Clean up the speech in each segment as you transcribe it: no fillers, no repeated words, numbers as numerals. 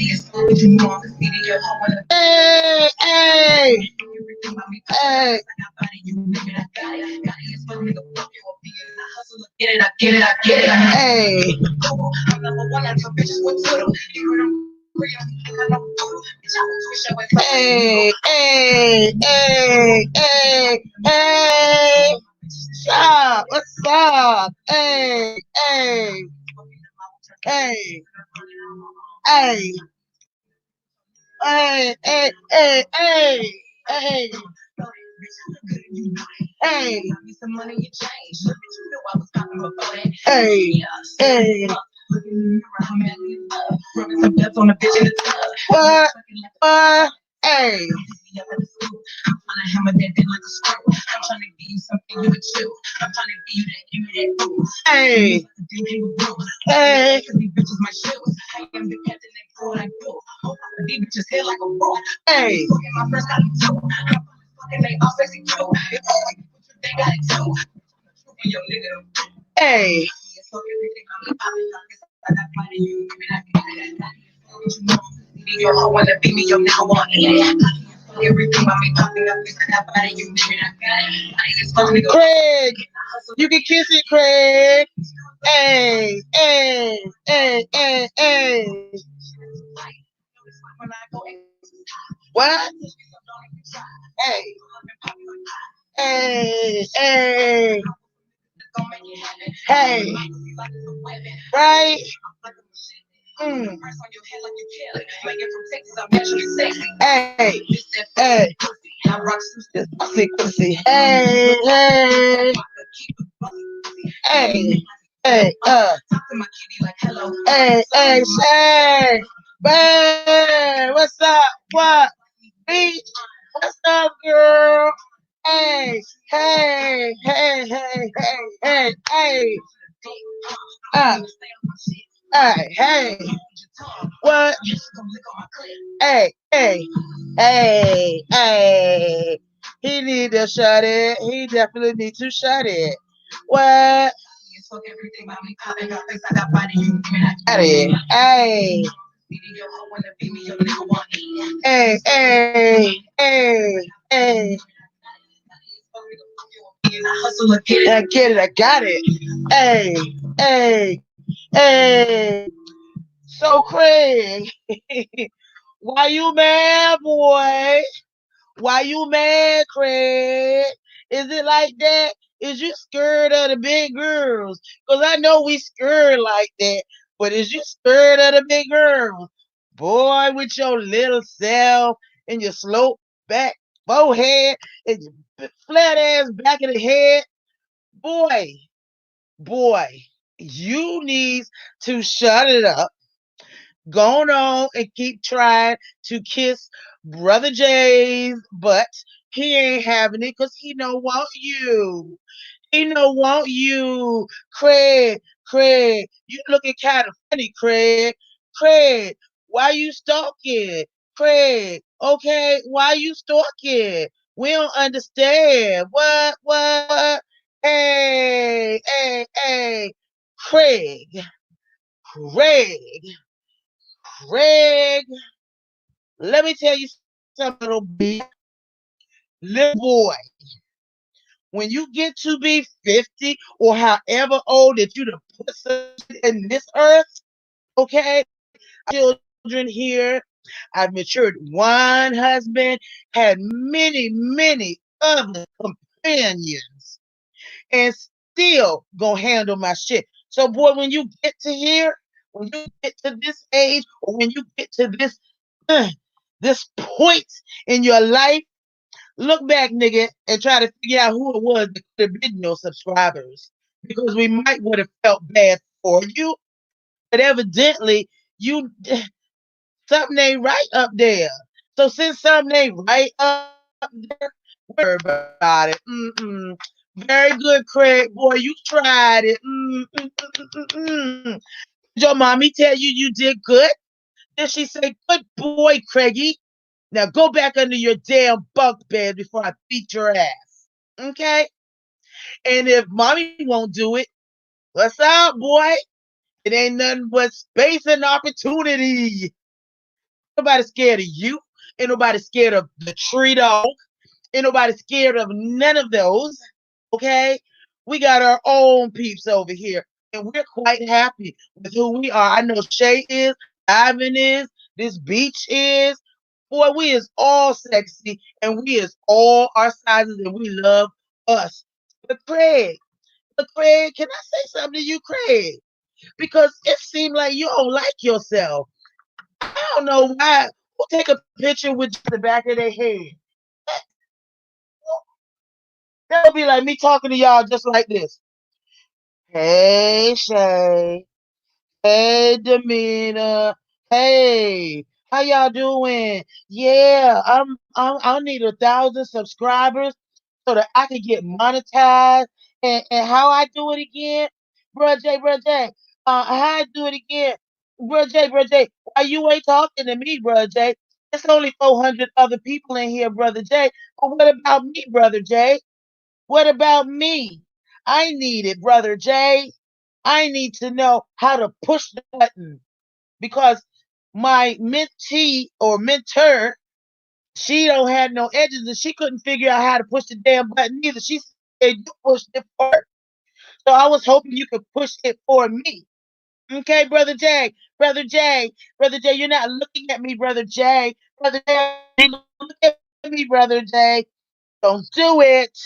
Hey, hey, hey. Hey. Hey, hey, hey, hey, hey. What's up? What's up? Hey, hey, hey, hey, hey, hey, hey, hey, hey. Hey, hey, hey. What? What? Hey. Hey. Hey. Hey. Hey. Craig, you can kiss it, Craig. Hey, hey, hey, hey, hey. What? Hey, hey, hey, hey. Right? Mm. Hey, hey. Pussy, pussy. Hey, hey. Hey, hey, hey, hey, say, hey, what's up? What? Beach? What's up, girl? Hey, hey, hey, hey, hey, hey, hey. Uh, hey, hey. What? Hey, hey, hey, hey. He need to shut it. He definitely need to shut it. What? Hey, hey. Hey, hey, hey, hey. I get it, I got it. Hey, hey, hey. So Craig, why you mad, boy? Why you mad, Craig? Is it like that? Is you scared of the big girls? Because I know we scared like that, but is you scared of the big girls? Boy, with your little self and your slope back forehead and your flat ass back of the head, boy, boy, you need to shut it up. Go on and keep trying to kiss Brother Jay's butt. He ain't having it because he don't want you. He don't want you. Craig, Craig, you looking kind of funny, Craig. Craig, why you stalking? Craig, okay, why you stalking? We don't understand. What? Hey, hey, hey. Craig, Craig, Craig. Let me tell you something, little boy. Little boy, when you get to be 50 or however old that you to put something in this earth, okay? Children here. I've matured one husband, had many, many other companions, and still gonna handle my shit. So, boy, when you get to here, when you get to this age, or when you get to uh, this point in your life, look back, nigga, and try to figure out who it was that could have been your subscribers. Because we might would have felt bad for you, but evidently you something ain't right up there. So since something ain't right up there, worry about it. Mm-mm. Very good, Craig. Boy, you tried it. Mm-mm. Did your mommy tell you did good? Did she say, good boy, Craigie? Now go back under your damn bunk bed before I beat your ass. Okay? And if mommy won't do it, what's up, boy? It ain't nothing but space and opportunity. Nobody scared of you. Ain't nobody scared of the tree dog. Ain't nobody scared of none of those. Okay? We got our own peeps over here. And we're quite happy with who we are. I know Shay is, Ivan is, this beach is. Boy, we is all sexy and we is all our sizes and we love us. But Craig, can I say something to you, Craig? Because it seemed like you don't like yourself. I don't know why. Who take a picture with just the back of their head? That'll be like me talking to y'all just like this. Hey, Shay. Hey, Demeanor. Hey, how y'all doing? Yeah, I need 1,000 subscribers so that I can get monetized. And how I do it again, Bruh J. How I do it again, Bruh J. Why you ain't talking to me, Bruh J? It's only 400 other people in here, Brother J. But what about me, Brother J? What about me? I need it, Brother J. I need to know how to push the button because my mentee or mentor, she don't have no edges and she couldn't figure out how to push the damn button either. She said you pushed it for her. So I was hoping you could push it for me. Okay, Brother J. Brother J. Brother J, you're not looking at me, Brother J. Brother J, look at me, Brother J. Don't do it.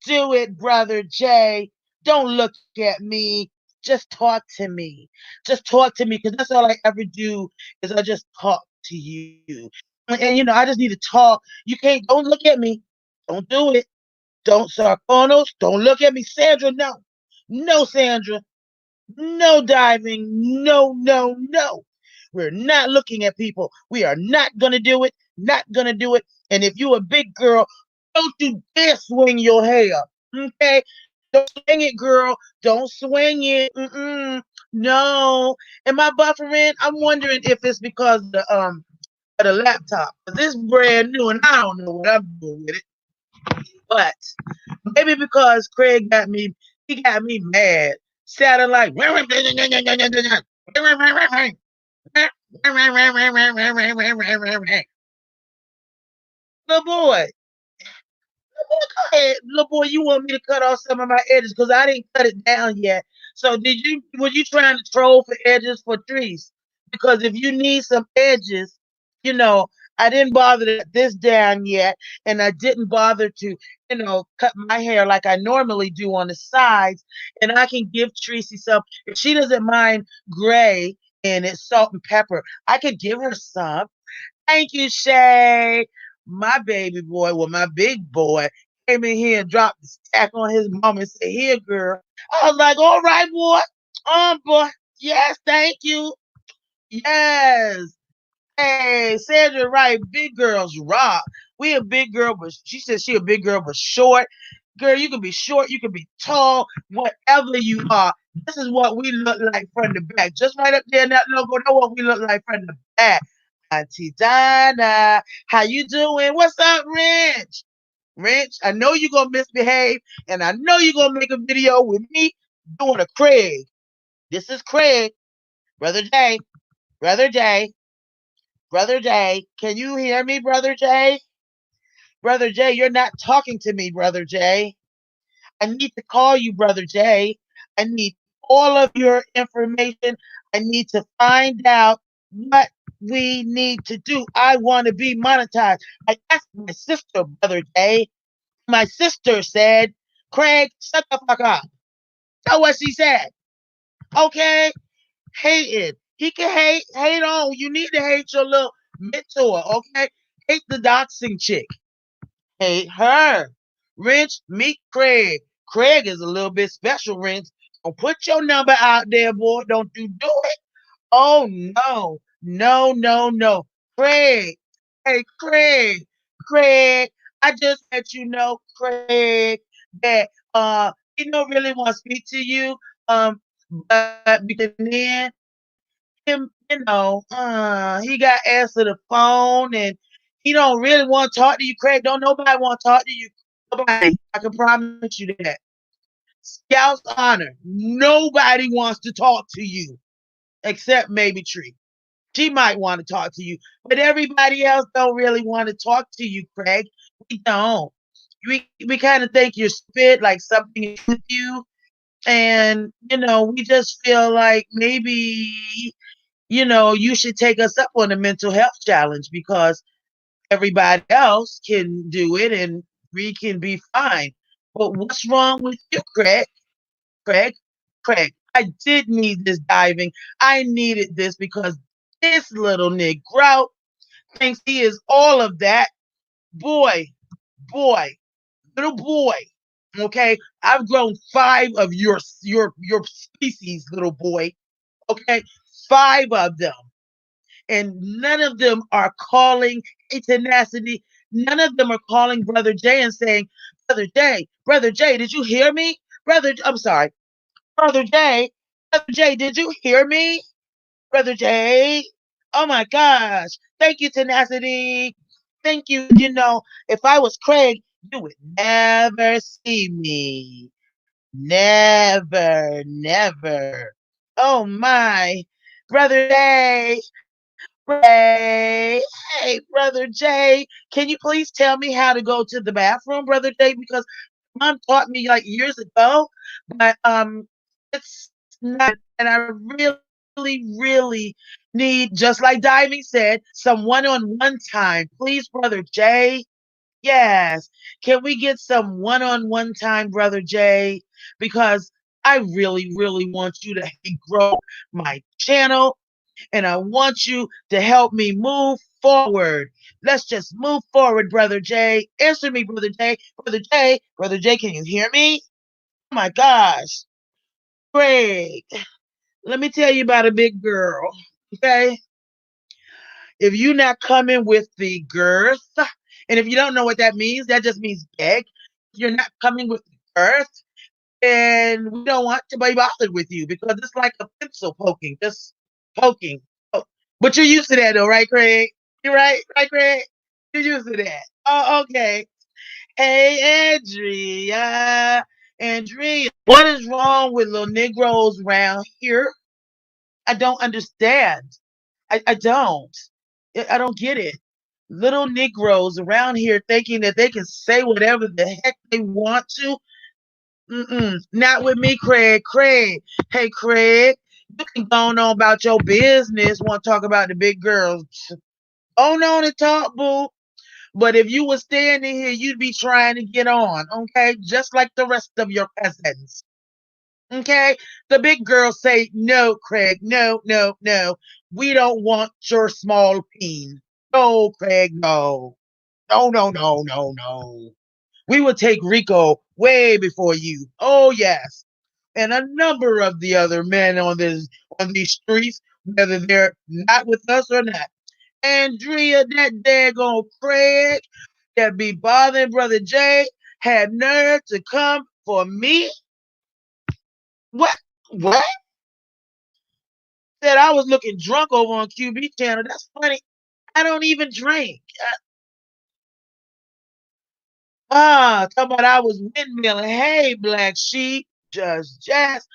Do it, Brother Jay. Don't look at me. Just talk to me. Just talk to me because that's all I ever do is I just talk to you. And you know, I just need to talk. You can't, don't look at me. Don't do it. Don't, Sarkonos. Don't look at me. Sandra, no. No, Sandra. No diving. No, no, no. We're not looking at people. We are not going to do it. Not going to do it. And if you a big girl, don't you dare swing your hair. Okay? Don't swing it, girl. Don't swing it. No. Am I buffering? I'm wondering if it's because of the laptop. This brand new and I don't know what I'm doing with it. But maybe because Craig got me mad. Sounding like little boy. Go ahead, little boy. You want me to cut off some of my edges because I didn't cut it down yet. So were you trying to troll for edges for trees? Because if you need some edges, you know, I didn't bother to cut this down yet, and I didn't bother to, cut my hair like I normally do on the sides. And I can give Tracy some if she doesn't mind gray and it's salt and pepper. I could give her some. Thank you, Shay. My baby boy, well, my big boy, came in here and dropped the stack on his mom and said, "Here, girl." I was like, "All right, boy. Boy. Yes, thank you. Yes." Hey, Sandra, right? Big girls rock. We a big girl, but she said she a big girl, but short. Girl, you can be short, you can be tall, whatever you are. This is what we look like from the back. Just right up there in that logo, know what we look like from the back. Auntie Donna, how you doing? What's up, Rich? Rich, I know you're gonna misbehave, and I know you're gonna make a video with me doing a Craig. This is Craig, Brother Jay, Brother Jay, Brother Jay. Can you hear me, Brother Jay? Brother Jay, you're not talking to me, Brother Jay. I need to call you, Brother Jay. I need all of your information. I need to find out what we need to do. I want to be monetized. I asked my sister, Brother Jay. My sister said, "Craig, shut the fuck up." That's what she said. Okay? Hating. He can hate on. You need to hate your little mentor, okay? Hate the doxing chick. Hate her. Wrench, meet Craig. Craig is a little bit special, Wrench. Don't put your number out there, boy. Don't you do it. Oh, no. No, no, no. Craig. Hey, Craig. Craig. I just let you know, Craig, that he don't really want to speak to you. But because then him, he got answer the phone and he don't really want to talk to you, Craig. Don't nobody want to talk to you. Nobody. I can promise you that. Scout's honor. Nobody wants to talk to you except maybe Tree. She might want to talk to you, but everybody else don't really want to talk to you, Craig. We don't. We kind of think you're stupid, like something is with you, and we just feel like maybe you should take us up on a mental health challenge because everybody else can do it and we can be fine. But what's wrong with you, Craig? Craig, Craig, I did need this diving. I needed this because this little Negro thinks he is all of that. Boy, boy, little boy. Okay, I've grown five of your species, little boy. Okay, five of them, and none of them are calling a tenacity. None of them are calling Brother Jay and saying, Brother Jay, did you hear me? I'm sorry, Brother Jay, did you hear me? Brother Jay. Oh my gosh. Thank you, tenacity. Thank you. If I was Craig, you would never see me. Never, never. Oh my. Brother Jay. Ray. Hey, Brother Jay. Can you please tell me how to go to the bathroom, Brother Jay? Because mom taught me like years ago, but it's not, and I really need, just like Diving said, some one-on-one time. Please, Brother Jay. Yes. Can we get some one-on-one time, Brother Jay? Because I really want you to grow my channel and I want you to help me move forward. Let's just move forward, Brother Jay. Answer me, Brother Jay. Brother Jay, can you hear me? Oh my gosh. Great. Let me tell you about a big girl. Okay? If you're not coming with the girth, and if you don't know what that means, that just means big. If you're not coming with the girth, and we don't want to be bothered with you because it's like a pencil poking, just poking. Oh, but you're used to that though, right, Craig? You're right, Craig? You're used to that. Oh, okay. Hey, Andrea, what is wrong with little Negroes around here? I don't understand. I don't. I don't get it. Little Negroes around here thinking that they can say whatever the heck they want to. Not with me, Craig. Craig. Hey, Craig. You can go on about your business. Want to talk about the big girls. Go on and talk, boo. But if you were standing here, you'd be trying to get on, okay? Just like the rest of your cousins. Okay? The big girls say, no, Craig, no, no, no. We don't want your small peen. No, Craig, no. No, no, no, no, no. We would take Rico way before you. Oh, yes. And a number of the other men on these streets, whether they're not with us or not. Andrea, that daggone Craig that be bothering Brother Jay had nerve to come for me. What? What? Said I was looking drunk over on QB channel. That's funny. I don't even drink. Talking about I was windmilling. Hey, black sheep, just jazz.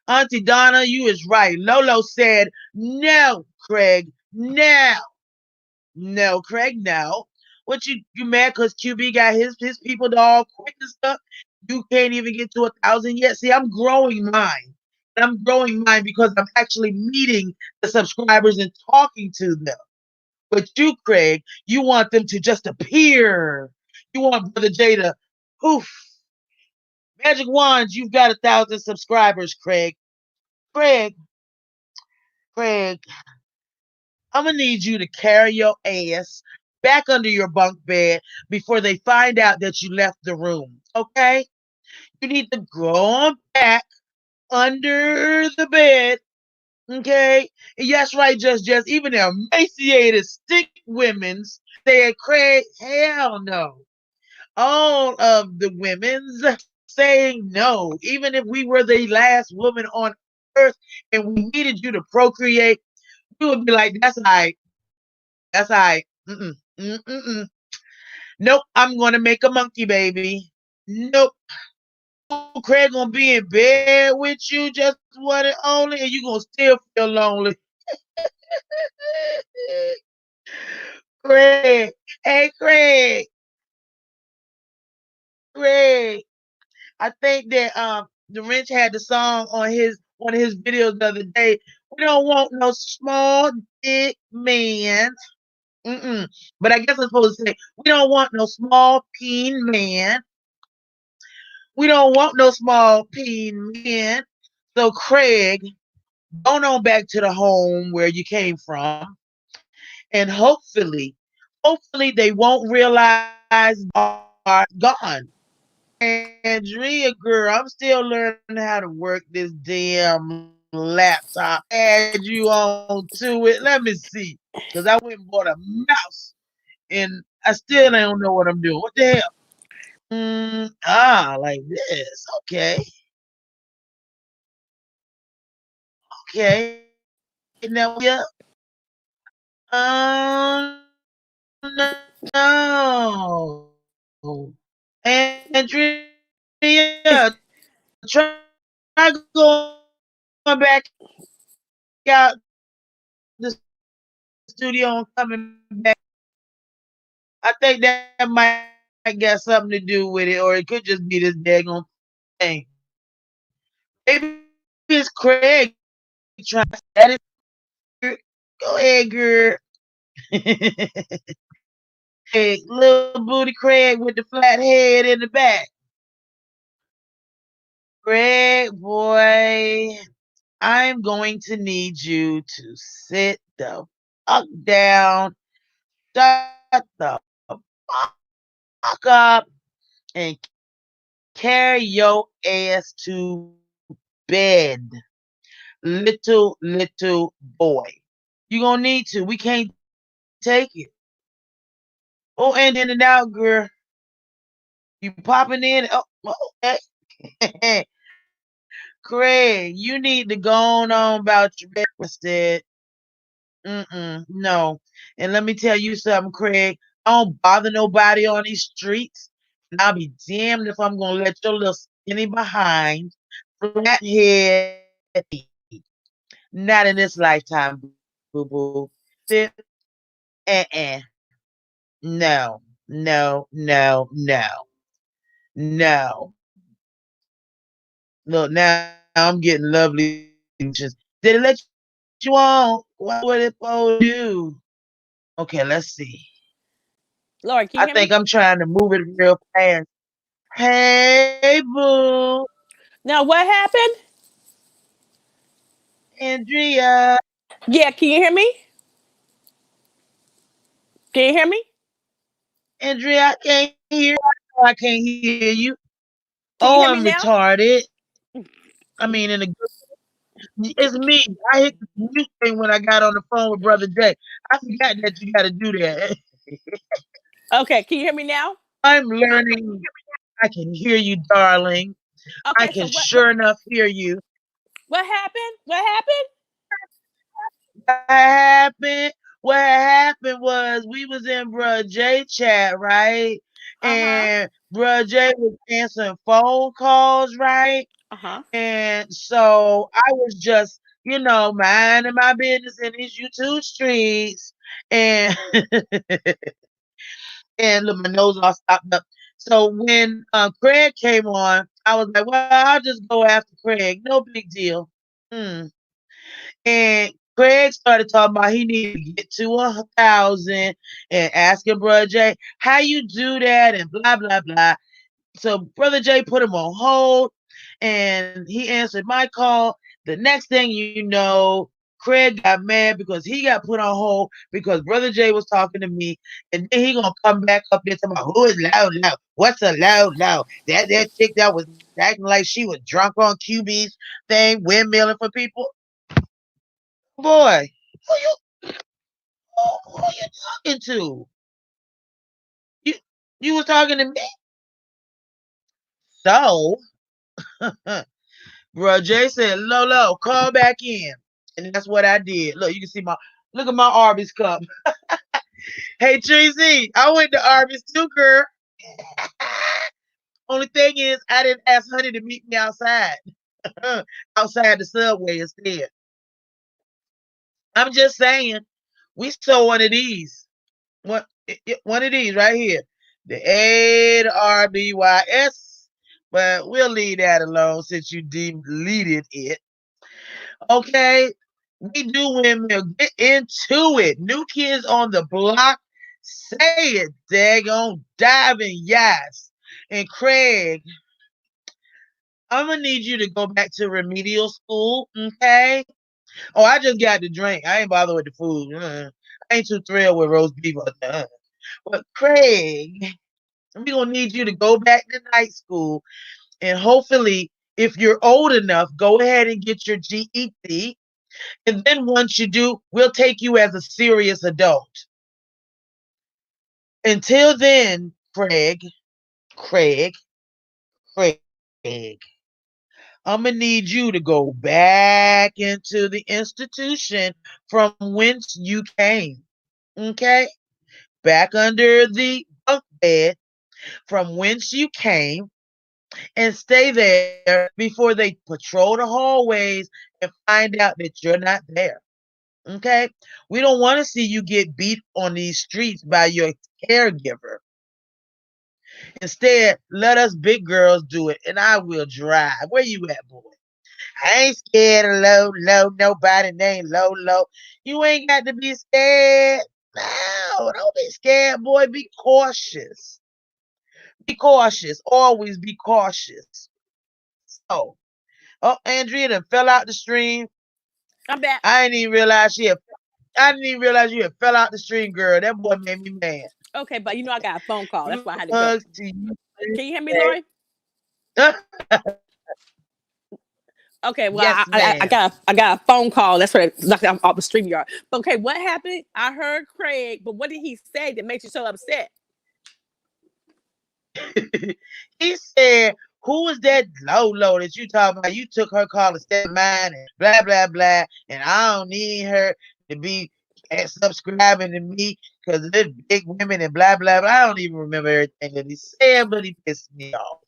Auntie Donna, you is right. Lolo said, no, Craig, no. No, Craig, no. What you mad because QB got his people all quick and stuff? You can't even get to 1,000 yet. See, I'm growing mine. And I'm growing mine because I'm actually meeting the subscribers and talking to them. But you, Craig, you want them to just appear. You want Brother Jay to poof. Magic wands, you've got 1,000 subscribers, Craig. Craig, Craig, I'm gonna need you to carry your ass back under your bunk bed before they find out that you left the room. Okay? You need to go on back under the bed. Okay? And yes, right, just even the emaciated stick women's said, Craig, hell no. All of the women's saying no, even if we were the last woman on earth and we needed you to procreate, we would be like, that's all right. That's all right. Nope, I'm gonna make a monkey baby. Nope. Craig gonna be in bed with you, just one and only, and you gonna still feel lonely. Craig. Hey, Craig. Craig. I think that the Wrench had the song on his one of his videos the other day. We don't want no small dick man. Mm-mm. But I guess I'm supposed to say we don't want no small peen man. We don't want no small peen man. So Craig, going on back to the home where you came from, and hopefully they won't realize are gone. Andrea, girl, I'm still learning how to work this damn laptop. Add you on to it. Let me see. Because I went and bought a mouse and I still don't know what I'm doing. What the hell? Like this. Okay. Okay. Now we up. No. Andrea, try going back out the studio and coming back in. I think that might got something to do with it, or it could just be this daggone thing. Maybe it's Craig trying to that is go ahead, girl. Craig, little booty Craig with the flat head in the back. Craig, boy, I'm going to need you to sit the fuck down, shut the fuck up, and carry your ass to bed, little boy. You gonna need to. We can't take it. Oh, and in and out, girl. You popping in? Okay. Craig, you need to go on about your rested. No. And let me tell you something, Craig. I don't bother nobody on these streets. And I'll be damned if I'm gonna let your little skinny behind, flat head, not in this lifetime, boo boo. Sit, no, no. No. Look, now I'm getting lovely pictures. Did it let you on? What it supposed to do? Okay, let's see. Lord, I can you hear think me? I'm trying to move it real fast. Hey, boo. Now, what happened? Andrea. Yeah, can you hear me? Can you hear me? Andrea, I can't hear you. I can't hear you. Can you Oh, hear I'm me now? retarded. I mean, it's me. I hit the mute thing when I got on the phone with Brother Jay. I forgot that you got to do that. Okay, can you hear me now? I'm learning. I can hear you, darling. I Okay, so can sure enough hear you. what happened? What happened? What happened? What happened was we was in Bruh J chat, right? Uh huh. And Bruh J was answering phone calls, right? Uh huh. And so I was just, minding my business in these YouTube streets. And and look, my nose all stopped up. So when Craig came on, I was like, well, I'll just go after Craig. No big deal. Hmm. And Craig started talking about he needed to get to 1,000 and asking Brother Jay, how you do that and blah, blah, blah. So Brother Jay put him on hold and he answered my call. The next thing you know, Craig got mad because he got put on hold because Brother Jay was talking to me, and then he gonna come back up there talking about who is loud? What's a loud? That chick that was acting like she was drunk on QB's thing, windmilling for people. Boy, who you talking to? You you was talking to me. So Bro, Jay said, Lolo, call back in. And that's what I did. Look, you can see look at my Arby's cup. Hey, Tracy, I went to Arby's too, girl. Only thing is, I didn't ask Honey to meet me outside, outside the subway instead. I'm just saying, we saw one of these. One of these right here. The ARBYS. But we'll leave that alone since you deleted it. Okay. We do windmill. Get into it. New kids on the block. Say it, daggone. Diving, yes. And Craig, I'm gonna need you to go back to remedial school, okay? Oh, I just got the drink. I ain't bothered with the food. I ain't too thrilled with roast beef. But Craig, we gonna need you to go back to night school, and hopefully, if you're old enough, go ahead and get your GED. And then once you do, we'll take you as a serious adult. Until then, Craig, Craig, I'm gonna need you to go back into the institution from whence you came. Okay? Back under the bunk bed from whence you came and stay there before they patrol the hallways and find out that you're not there. Okay? We don't want to see you get beat on these streets by your caregiver. Instead, let us big girls do it and I will drive. Where you at, boy? I ain't scared of low, nobody named Low. You ain't got to be scared. No, don't be scared, boy. Be cautious. Be cautious. Always be cautious. So, oh, Andrea done fell out the stream. I'm back. I didn't even realize you had fell out the stream, girl. That boy made me mad. Okay, but I got a phone call. That's why I had to go. Hugs to you. Can you hear me, Lori? Okay, well, Yes, I ma'am. got a phone call. That's what I knocked off the stream yard. But okay, what happened? I heard Craig, but what did he say that makes you so upset? He said, "Who is that low that you talking about? You took her call instead of mine, and blah blah blah. And I don't need her to be subscribing to me because there's big women and blah blah blah." I don't even remember everything that he said, but he pissed me off.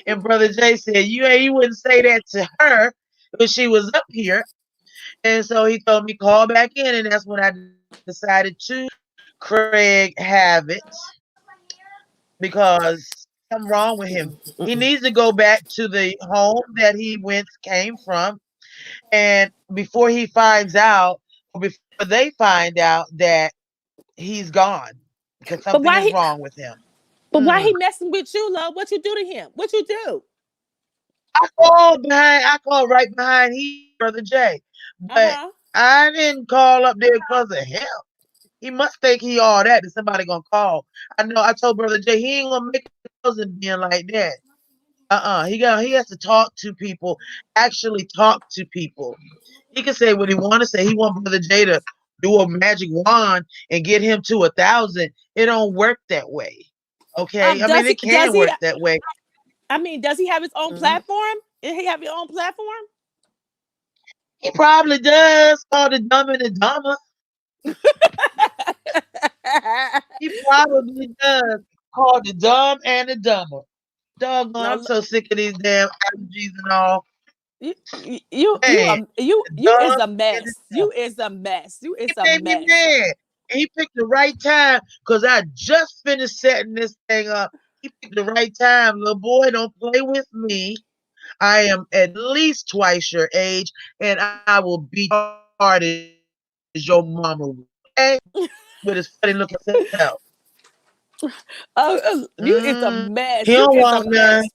And Brother Jay said, "You wouldn't say that to her when she was up here." And so he told me call back in, and that's when I decided to Craig have it because something wrong with him. He needs to go back to the home that he went came from, and before he finds out, or before they find out that he's gone, because But something why is he? wrong with him. But why Mm. he messing with you, love? What you do to him? What you do? I called right behind he, Brother Jay, Uh but huh. I didn't call up there because of him. He must think he all that somebody gonna call. I know I told Brother Jay he ain't gonna make a being like that. He has to talk to people, actually talk to people. He can say what he want to say. He want Brother Jay to do a magic wand and get him to 1,000. It don't work that way. Okay, I Does mean he? it Does can he? work that way. I mean, does he have his own Mhm. platform? Did he have his own platform? He probably does. Called the Dumb and the Dumber. He probably does. Called the Dumb and the Dumber. Doggone, I'm No, so sick of these damn allergies and all. Man, you is dumb a and the mess. dumb. You is a mess. You He is a made me mess. mad. And he picked the right time because I just finished setting this thing up. He picked the right time. Little boy, don't play with me. I am at least twice your age, and I will beat you hard as your mama will. Okay? With his funny looking self. You is a He don't mess. You want is a none. mess.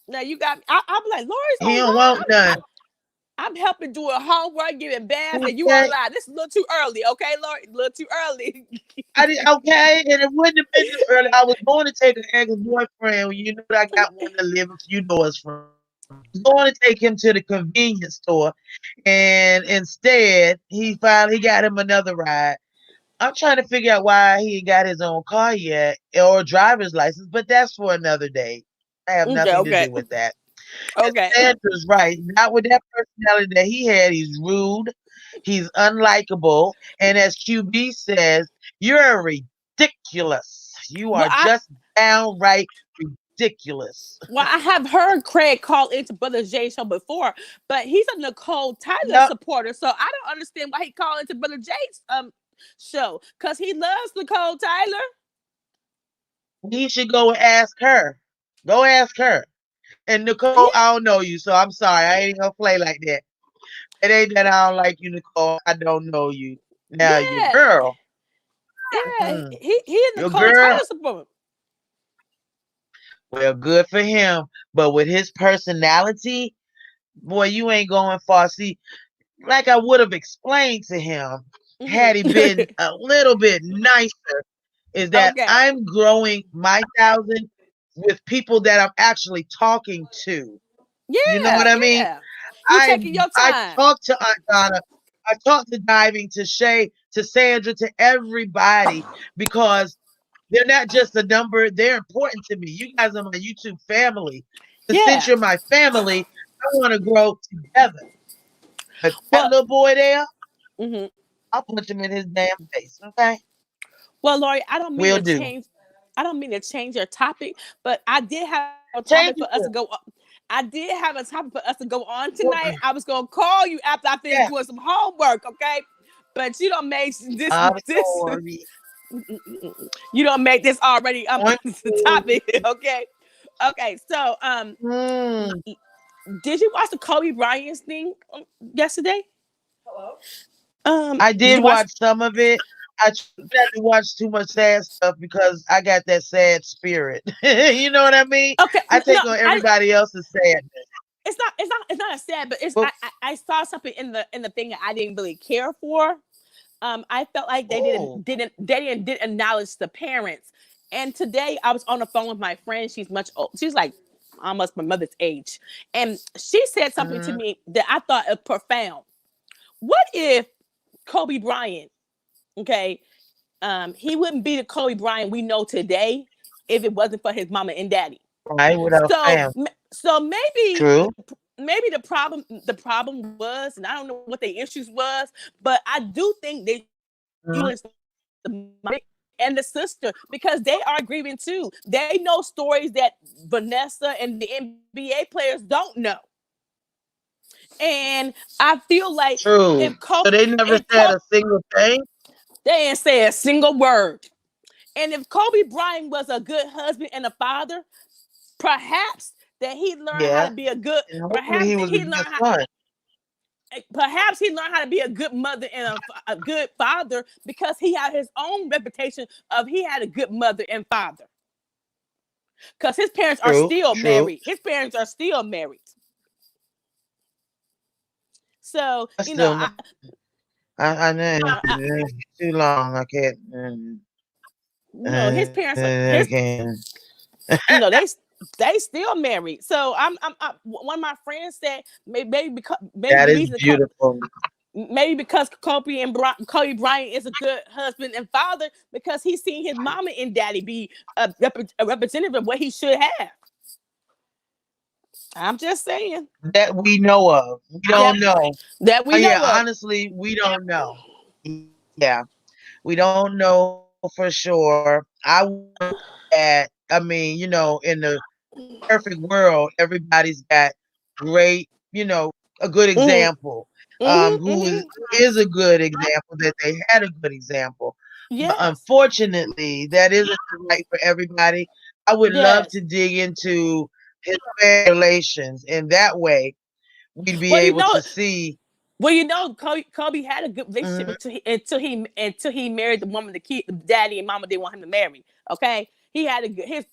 Now you got. I'm like He Lori's don't on want none. live. I'm helping do a homework, giving baths, and you Okay? on live. This is a little too early, okay, Lori? A little too early. I did okay, and it wouldn't have been this early. I was going to take an ex-boyfriend. You know I got one that live a few doors from. I was going to take him to the convenience store, and instead he got him another ride. I'm trying to figure out why he ain't got his own car yet or driver's license, but that's for another day. I have Okay, nothing to okay, do with that. And okay. Sandra's right. Not with that personality that he had. He's rude. He's unlikable. And as QB says, you're ridiculous. You Well, are just downright ridiculous. Well, I have heard Craig call into Brother Jay's show before, but he's a Nicole Tyler Yep. supporter, so I don't understand why he called into Brother Jay's show, because he loves Nicole Tyler. He should go and ask her. Go ask her. And Nicole, Yeah, I don't know you, so I'm sorry. I ain't gonna play like that. It ain't that I don't like you, Nicole. I don't know you. Now your yeah, girl. yeah. Mm, He a your Nicole girl. Tyler supporter. Well, good for him. But with his personality, boy, you ain't going far. See, like I would have explained to him had he been Mm-hmm. a little bit nicer, is that Okay. I'm growing my thousand with people that I'm actually talking to. You know what Yeah, I mean? yeah. You I taking your I time. talked to Aunt Donna, I talked to Diving, to Shay, to Sandra, to everybody, because they're not just a number, they're important to me. You guys are my YouTube family. And since Yeah. you're my family, I want to grow together. But that Well, little boy there, hmm I'll punch him in his damn face. Okay? well, Lori, I don't mean Will to do. change. I don't mean to change your topic, but I did have a Change topic it. for us to go. I did have a topic for us to go on What? tonight. I was gonna call you after I finished Yeah. doing some homework, okay? But you don't make this I'm this sorry. you don't make this already I'm topic, sorry. okay? Okay, so Mm, did you watch the Kobe Bryant thing yesterday? I Did did you watch? watch some of it. I try not to watch too much sad stuff because I got that sad spirit. You know what I mean? Okay, I no, take on I everybody else's sadness. it's not a sad, but it's But I saw something in the thing that I didn't really care for. I felt like they didn't oh, didn't they didn't acknowledge the parents. And today I was on the phone with my friend. She's much old. She's like almost my mother's age, and she said something to mhm, me that I thought was profound. What if Kobe Bryant, okay, he wouldn't be the Kobe Bryant we know today if it wasn't for his mama and daddy. right, without So fam. so True. maybe the problem was, and I don't know what the issues was, but I do think they Mhm, influenced the mom and the sister because they are grieving too. They know stories that Vanessa and the NBA players don't know. And I feel like true. if Kobe, So they never if said Kobe, a single thing. they didn't say a single word. And if Kobe Bryant was a good husband and a father, perhaps that he learned how Yeah, to be a good, and hopefully perhaps he that was a he good learned how, son. perhaps he learned how to be a good mother and a good father because he had his own reputation of he had a good mother and father. Because his parents are True, still true. married. His parents are still married. So I still not. I know I it's too long. I can't. his parents are I his can't. they still married. So one of my friends said maybe That the is reason beautiful. maybe because Kobe Bryant is a good husband and father because he's seen his mama and daddy be a representative of what he should have. I'm just saying That we know of. We that don't know. that Oh we yeah, know of. honestly, we don't know. Yeah, we don't know for sure. I would that. I mean, in the perfect world, everybody's got great, a good Mm-hmm, example. mm-hmm, Who is a good example, that they had a good example. But yes, unfortunately, that isn't right for everybody. I would love yes. to dig into his family relations, and that way we'd be Well, able to see. Kobe had a good relationship Mhm, until he married the woman the kid, the daddy and mama didn't want him to marry. Okay, he had a good his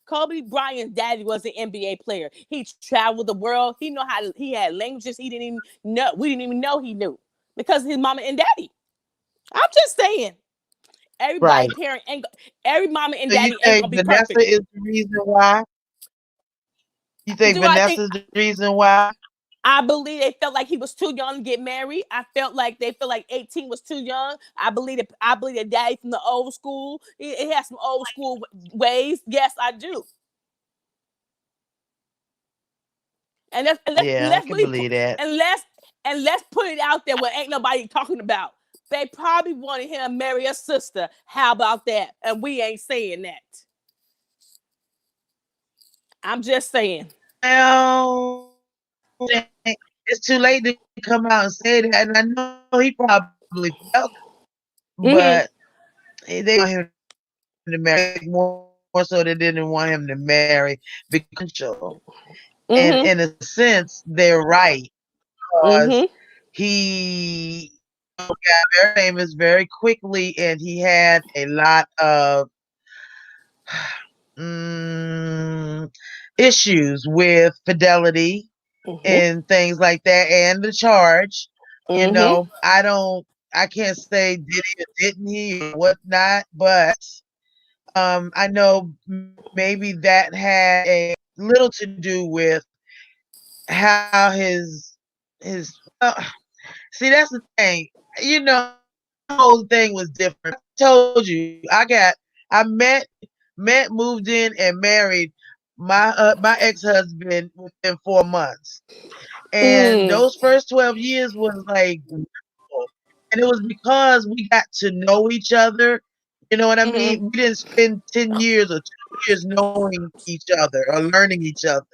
Kobe Bryant's daddy was an NBA player. He traveled the world. He had languages he didn't even know. We didn't even know he knew because of his mama and daddy. I'm just saying, everybody right. parent ain't every mama and So you daddy ain't gonna think be Vanessa perfect. is the reason why? You think Do I think Vanessa's the reason why? I believe they felt like he was too young to get married. I felt like they felt like 18 was too young. I believe that daddy from the old school. He has some old school ways. Yes, I do. And let's and let's, and Yeah, I let's can really put believe that. and let's put it out there what ain't nobody talking about. They probably wanted him to marry a sister. How about that? And we ain't saying that. I'm just saying. Well, it's too late to come out and say that, and I know he probably felt it, but Mhm. they didn't want him to marry. I think more so they didn't want him to marry because he was influential. And in a Mhm. sense, they're right because Mhm. he got very famous very quickly, and he had a lot of mm, issues with fidelity Mhm. and things like that, and the charge. You Mhm. know, I can't say did he or didn't he or whatnot, but I know maybe that had a little to do with how his see, that's the thing. You know, my whole thing was different. I told you, I met, moved in, and married my ex husband within 4 months, and Mm. those first 12 years was like, wonderful. And it was because we got to know each other. You know what I Mhm. mean? We didn't spend 10 years or 2 years knowing each other or learning each other.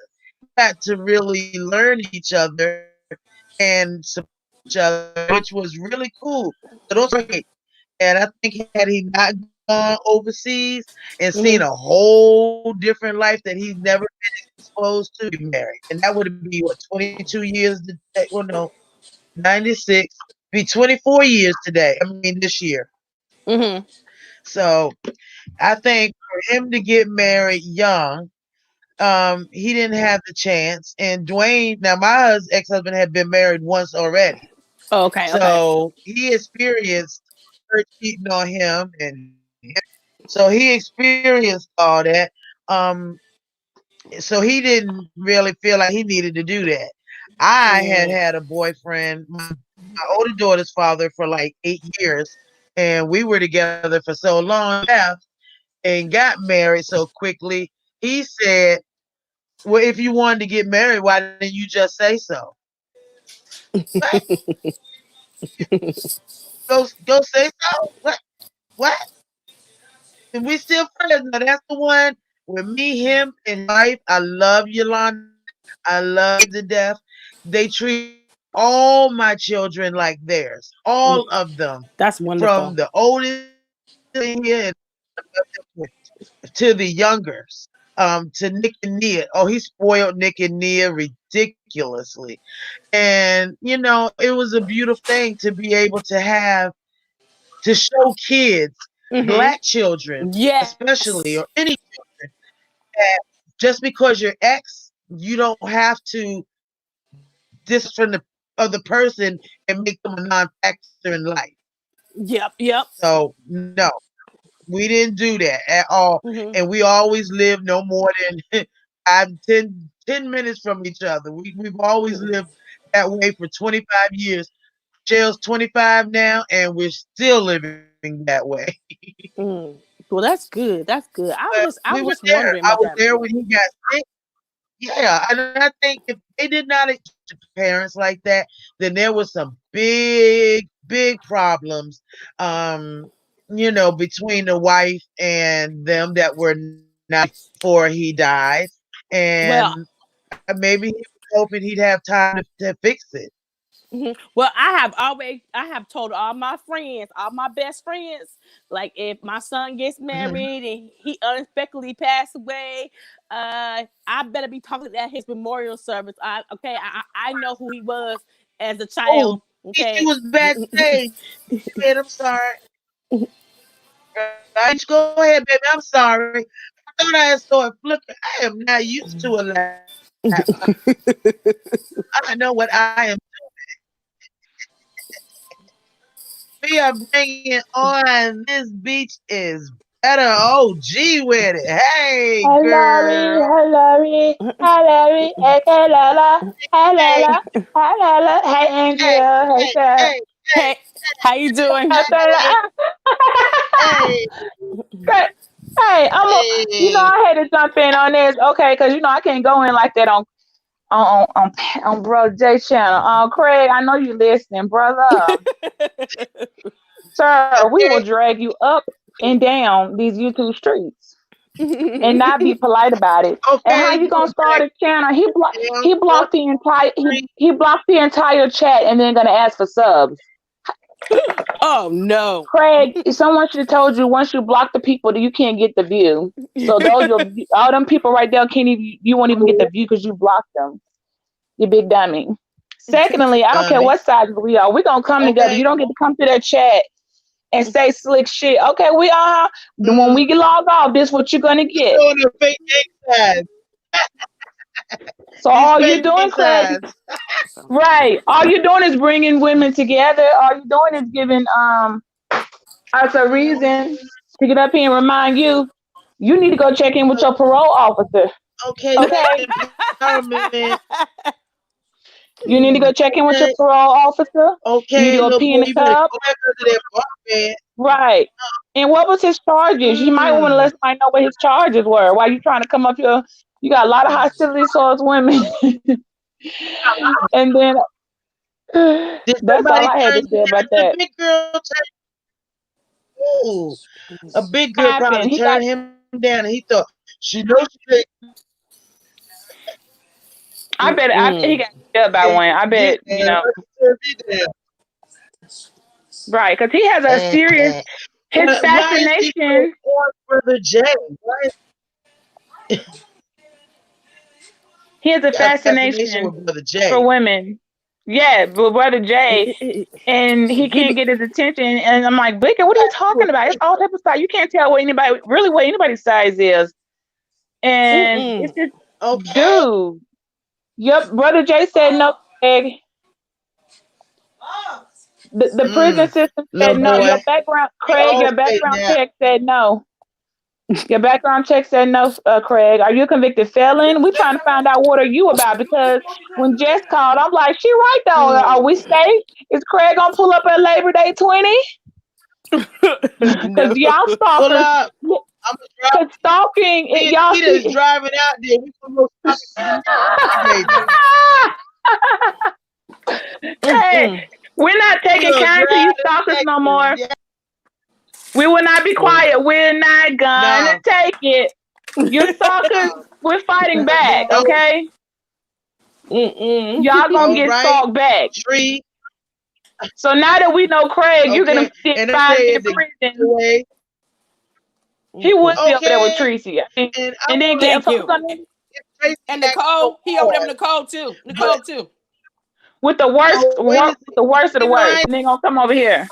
We got to really learn each other and support each other, which was really cool. So those were great. And I think had he not gone overseas and seen Mhm. a whole different life that he's never been exposed to, we married. And that would be what, 22 years today? Well, no, 96, be 24 years today. I mean, this year. Mhm. So I think for him to get married young, he didn't have the chance. And Dwayne, now my ex-husband had been married once already. Okay. Okay. So he experienced her cheating on him and so he experienced all that. Um, so he didn't really feel like he needed to do that. I had Mm. had a boyfriend, my older daughter's father, for like 8 years, and we were together for so long. Left and got married so quickly. He said, "Well, if you wanted to get married, why didn't you just say so?" What? Go say so? What? What? And we still friends. Now that's the one with me, him, and his wife. I love Yolanda. I love her to death. They treat all my children like theirs. Mm. All of them. That's wonderful. From the oldest here to the youngers. To Nick and Nia. Oh, he spoiled Nick and Nia ridiculously. And it was a beautiful thing to be able to have to show kids, Mhm. black children especially, Yes. or any children, that just because you're X, you don't have to distance from the other person and make them a non-factor in life. Yep. Yep. So no, we didn't do that at all, Mhm. and we always lived no more than 5, 10 minutes from each other. We've always Mhm. lived that way for 25 years. Michelle's 25 now, and we're still living that way. Mm. Well, that's good. That's good. But I we was were just there. wondering I about was that. there when he got sick. Yeah, and I think if they did not exchange parents like that, then there was some big, big problems, between the wife and them that were not before he died. Well, And maybe he was hoping he'd have time to fix it. mhm. Well, I have told all my friends, all my best friends, like if my son gets Mhm. married and he unexpectedly passed away, I better be talking at his memorial service. Okay, I know who he was as a Oh, child. she Okay. was backstage. Go ahead, I'm sorry. Go ahead, baby. I'm sorry. I thought I had saw it flicker. I am not used to a laptop. I know what I am. We are bringing on this beach is better. Oh, gee, with it. Hey, Hillary, girl. Hillary, Hillary, hey, Lala, hey, Hey, Lala, hey, Lala, hey, hey, Andrea, hey, hey, Sarah. hey, hey, Hey, how you doing? Nothing. hey, hey, Great. Hey, hey. I had to jump in on this, okay, because I can't go in like that on Brother J channel. Craig, I know you listening, brother. Sir, we will Okay. drag you up and down these YouTube streets. and not be polite about it. And how Okay, you you gonna gonna start back a channel? He down he for blocked the entire free? he blocked the entire chat and then gonna ask for subs. Oh no. Craig, someone should have told you once you block the people that you can't get the view. So those all them people right there can't even you won't even get the view because you blocked them. You big dummy. Secondly, I don't care Dummy. what side we are. We're gonna come together. Okay. You don't get to come to that chat and say slick shit. Okay, we are when we get logged off, this is what you're gonna He's get. doing a fake exercise. So He's all you're fake doing, Craig, exercise. right? All you're doing is bringing women together. All you're doing is giving us a reason to get up here and remind you. You need to go check in with your parole officer. Okay, Okay, empowerment. you need to go check in with your Okay, parole officer. You need to okay, go little pee in boy, the you better tub. go back under that bunk bed. Right. And what was his charges? You might want to Mm. let somebody know what his charges were. Why you trying to come up here? You got a lot of hostility towards women. And then Did that's all somebody I had turn to say you down? about Did a that. big girl turn? Ooh, a big girl probably Happened. He got turned him down, and he thought she knows she I bet he got killed by can't one. I get bet, down. She turned right, because he has a me serious down. his Why is he so fascination. on Brother Jay? Why is He has a he got a fascination fascination with Brother for Jay? women. Yeah, but brother Jay, and he He can't be, get his attention. And I'm like, Blicker, what are you talking about? It's all type of size. You can't tell what anybody's size is. And it's just, Okay, dude. Yep, brother Jay said no, Craig. The prison system little said no. Your boy, background, we Craig. all Your say background now. check said no. Your background check said no, Craig. Are you a convicted felon? We trying to find out what are you about because when Jess called, I'm like, she right though. Are we safe? Is Craig gonna pull up at Labor Day 20? Because no. y'all Pull stalkers, up. I'm gonna drive. because stalking, Me and y'all Keita is see. driving out there. We gonna go shopping for the baby. Hey, we're not We taking gonna kindly to drive you to stalkers no Texas. more. Yeah. We will not be quiet. We're not gonna No. take it. You stalkers, we're fighting back, No. okay? Y'all gonna All get right. stalked back. Tree. So now that we know Craig, you're gonna Okay. get And I 5 years said in the prison. giveaway. He would be over there with Okay. Tracy. And And I then want get Thank so we're you. gonna if Tracy And asked for Nicole, he over there with more. Nicole too. But Nicole too. with the worst, oh, wait a with the worst of the second, worst. right? And then gonna come over here.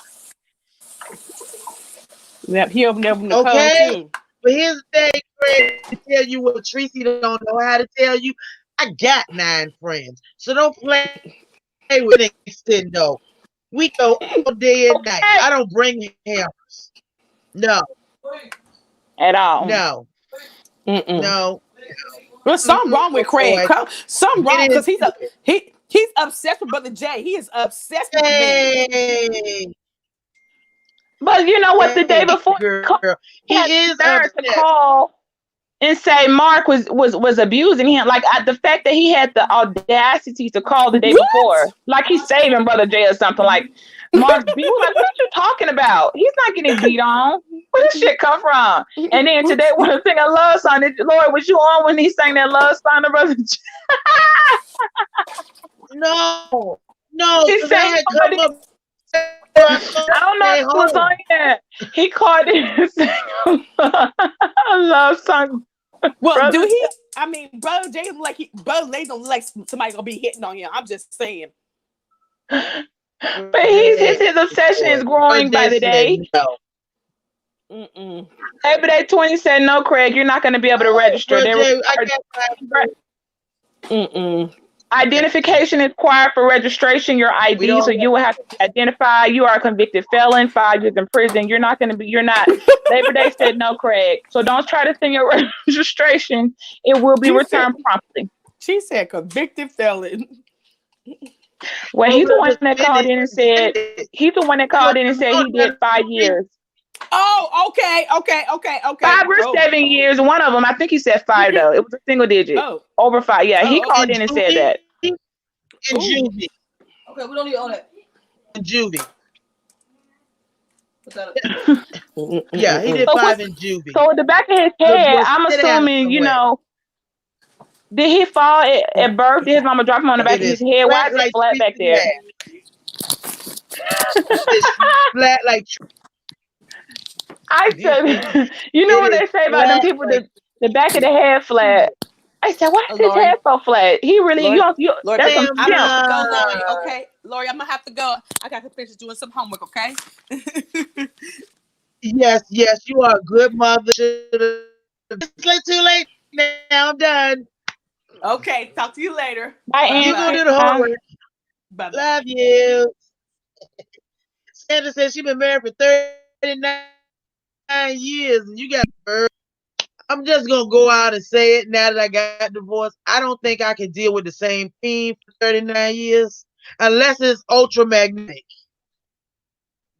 Yep, he over there with Nicole Okay. too. But here's the thing, Craig, to tell you what Tracy don't know how to tell you. I got 9 friends. So don't play with Nintendo. We go all day and night. Okay. I don't bring hammers. No, At all. no, Mm-mm. no. There's something wrong with Little Craig. boy, Something get wrong because into it. he's obsessed with Brother Jay. He is obsessed with the man. Hey, But you know what? The day hey, before girl. he He had is the nerve to obsessed. call and say Mark was abusing him. Like the fact that he had the audacity to call the day before, What? like he's saving Brother Jay or something. Like Mark's beat. We're like, what are you talking about? He's not getting beat on. Where this shit come from? And then today, when I sing a love song, Lord, was you on when he sang that love song to Brother Jay? No, no, He because I sang had for come the up. I thought I don't know stay if it was on home. yet. He called it a love song. Well, do Brother. he? I mean, Brother Jay look like Brother Jay don't look like somebody gonna be hitting on him. I'm just saying. But his obsession is growing by Jay the said day. no. Mm-mm. Labor Day 20 said, no, Craig, you're not going to be able to Oh, register. Brother They Jay, I required got Mm-mm. identification is required for registration, your we ID. So don't you will have to identify you are a convicted felon, 5 years in prison. You're not. Labor Day said, no, Craig. So don't try to send your registration. It will be returned promptly. She said convicted felon. Well, hold he's the up one a that called minute. in and said, he did 5 years. Oh, okay. 5 or Oh, 7 years. One of them, I think he said 5 though. It was a single digit. oh, Over 5. Yeah, he oh, called okay. in and said Juvie that. and Ooh. juvie Okay, we don't need all that. and juvie. Yeah, he did So Mm-mm-mm-mm. what's 5 in juvie. so at the back of his But head? was I'm sit down assuming, somewhere. did he fall at birth? Did his mama drop him on the back It of his is head? Why flat is it like flat trees back and there? that. It's flat like I trees. said, you know It what is they say about them flat people, like the back of the head flat. I said, why is his Lori, head so flat? He really, Lori, Lori, that's some I'm gonna simp. have to go, grandma. Lori. Okay, Lori, I'm gonna have to go. I got to finish doing some homework. Okay. Yes, yes, you are a good mother. Should have. It's too late now. I'm done. Okay. Talk to you later. Bye, Bye You gonna do bye. the Andrea. homework. Bye Love bye. you. Sandra says she been married for 39 years and you got I'm just gonna go out and say it now that I got divorced. I don't think I can deal with the same theme for 39 years unless it's ultra magnetic.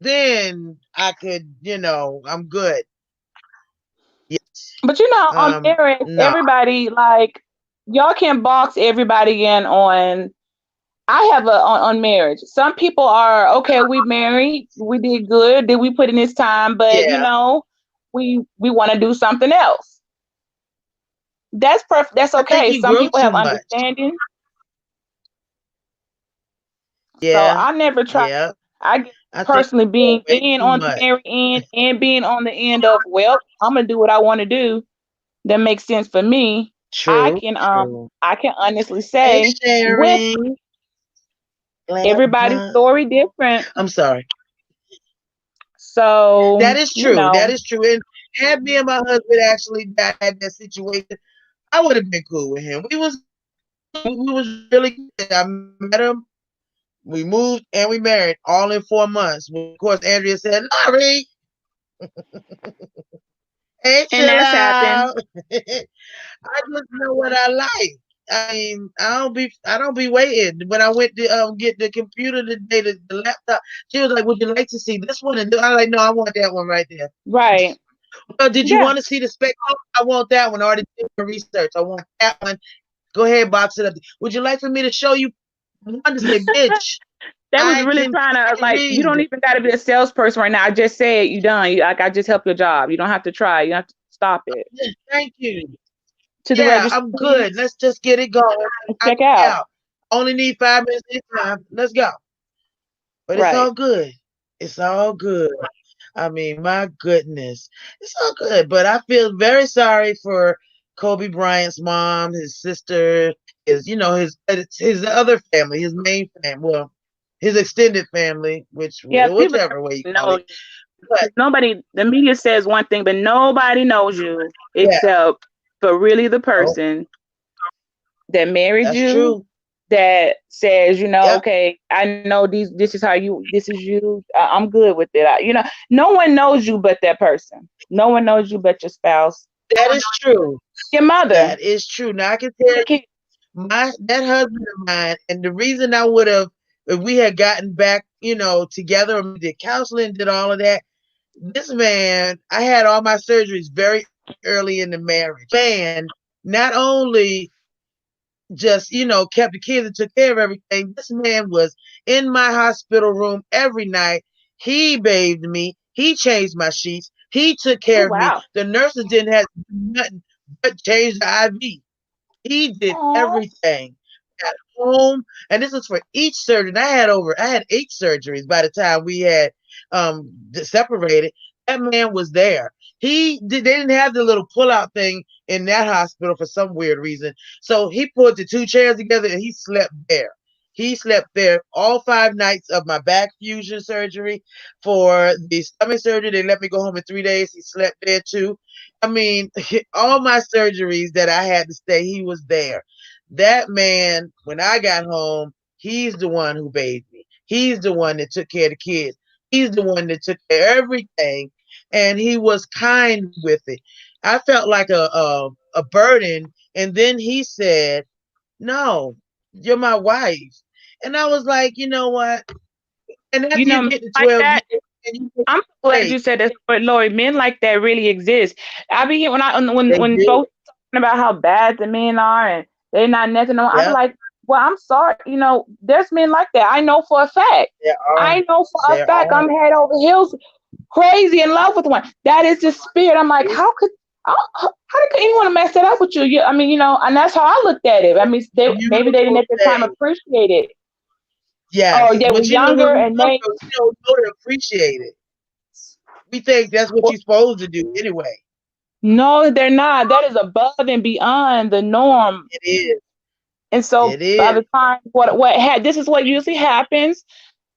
Then I could, I'm good. Yes. But on marriage, No. everybody like y'all can box everybody in on. I have on marriage. Some people are okay. We married. We did good. Did we put in this time? But Yeah. we want to do something else. That's perfect. That's I think okay. you Some grew people too have much. understanding. So Yeah. I never try. Yeah. I get I think personally you grew way being too on the much. married end and being on the end of, well, I'm gonna do what I want to do. That makes sense for me. I True. can True. honestly Hey say with Sharon. everybody's Grandma. story different. I'm sorry. So That is true. That is true. And had me and my husband actually had that situation, I would have been cool with him. We was really good. I met him. We moved and we married all in 4 months. Of course, Andrea said, "Lori, hey, and chill that's happened. out." I just know what I like. I mean, I don't be waiting. When I went to get the computer today, the laptop, she was like, "Would you like to see this one?" And I was like, "No, I want that one right there." Right. Well, did you Yeah. want to see the spec? Oh, I want that one. I already did my research. I want that one. Go ahead, box it up. Would you like for me to show you? I wanted to say, bitch, That was I really can trying I to can like you read. don't even gotta be a salesperson right now. I just said you done. Like I just helped your job. You don't have to try. You have to stop it. Thank you. To the Yeah, register, I'm good. please, Let's just get it going. and I check can be out. out. Only need 5 minutes this time. Let's go. But it's Right. all good. It's all good. I mean, my goodness, it's all good. But I feel very sorry for Kobe Bryant's mom, his sister, his other family, his main family, well, his extended family, Yeah, people whichever way you don't call know it. you. But Because nobody, the media says one thing, but nobody knows you yeah, except for really the oh, person that married that's you, true. that says, Yep, okay, I know this is how this is you. I'm good with it. No one knows you but that person. No one knows you but your spouse, that is true. your mother, That is true. Now I can tell your you, kid. that husband of mine, and the reason I would have, if we had gotten back, together, and did counseling, did all of that. This man, I had all my surgeries very early in the marriage. Man, not only just, kept the kids and took care of everything, this man was in my hospital room every night. He bathed me. He changed my sheets. He took Oh care of me. wow. The nurses didn't have to do nothing but change the IV. He did Oh everything at home, and this was for each surgery. And I had 8 surgeries by the time we had separated. That man was there. They didn't have the little pull out thing in that hospital for some weird reason. So he put the 2 chairs together and he slept there. He slept there all 5 nights of my back fusion surgery. For the stomach surgery, they let me go home in 3 days. He slept there too. I mean, all my surgeries that I had to stay, he was there. That man, when I got home, he's the one who bathed me. He's the one that took care of the kids. He's the one that took care of everything, and he was kind with it. I felt like a burden, and then he said, "No, you're my wife," and I was like, you know what? And after you men get to like 12 that. years, and you get I'm so glad straight, you said that, but Lori, men like that really exist. I be here they when do. folks talking about how bad the men are and they're not nothing. I be Yep, like, well, I'm sorry. There's men like that. I know for a fact. there are. I know for a There fact. are. I'm head over heels. crazy in love with one. That is the spirit. I'm like, how could anyone mess that up with you? I mean, and that's how I looked at it. I mean, You maybe know they didn't those at the time days. appreciate it, or Yes, they were but when younger we and young they. girls, we don't know to appreciate it. We think that's what you're supposed to do anyway. No, they're not. That is above and beyond the norm. It is. And so It by is. the time this is what usually happens.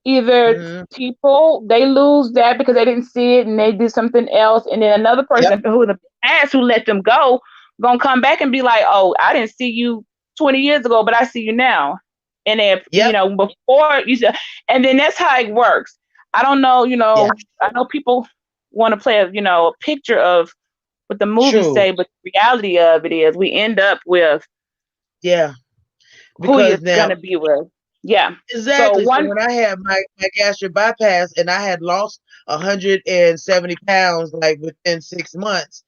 Either Mm-hmm. people they lose that because they didn't see it and they did something else, and then another Yep. person who in the past who let them go gonna come back and be like, "Oh, I didn't see you 20 years ago, but I see you now." And then Yep. before you said, and then that's how it works. I don't know, Yeah. I know people want to play a picture of what the movies True. say, but the reality of it is we end up with Yeah. who you're Because now gonna be with. Yeah. So exactly. So one. when I had my gastric bypass and I had lost 170 pounds like within 6 months,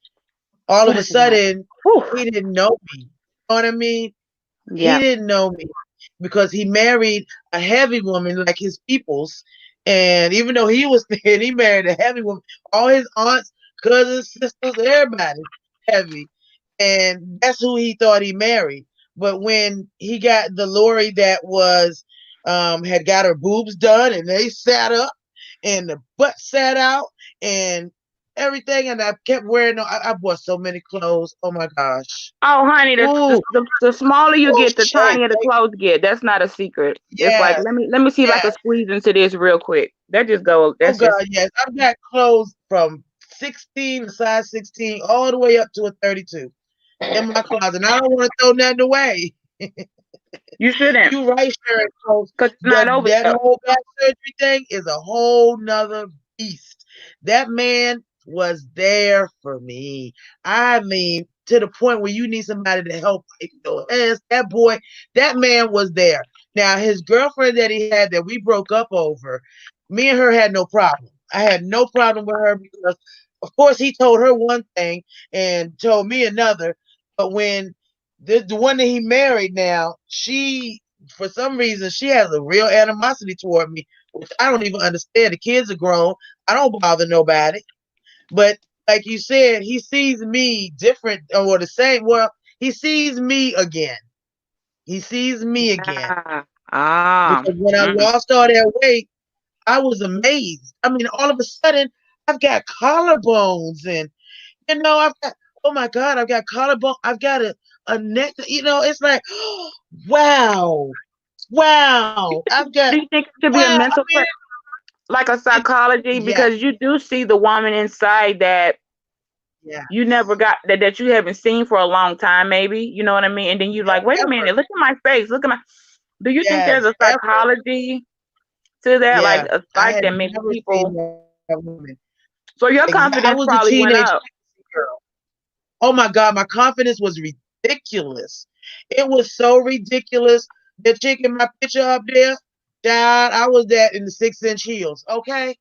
all of a sudden Whew, he didn't know me. You know what I mean? He yeah. didn't know me because he married a heavy woman like his peoples. And even though he was thin, he married a heavy woman. All his aunts, cousins, sisters, everybody heavy. And that's who he thought he married. But when he got the Lori that was had got her boobs done and they sat up and the butt sat out and everything, and I kept wearing I bought so many clothes. Oh my gosh. Oh, honey, Ooh, the smaller you ooh, get, the shit. tinier the clothes get. That's not a secret. It's like Yes, let me see if I can yes. squeeze into this real quick. That just go. Oh That's just God, yes. I've got clothes from 16, size 16, all the way up to a 32 in my closet. And I don't want to throw nothing away. you shouldn't, You right, Sharon Combs. cause it's not That over. that whole back surgery thing is a whole nother beast. That man was there for me. I mean, to the point where you need somebody to help wipe your ass. That boy, that man was there. Now his girlfriend that he had that we broke up over, me and her had no problem. I had no problem with her because of course he told her one thing and told me another. But when the one that he married now, she for some reason she has a real animosity toward me, which I don't even understand. The kids are grown. I don't bother nobody. But like you said, he sees me different or the same. Well, he sees me again. He sees me again. Ah, ah. Because when I Mm. lost all that weight, I was amazed. I mean, all of a sudden, I've got collarbones and I've got, oh my God, I've got collarbone, I've got a neck, it's like, wow, wow, I've got, Do you think it could be a wow, I mental, mean, like a it, psychology? yeah, Because you do see the woman inside that yeah, you never got that you haven't seen for a long time, maybe. You know what I mean? And then you like, wait a effort, minute, look at my face, look at my. Do you think there's yes, a effort, psychology to that, like yeah, a I psych had that maybe never seen people? that woman. So your I confidence was a probably went teenage up. girl. Oh my God, my confidence was ridiculous. It was so ridiculous. The chick in my picture up there, child, I was that in the 6-inch heels, okay?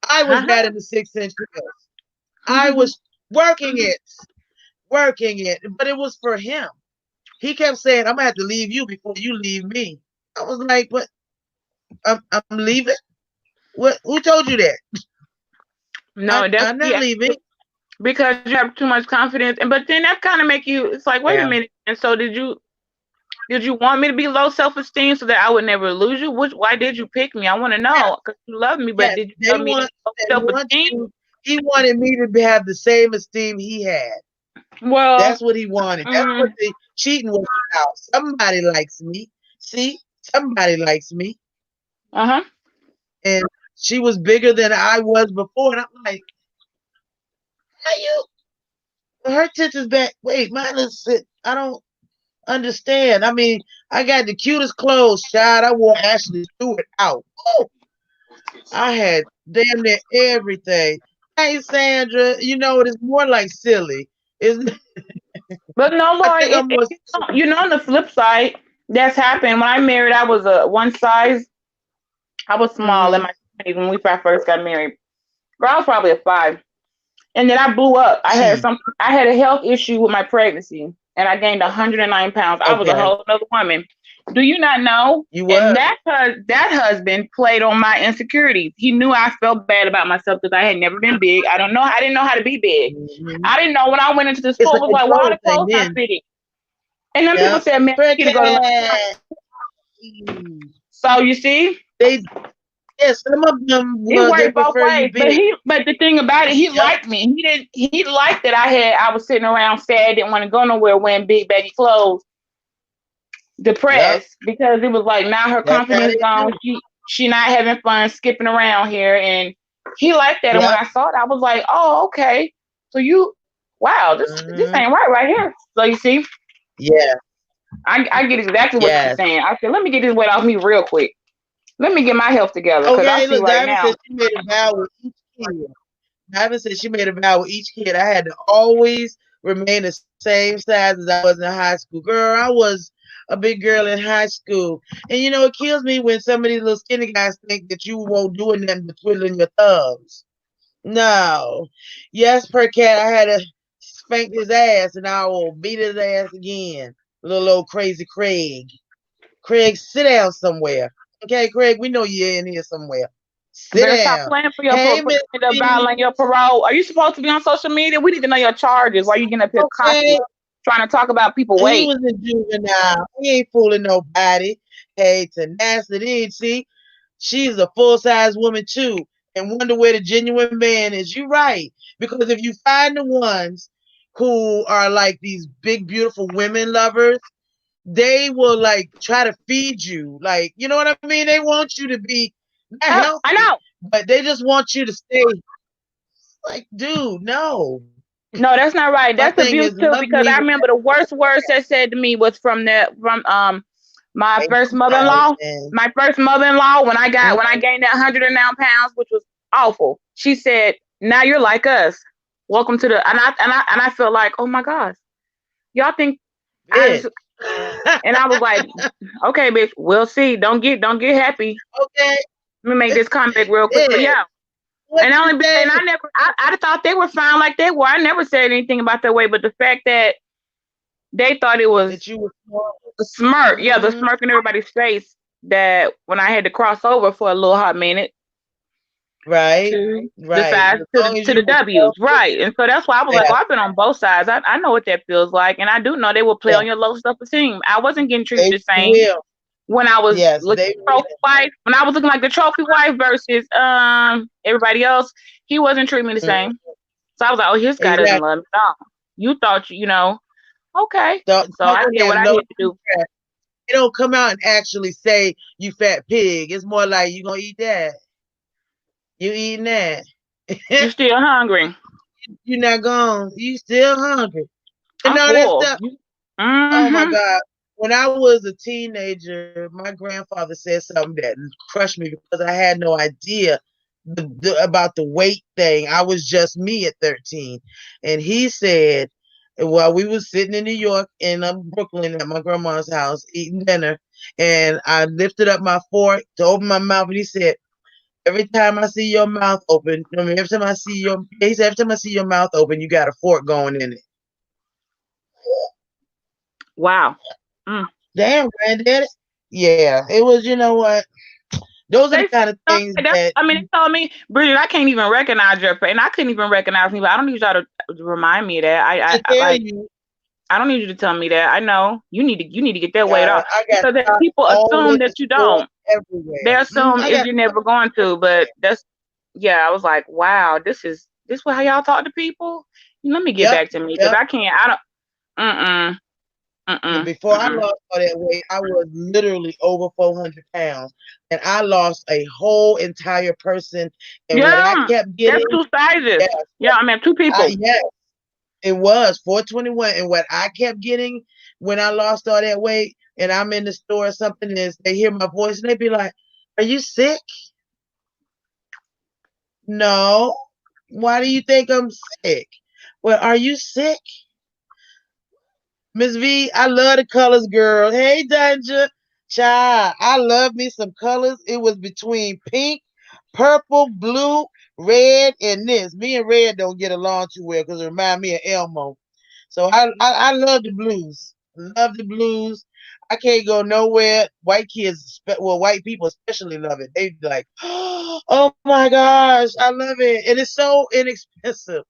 I was that Uh-huh. in the 6-inch heels. I was working it, but it was for him. He kept saying, I'm gonna have to leave you before you leave me. I was like, but I'm leaving. What? Who told you that? No, that's I'm not yeah, leaving. because you have too much confidence, and but then that kind of make you. It's like, wait a Yeah. minute. And so did you want me to be low self esteem so that I would never lose you? Why did you pick me? I want to Yes. know because you love me, but Yes. did you They love me to want. be low They self want esteem? you. He wanted me to have the same esteem he had. Well, That's what he wanted. That's what mm, the cheating was about. Somebody likes me. See, somebody likes me, uh-huh. and she was bigger than I was before, and I'm like, how you? Her tits is back. Wait, mine is. I don't understand. I mean, I got the cutest clothes, child. I wore Ashley Stewart out. Woo! I had damn near everything. Hey, Sandra, it is more like silly. Isn't it? But no, I Lori, think I'm more silly. on the flip side, that's happened. When I married, I was a one size. I was small in Mm-hmm. my 20s when we first got married. Girl, I was probably a 5. And then I blew up. I had a health issue with my pregnancy and I gained 109 pounds. I was a Okay. whole other woman. Do you not know? You And were. that husband played on my insecurities. He knew I felt bad about myself because I had never been big. I didn't know how to be big. Mhm. I didn't know when I went into the It's store a it was like, why are control the thing clothes not then. fitting? And then people Yep. said, man, you need to go to learn. Cricket. Mm. So you see, They yeah, some of them it was they worked both prefer you ways. big. But the thing about it, he Yep. liked me. He liked that I was sitting around sad, didn't want to go nowhere wearing big baggy clothes, Yep. depressed because it was like now her That's how confidence they gone. do. She not having fun skipping around here, and he liked that. And when Yep. I saw it, I was like, oh, okay. So you, wow, this Hmm. ain't right here. So you see, Yeah. I get exactly what you're Yes. saying. I said, let me get this weight off me real quick. Let me get my health together because I Okay, see look, right Diamond now. said she made a vow with each kid. Diamond said she made a vow with each kid. I had to always remain the same size as I was in high school. Girl, I was a big girl in high school. And you know, it kills me when some of these little skinny guys think that you won't do nothing but twiddling your thumbs. No. Yes, per cat, I had to spank his ass and I will beat his ass again. Little old crazy Craig. Craig, sit down somewhere. Okay, Craig, we know you're in here somewhere. You Sit better stop down. playing for your Hey, Miss B. violating your parole. Are you supposed to be on social media? We need to know your charges. Why you getting up here Okay. cocky, trying to talk about people He weight? was a juvenile. He ain't fooling nobody. Hey, tenacity. See, she's a full size woman too. And wonder where the genuine man is. You're right. Because if you find the ones who are like these big, beautiful women lovers, they will like try to feed you. Like, you know what I mean? They want you to be not I healthy, know. but they just want you to stay like, dude, no. No, that's not right. My That's thing abuse is too. love Because me I with remember the worst words that said to me was from my first mother-in-law. 2000. My first mother-in-law when I Mhm. gained that 109 pounds, which was awful. She said, "Now you're like us. Welcome to the." And I felt like, oh my gosh, y'all think I Bitch. was. And I was like, okay, bitch, we'll see. Don't get happy. Okay. Let me make this comeback real quick. But Bitch. yeah, What you and say? I never I thought they were fine like they were. I never said anything about their weight, but the fact that they thought it was That you were smart. the smirk, yeah, the Hmm. smirk in everybody's face that when I had to cross over for a little hot minute Right. to the Right. sides As long as to the you were W's, healthy. right? And so that's why I was like, Yeah. oh, I've been on both sides. I know what that feels like, and I do know they will play Yeah. on your low self esteem. I wasn't getting treated They the same will. when I was Yes, looking they trophy will. wife. When I was looking like the trophy wife versus everybody else, he wasn't treating me the Mhm. same. So I was like, oh, this guy doesn't Exactly. love me at all. You thought okay. So I Talking did what that I low had to do. fat. They don't come out and actually say you fat pig. It's more like you gonna eat that. You eating that. You still hungry? You're not gone. You still hungry. And I'm all that full. stuff. Oh my Mm-hmm. God. When I was a teenager, my grandfather said something that crushed me because I had no idea about the weight thing. I was just me at 13. And he said, while we was sitting in New York in Brooklyn at my grandma's house eating dinner, and I lifted up my fork to open my mouth, and he said, every time I see your mouth open, I mean, every time I see your, he said, every time I see your mouth open, you got a fork going in it. Wow. Mm. Damn, granddaddy. Yeah, it was, you know what? Those are the They kind of things that's. that I mean, they told me, Bridget, I can't even recognize your face, and I couldn't even recognize me. But I don't need y'all to remind me of that. I I tell like. you, I don't need you to tell me that. I know you need to get that weight off I got because stopped people all assume in the that you store don't. They everywhere. assume I if got you're stopped never going to, but everywhere. that's yeah. I was like, wow, this how y'all talk to people. Let me get Yep, back to me because yep. I can't. I don't. Mm Now, mm before I mm lost all that weight, I was literally over 400 pounds. And I lost a whole entire person. And what I Yeah, kept that's getting, two sizes. yes, Yeah, I mean two people. yes, it was 421. And what I kept getting when I lost all that weight and I'm in the store or something is they hear my voice and they be like, are you sick? No. Why do you think I'm sick? Well, are you sick? Miss V, I love the colors, girl. Hey, Danger. Child, I love me some colors. It was between pink, purple, blue, red, and this. Me and red don't get along too well because it remind me of Elmo. So I love the blues. Love the blues. I can't go nowhere. White kids, well, white people especially love it. They be like, oh my gosh, I love it. And it's so inexpensive.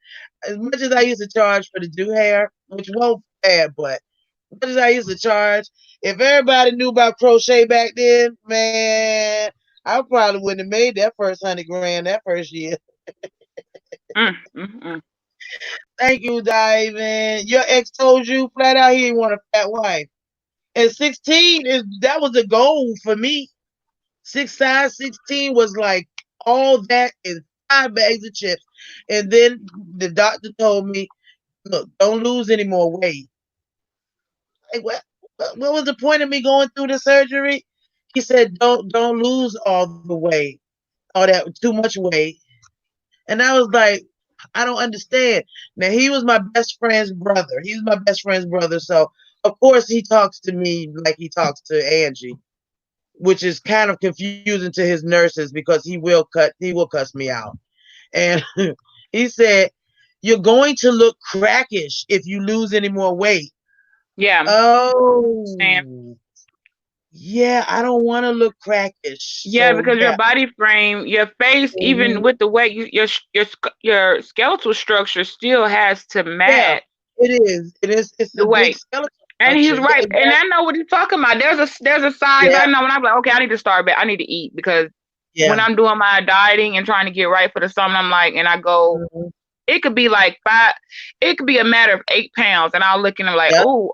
As much as I used to charge for the do hair, which won't bad, but as much as I used to charge, if everybody knew about crochet back then, man, I probably wouldn't have made that first 100 grand that first year. Mm, mm, mm. Thank you, Diamond. Your ex told you flat out he didn't want a fat wife. And 16 is that was a goal for me. Size 16 was like all that and 5 bags of chips. And then the doctor told me, look, don't lose any more weight. Like, what was the point of me going through the surgery? He said, don't lose all the weight, all that too much weight. And I was like, I don't understand. Now he was my best friend's brother. He's my best friend's brother. So of course he talks to me like he talks to Angie, which is kind of confusing to his nurses because he will cuss me out. And he said, you're going to look crackish if you lose any more weight. Yeah. And Oh, yeah, I don't want to look crackish. yeah, So because your yeah. body frame, your face, even Mhm. with the weight, your skeletal structure still has to Yeah, match it is. It is. It's the a big weight. skeleton And he's structure. Yeah, right. And I exactly. know what he's talking about. There's a size Yeah, I know, and I'm like, okay, I need to start back. I need to eat because when yeah. I'm doing my dieting and trying to get right for the summer, I'm like, and I go, Mhm. it could be like it could be a matter of 8 pounds, and I'll look and I'm like, Yeah. oh,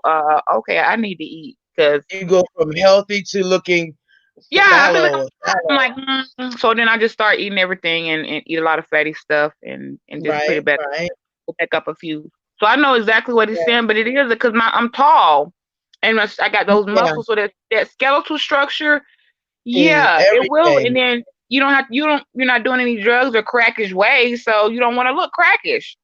okay, I need to eat because You go from healthy to looking yeah, I'll be like, sallow. I'm Sallow. like, so then I just start eating everything and eat a lot of fatty stuff and just put Right, it back right. go back up a few. So I know exactly what he's Yeah, saying, but it is because I'm tall and I got those yeah. muscles, so that skeletal structure. Is Yeah, it will. And everything. then you're not doing any drugs or crackish ways, so you don't want to look crackish.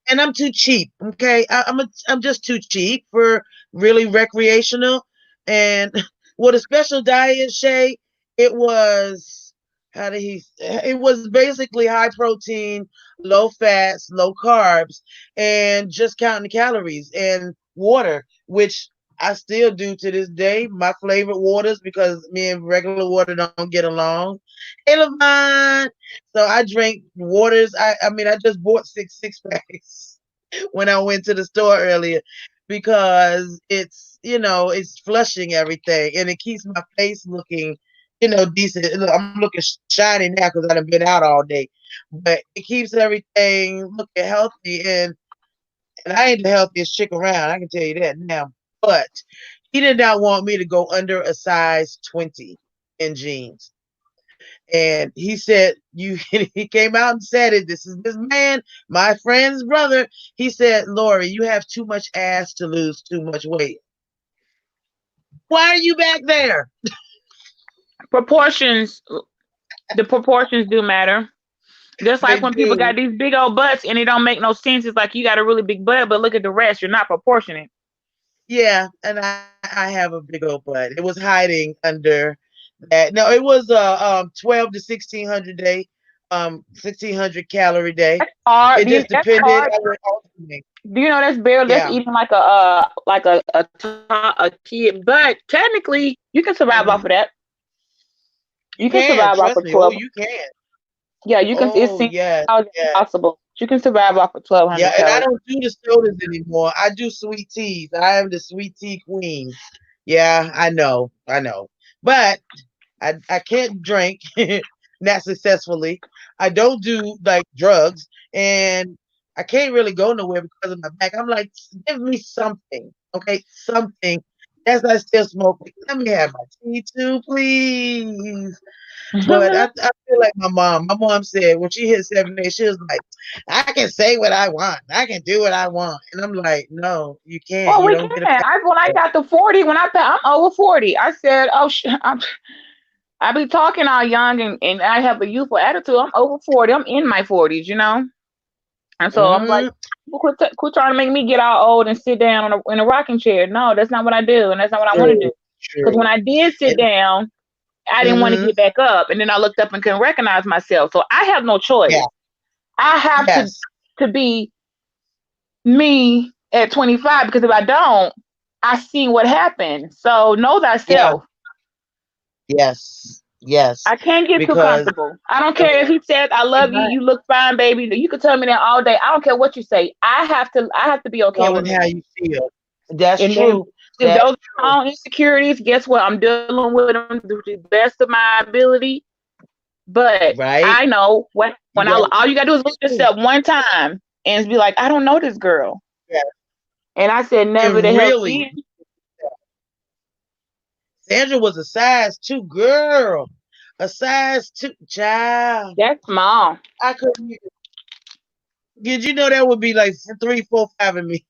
And I'm too cheap. Okay, I'm just too cheap for really recreational. And with a special diet, Shay, it was how did he? It was basically high protein, low fats, low carbs, and just counting the calories and water, which I still do to this day. My favorite waters because me and regular water don't get along. Hey, Levon. So I drink waters. I mean, I just bought six packs when I went to the store earlier because it's flushing everything and it keeps my face looking, decent. Look, I'm looking shiny now because I've been out all day, but it keeps everything looking healthy and I ain't the healthiest chick around. I can tell you that now. But he did not want me to go under a size 20 in jeans. And he said, you he came out and said it. This is this man, my friend's brother. He said, Lori, you have too much ass to lose too much weight. Why are you back there? Proportions, the proportions do matter. Just like They when people do. got these big old butts and it don't make no sense. It's like you got a really big butt, but look at the rest. You're not proportionate. Yeah, and I have a big old butt. It was hiding under that. No, it was 12 to 1600 day, 1600 calorie day. That's hard. It just That's depended. hard. I would alternate. Do you know that's barely that's Yeah. eating like a kid, but technically you can survive off Mhm. of that. You You can can survive off trust of me. Oh, 12. you can. Yeah, you can. It Oh seems yes, yes. impossible. You can survive off of Yeah, 1,200 and I calories. don't do the sodas anymore. I do sweet teas. I am the sweet tea queen. Yeah, I know. I know. But I can't drink not successfully. I don't do like drugs and I can't really go nowhere because of my back. I'm like, give me something. Okay, something. Yes, I still smoke. Let me have my tea too, please. But I feel like my mom. My mom said when she hit 70, she was like, I can say what I want. I can do what I want. And I'm like, no, you can't. Well, You we don't can. get a pass. When I got to 40, I'm over 40. I said, oh, I be talking all young and I have a youthful attitude. I'm over 40. I'm in my 40s, you know. And so I'm like, Mm, people quit trying to make me get all old and sit down in a rocking chair. No, that's not what I do, and that's not what I want to true, do. Because when true. I did sit And, down, I didn't want to mhm, get back up, and then I looked up and couldn't recognize myself. So I have no yeah, choice. I have yes. to be me at 25 because if I don't, I seen what happened. So know Yeah. thyself. Yes. Yes. I can't get too Because comfortable. I don't care if he says I love you, you look fine, baby. You can tell me that all day. I don't care what you say. I have to be okay with knowing me. how you feel. That's And then true. if That's those are true. my own insecurities, guess what? I'm dealing with them to the best of my ability. But I Right? know when You I got all you gotta do is look to. yourself one time and be like, I don't know this girl. Yeah. And I said never the And hell really, again. Sandra was a size 2 girl. A size 2 child. That's small. I couldn't even- Did you know that would be like 3, 4, 5 of me?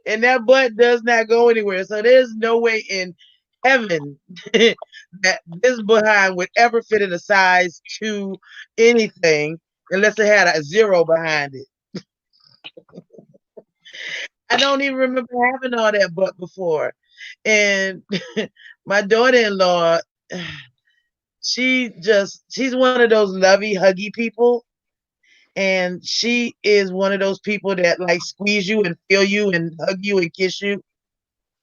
And that butt does not go anywhere. So there's no way in heaven that this behind would ever fit in a size 2 anything unless it had a 0 behind it. I don't even remember having all that butt before. And my daughter-in-law, she's one of those lovey, huggy people. And she is one of those people that like squeeze you and feel you and hug you and kiss you.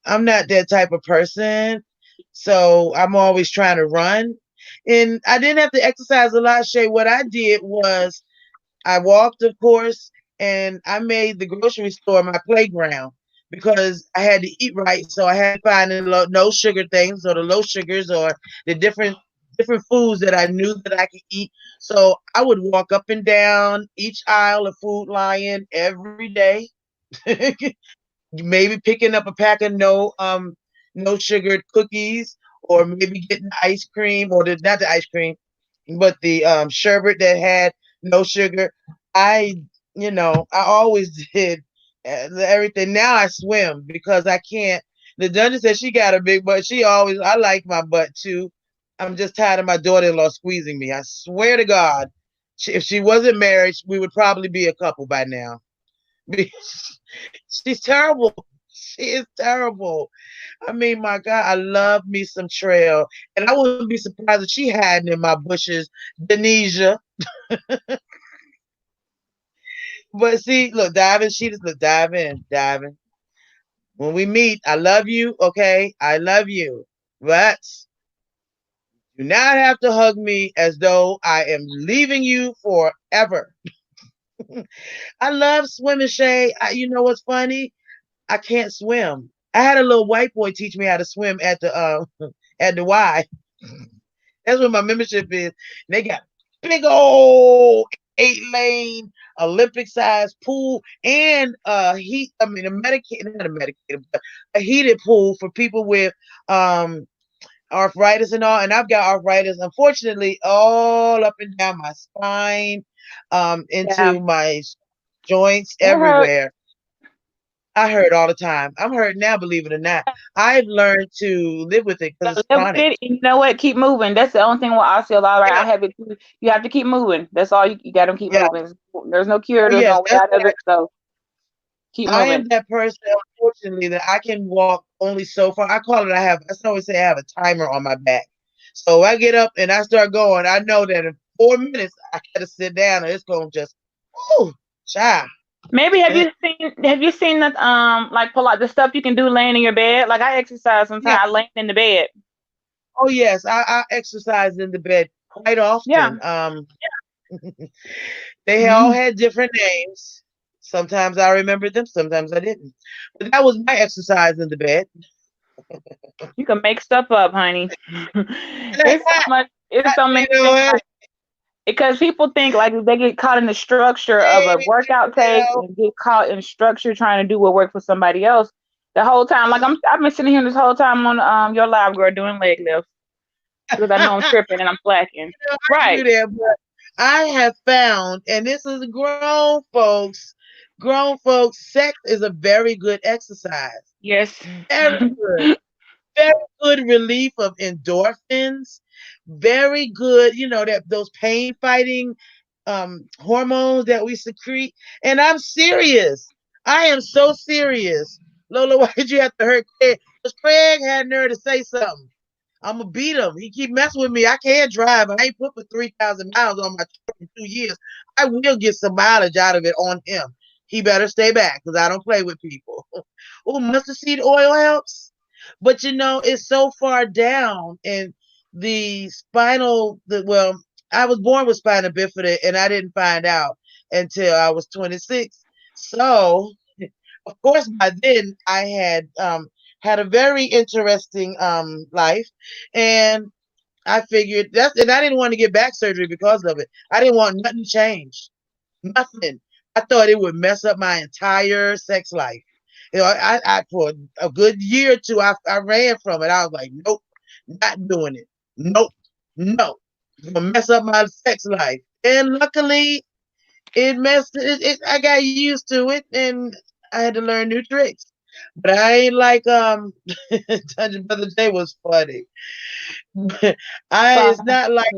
I'm not that type of person. So I'm always trying to run. And I didn't have to exercise a lot, Shay. What I did was I walked, of course, and I made the grocery store my playground because I had to eat right. So I had to find the no sugar things or the low sugars or the different foods that I knew that I could eat. So I would walk up and down each aisle of Food Lion every day. Maybe picking up a pack of no sugared cookies, or maybe getting the ice cream, or not the ice cream, but the sherbet that had no sugar. I I always did everything. Now I swim because I can't. The dungeon said she got a big butt. I like my butt too. I'm just tired of my daughter-in-law squeezing me. I swear to God, if she wasn't married, we would probably be a couple by now. She's terrible. She is terrible. I mean, my God, I love me some trail. And I wouldn't be surprised if she hiding in my bushes, Denisha. But see, look, diving, she just look, diving. When we meet, I love you, okay? I love you. But do not have to hug me as though I am leaving you forever. I love swimming, Shay. You know what's funny? I can't swim. I had a little white boy teach me how to swim at the at the Y. That's what my membership is. They got big old 8-lane Olympic sized pool and a medicated, not a medicated, but a heated pool for people with um arthritis and all. And I've got arthritis, unfortunately, all up and down my spine, Yeah. into my joints It hurt. everywhere. I hurt all the time. I'm hurt now, believe it or not. I've learned to live with it because it's Live with chronic. it, and you know what? Keep moving. That's the only thing with osteoarthritis. Right? Yeah, I have it too. You have to keep moving. That's all you got to keep yeah. moving. There's no cure. Oh There's yes, no way that's out of why it. So keep I moving. am that person, unfortunately, that I can walk only so far. I always say I have a timer on my back. So I get up and I start going. I know that in 4 minutes I gotta sit down, or it's gonna just, oh, child. Maybe Eh, have you seen that like pull out the stuff you can do laying in your bed? Like I exercise yeah. sometimes. I lay in the bed. Oh yes, I exercise in the bed quite Yeah. often. They all Mhm. had different names. Sometimes I remembered them, sometimes I didn't. But that was my exercise in the bed. You can make stuff up, honey. It's so much. It's so You many know things. what? Like because people think like they get caught in the structure of a Hey, workout you take know, and get caught in structure trying to do what works for somebody else. The whole time, like I've been sitting here this whole time on your live girl doing leg lifts because I know I'm tripping and I'm slacking. I do Right. that, but I have found, and this is grown folks, sex is a very good exercise. Yes. Very good. Very good relief of endorphins. Very good, that those pain fighting hormones that we secrete. And I'm serious. I am so serious. Lola, why did you have to hurt Craig? Because Craig had nerve to say something. I'm gonna beat him. He keep messing with me. I can't drive. I ain't put for 3,000 miles on my truck in 2 years. I will get some mileage out of it on him. he better stay back because I don't play with people. Oh, mustard seed oil helps. But it's so far down and the well, I was born with spina bifida and I didn't find out until I was 26. So, of course, by then I had a very interesting life, and I figured and I didn't want to get back surgery because of it. I didn't want nothing to change. Nothing. I thought it would mess up my entire sex life. I for a good year or two, I ran from it. I was like, nope, not doing it. Nope, no, it's gonna mess up my sex life. And luckily, it messed it. I got used to it, and I had to learn new tricks. But I ain't like Dungeon Brother J was funny. It's not like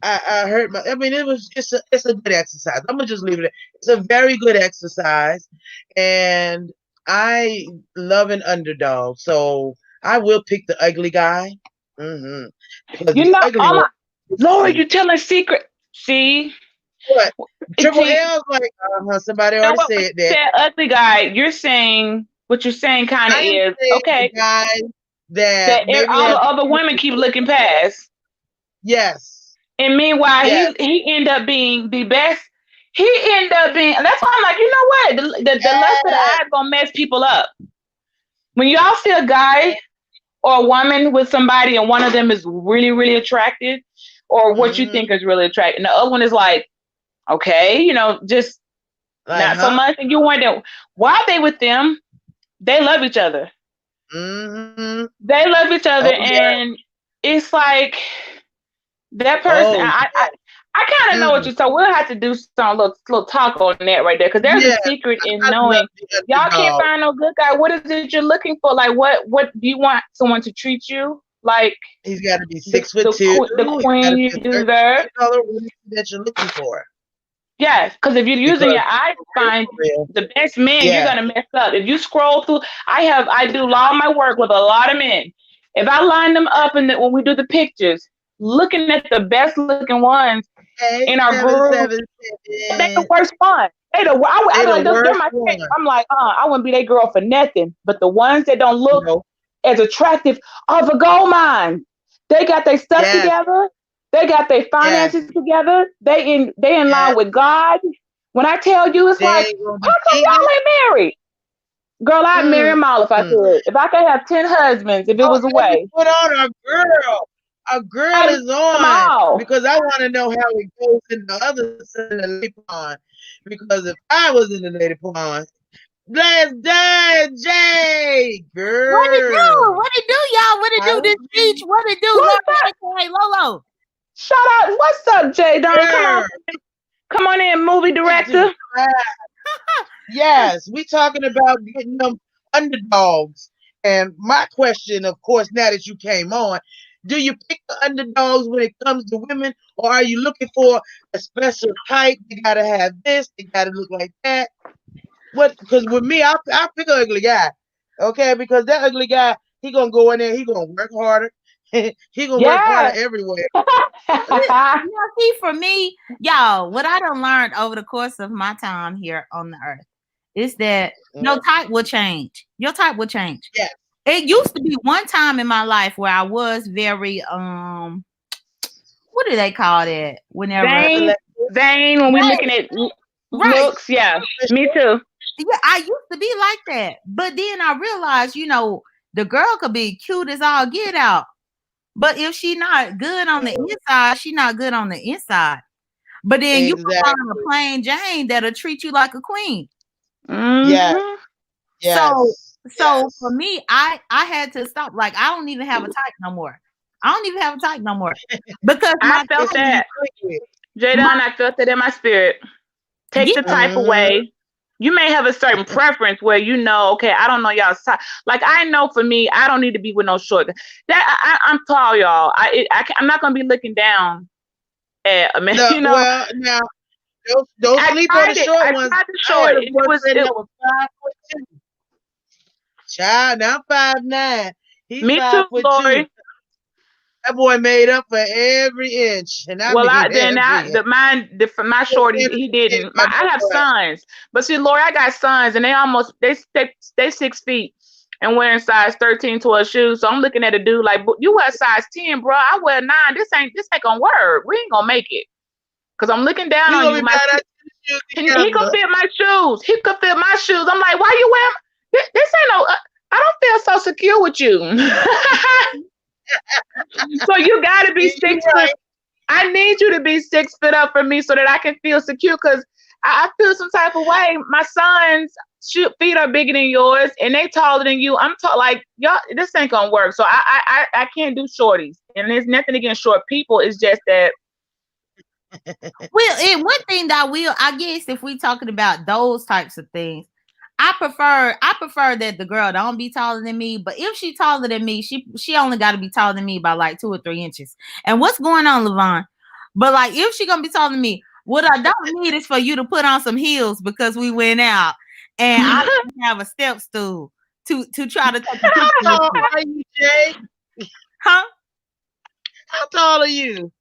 I hurt my. I mean, it's a good exercise. I'm gonna just leave it. It's a very good exercise, and I love an underdog, so I will pick the ugly guy. Because You the know, ugly one. Lord, you telling secret. See, What? Triple see, L's like somebody already what said that. said ugly guy. You're saying what you're saying kind of I am is saying the okay. guy that That maybe all has the other women keep looking past. yes, And meanwhile, yes, he end up being the best. He end up being. That's why I'm like, you know what? The lust of the yes, eye is gonna mess people up. When y'all see a guy or a woman with somebody, and one of them is really, really attractive, or what you think mm-hmm. is really attractive, and the other one is like, okay, just Like not so huh? much, and you wonder why they with them. They love each other. Mm-hmm. They love each other, Oh yeah. and it's like that person. Oh I kind of know what mm. you're saying. We'll have to do some little talk on that right there, because there's a Yes. secret in I love knowing the y'all can't underdog. find no good guy. What is it you're looking for? Like, what do you want someone to treat you like? He's got to be The 6'2". the the He's got queen to you be a certain deserve. skin color that you're looking for. Yes, because if you're using Because your eyes to find for real, the best men, you're yeah. gonna mess up. If you scroll through, I do all my work with a lot of men. If I line them up when we do the pictures, looking at the best looking ones in Hey, our group, they the 777. worst one. I They don't the like they're worst my friends. one. I'm like, I wouldn't be their girl for nothing. But the ones that don't look No. as attractive are the gold mine. They got their stuff Yes. together. They got their Yes. finances together. They in line Yes. with God. When I tell you, it's They like, ain't gonna how be come cheating. y'all ain't married? Girl, I'd marry Mm. them all if I could. If I could have 10 husbands, if it Oh, was a let me way, put on a girl. A girl I'd marry is them on all. because I want to know how it goes in the other side of the lady pond. Because if I was in the lady pond, let's dance, Jay, What it do? girl. What it do, y'all? What it I do? would This speech? be What it do, What's Lord? up? AKA Lolo. Shout out. What's up, Jay Don? girl. Come on in, movie It do director. yes, we talking about getting them underdogs. And my question, of course, now that you came on, do you pick the underdogs when it comes to women, or are you looking for a special type? They gotta have this, they gotta look like that. What? Because with me, I pick an ugly guy, okay? Because that ugly guy, he gonna go in there, he gonna work harder, he gonna work harder Yeah. everywhere. Yeah, see, for me, y'all, what I done learned over the course of my time here on the earth is that your type will change. Your type will change. Yeah. It used to be one time in my life where I was very what do they call that? Whenever Vain when we looking at right. looks. Yeah, me too. Yeah, I used to be like that. But then I realized, the girl could be cute as all get out. But if she not good on the inside, she not good on the inside. But then you can Exactly. find a plain Jane that'll treat you like a queen. Yes. Mm-hmm. So Yes. so for Yes. me, I had to stop. Like I don't even have a type no more. I don't even have a type no more because I my felt It's who you that. click with. Jadon, I felt that in my spirit. Take yeah, the type Mm-hmm. away. You may have a certain preference where okay, I don't know y'all's type. Like I know for me, I don't need to be with no short. I'm tall, y'all. I'm not gonna be looking down at a man. No, well, now don't I sleep on the tried it. short I ones. tried the I had short. a It was boyfriend that was 5'2". Child, now I'm 5'9". He's me too, 5'2". Lori. That boy made up for every inch, and I Well, I mean then every I inch. the mine the, for my shorty he didn't. My I have boy. sons, but see, Lori, I got sons, and they 6 feet and wearing size 13, 12 shoes. So I'm looking at a dude like, you wear size 10, bro. I wear 9. This ain't gonna work. We ain't gonna make it. Cause I'm looking down We on gonna you. be buying our shoes He could together. fit my shoes. He could fit my shoes. I'm like, why you wear? This ain't no. I don't feel so secure with you. So you gotta be You 6 foot. right. I need you to be 6 foot up for me so that I can feel secure. Cause I feel some type of way. My sons' feet are bigger than yours, and they taller than you. I'm tall. Like y'all, this ain't gonna work. So I can't do shorties. And there's nothing against short people. It's just that. Well, and one thing that I guess if we talking about those types of things, I prefer that the girl don't be taller than me. But if she taller than me, she only got to be taller than me by like 2 or 3 inches. And what's going on, Levon? But like if she gonna be taller than me, what I don't need is for you to put on some heels because we went out, and I don't have a step stool to try to take a How picture with tall you. are you, Jay? Huh? How tall are you?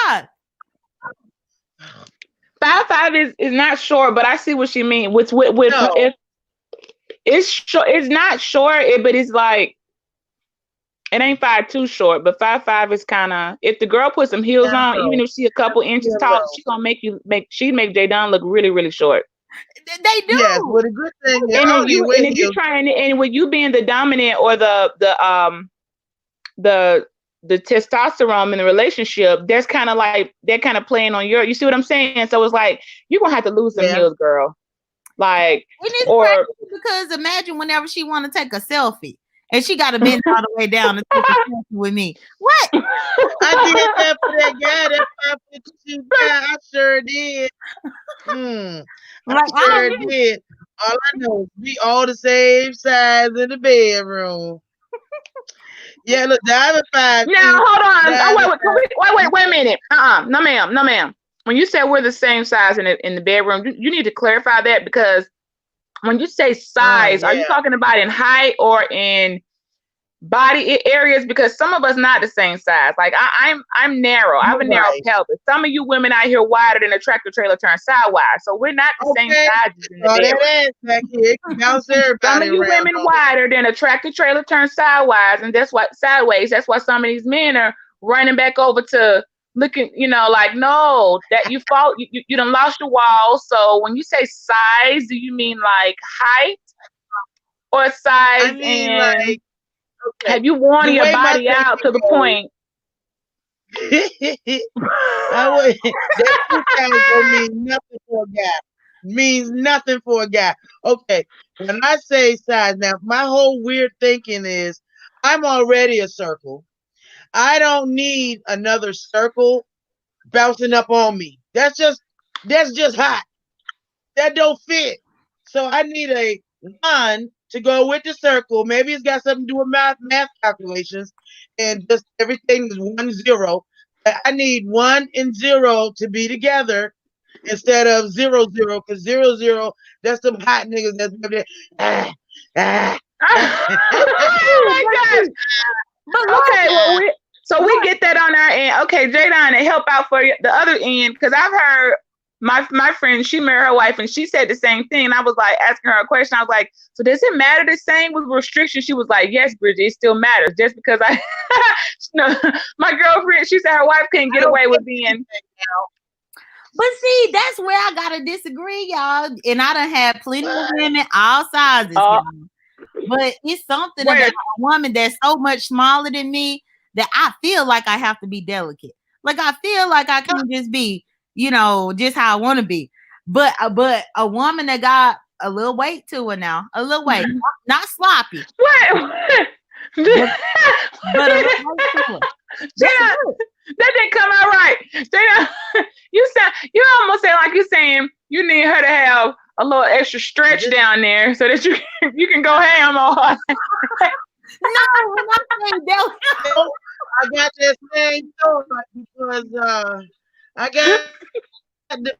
5'5". 5'5" is not short, but I see what she mean. With No. if it's short, it's not short, but it's like it ain't 5'2" short, but 5'5" is kind of. If the girl puts some heels on, even No. if she a couple inches taller, No. she gonna make Jay Don look really really short. They Yes. do. Well, the good thing is And I if don't even you wear and if you heels. trying and with you being the dominant or the the testosterone in the relationship, that's kind of like they're kind of playing on your. You see what I'm saying? So it's like you're gonna have to lose some Yeah. heels, girl. Like And it's or crazy because imagine whenever she want to take a selfie and she got to bend all the way down to take a selfie with me. What? I did that for that guy. That 5'2" guy. I sure did. I Like I sure don't need. did. All I know is we all the same size in the bedroom. Yeah, look, Diamond Now 5'2". hold on. Oh Diamond wait a minute. No ma'am, no ma'am. When you say we're the same size in the bedroom, you need to clarify that because when you say size, are you yeah. talking about in height or in body areas? Because some of us not the same size. Like I'm narrow. I have You're a narrow right. pelvis. Some of you women out here wider than a tractor trailer turned sidewise. So we're not the same Okay. sizes in the All bedroom. that ass back here. It can bounce Some of everybody you around, women don't it? wider than a tractor trailer turned sidewise, and that's what sideways. That's why some of these men are running back over to looking, like no, that you fall, you done lost your wall. So when you say size, do you mean like height or I size? mean, And like, okay. have you worn The your way my body out thinking to the goes, point? I would that 2 pounds don't mean nothing for a guy. Means nothing for a guy. Okay. When I say size, now my whole weird thinking is I'm already a circle. I don't need another circle bouncing up on me. That's just hot. That don't fit. So I need a one to go with the circle. Maybe it's got something to do with math calculations, and just everything is 1 0. I need 1 and 0 to be together instead of 0 0, because 0 0, that's some hot niggas that's up there. Ah, ah, Oh my gosh. But look, Okay, well we look, get that on our end. Okay, Jadon, to help out for the other end, because I've heard my friend, she married her wife, and she said the same thing. And I was like asking her a question. I was like, so does it matter the same with restrictions? She was like, yes, Bridget, it still matters. Just because no, my girlfriend, she said her wife couldn't I get don't away get with being. but see, that's where I gotta disagree, y'all. And I done had plenty of women all sizes, Oh, y'all. But it's something about wait, a woman that's so much smaller than me that I feel like I have to be delicate. Like I feel like I can't just be, just how I want to be. But a woman that got a little weight to her now, a little weight, not sloppy, wait. but a little weight to her. That's Jada, good. that didn't come out right. Jada, you almost sound like you're saying you need her to have a little extra stretch down there so that you can go ham on her. No, when I say delicate, I got that same thought because I got the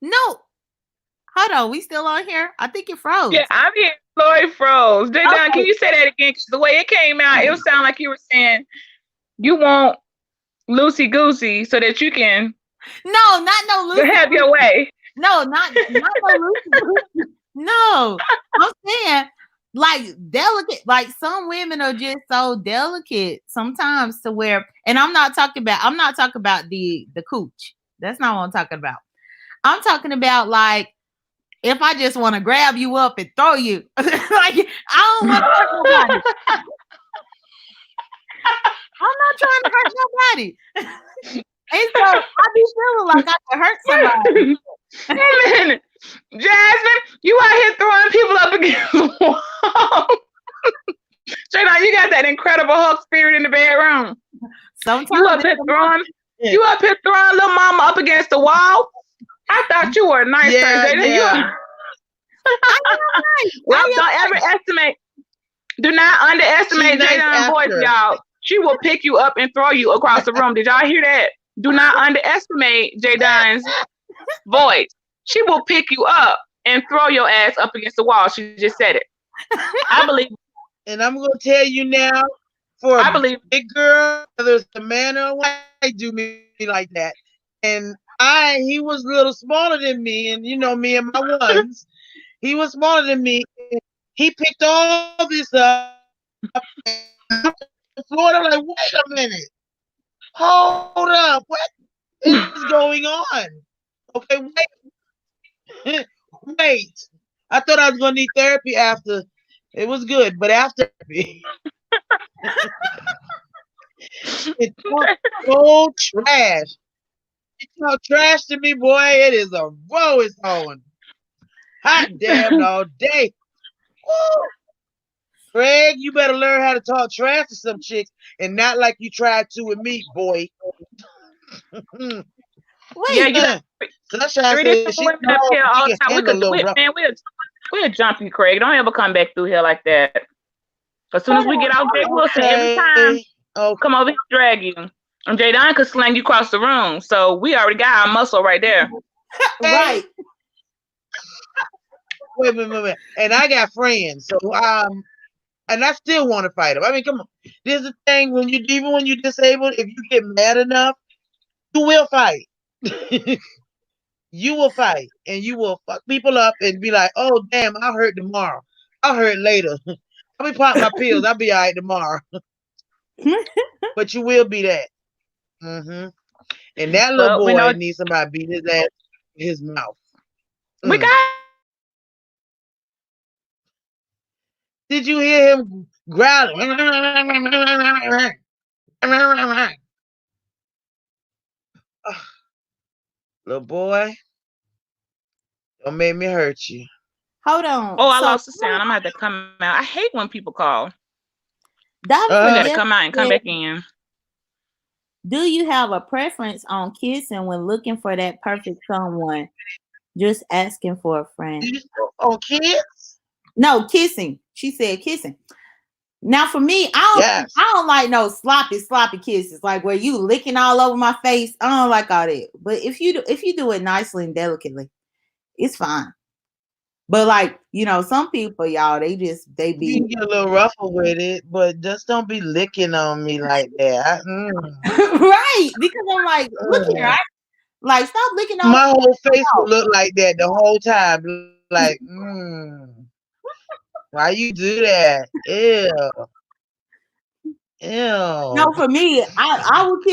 no. Hold on, we still on here? I think it froze. Yeah, I'm here. Lloyd froze. J Don, can Okay. you say that again? 'Cause the way it came out, it would sound like you were saying you want loosey goosey so that you can No, not no Lucy. have your way. No, not no Lucy. No, I'm saying like delicate. Like some women are just so delicate sometimes to where, and I'm not talking about the cooch. That's not what I'm talking about. I'm talking about like if I just want to grab you up and throw you, like I don't want to hurt nobody. I'm not trying to hurt nobody. And so I be feeling like I could hurt somebody. Man, Jasmine, you out here throwing people up against the wall. Jada, you got that incredible Hulk spirit in the bedroom. Sometimes You up here throwing little mama up against the wall. I thought you were a nice person. Yeah. Well, do not underestimate She's nice Jada's voice, after. y'all. She will pick you up and throw you across the room. Did y'all hear that? Do not underestimate Jada's voice. She will pick you up and throw your ass up against the wall. She just said it. I believe. And I'm gonna tell you now, for I a believe. big girl, whether it's a man or a white, do me like that. And he was a little smaller than me, and you know me and my ones. He was smaller than me. He picked all this up. And the floor, I'm like, wait a minute, hold up, what is going on? Okay, wait, wait. I thought I was gonna need therapy after. It was good, but after therapy, it talked so trash. It talked trash to me, boy. It is a woe is on. Hot damn all day. Woo. Craig, you better learn how to talk trash to some chicks and not like you tried to with me, boy. Wait, Yeah, you got Sunshine 3 said different she women up here all can the time. handle a little rough. We'll jump you, Craig. Don't ever come back through here like that. As soon as we get off Jay Wilson, every time come over here and drag you. And Jadon could sling you across the room. So we already got our muscle right there. right. Wait. And I got friends, so and I still want to fight them. I mean, come on. There's a thing even when you're disabled, if you get mad enough, you will fight. You will fight, and you will fuck people up and be like, "Oh damn, I'll hurt tomorrow. I'll hurt later. I'll be popping my pills. I'll be all right tomorrow." But you will be that. And that little boy needs somebody beat his ass in his mouth. We got. Did you hear him growling? Little boy, don't make me hurt you. Hold on. Oh, I lost the sound. I'm gonna have to come out. I hate when people call. We gotta come out and come back in. Do you have a preference on kissing when looking for that perfect someone? Just asking for a friend. Oh, kids? No, kissing. She said kissing. Now for me, I don't like no sloppy kisses, like where you licking all over my face. I don't like all that. But if you do it nicely and delicately, it's fine. But like, some people, y'all, they be you can get a little rougher with it, but just don't be licking on me like that. Right. Because I'm like, look here, like stop licking on my whole face will look like that the whole time. Like, why you do that? Ew. No, for me, I would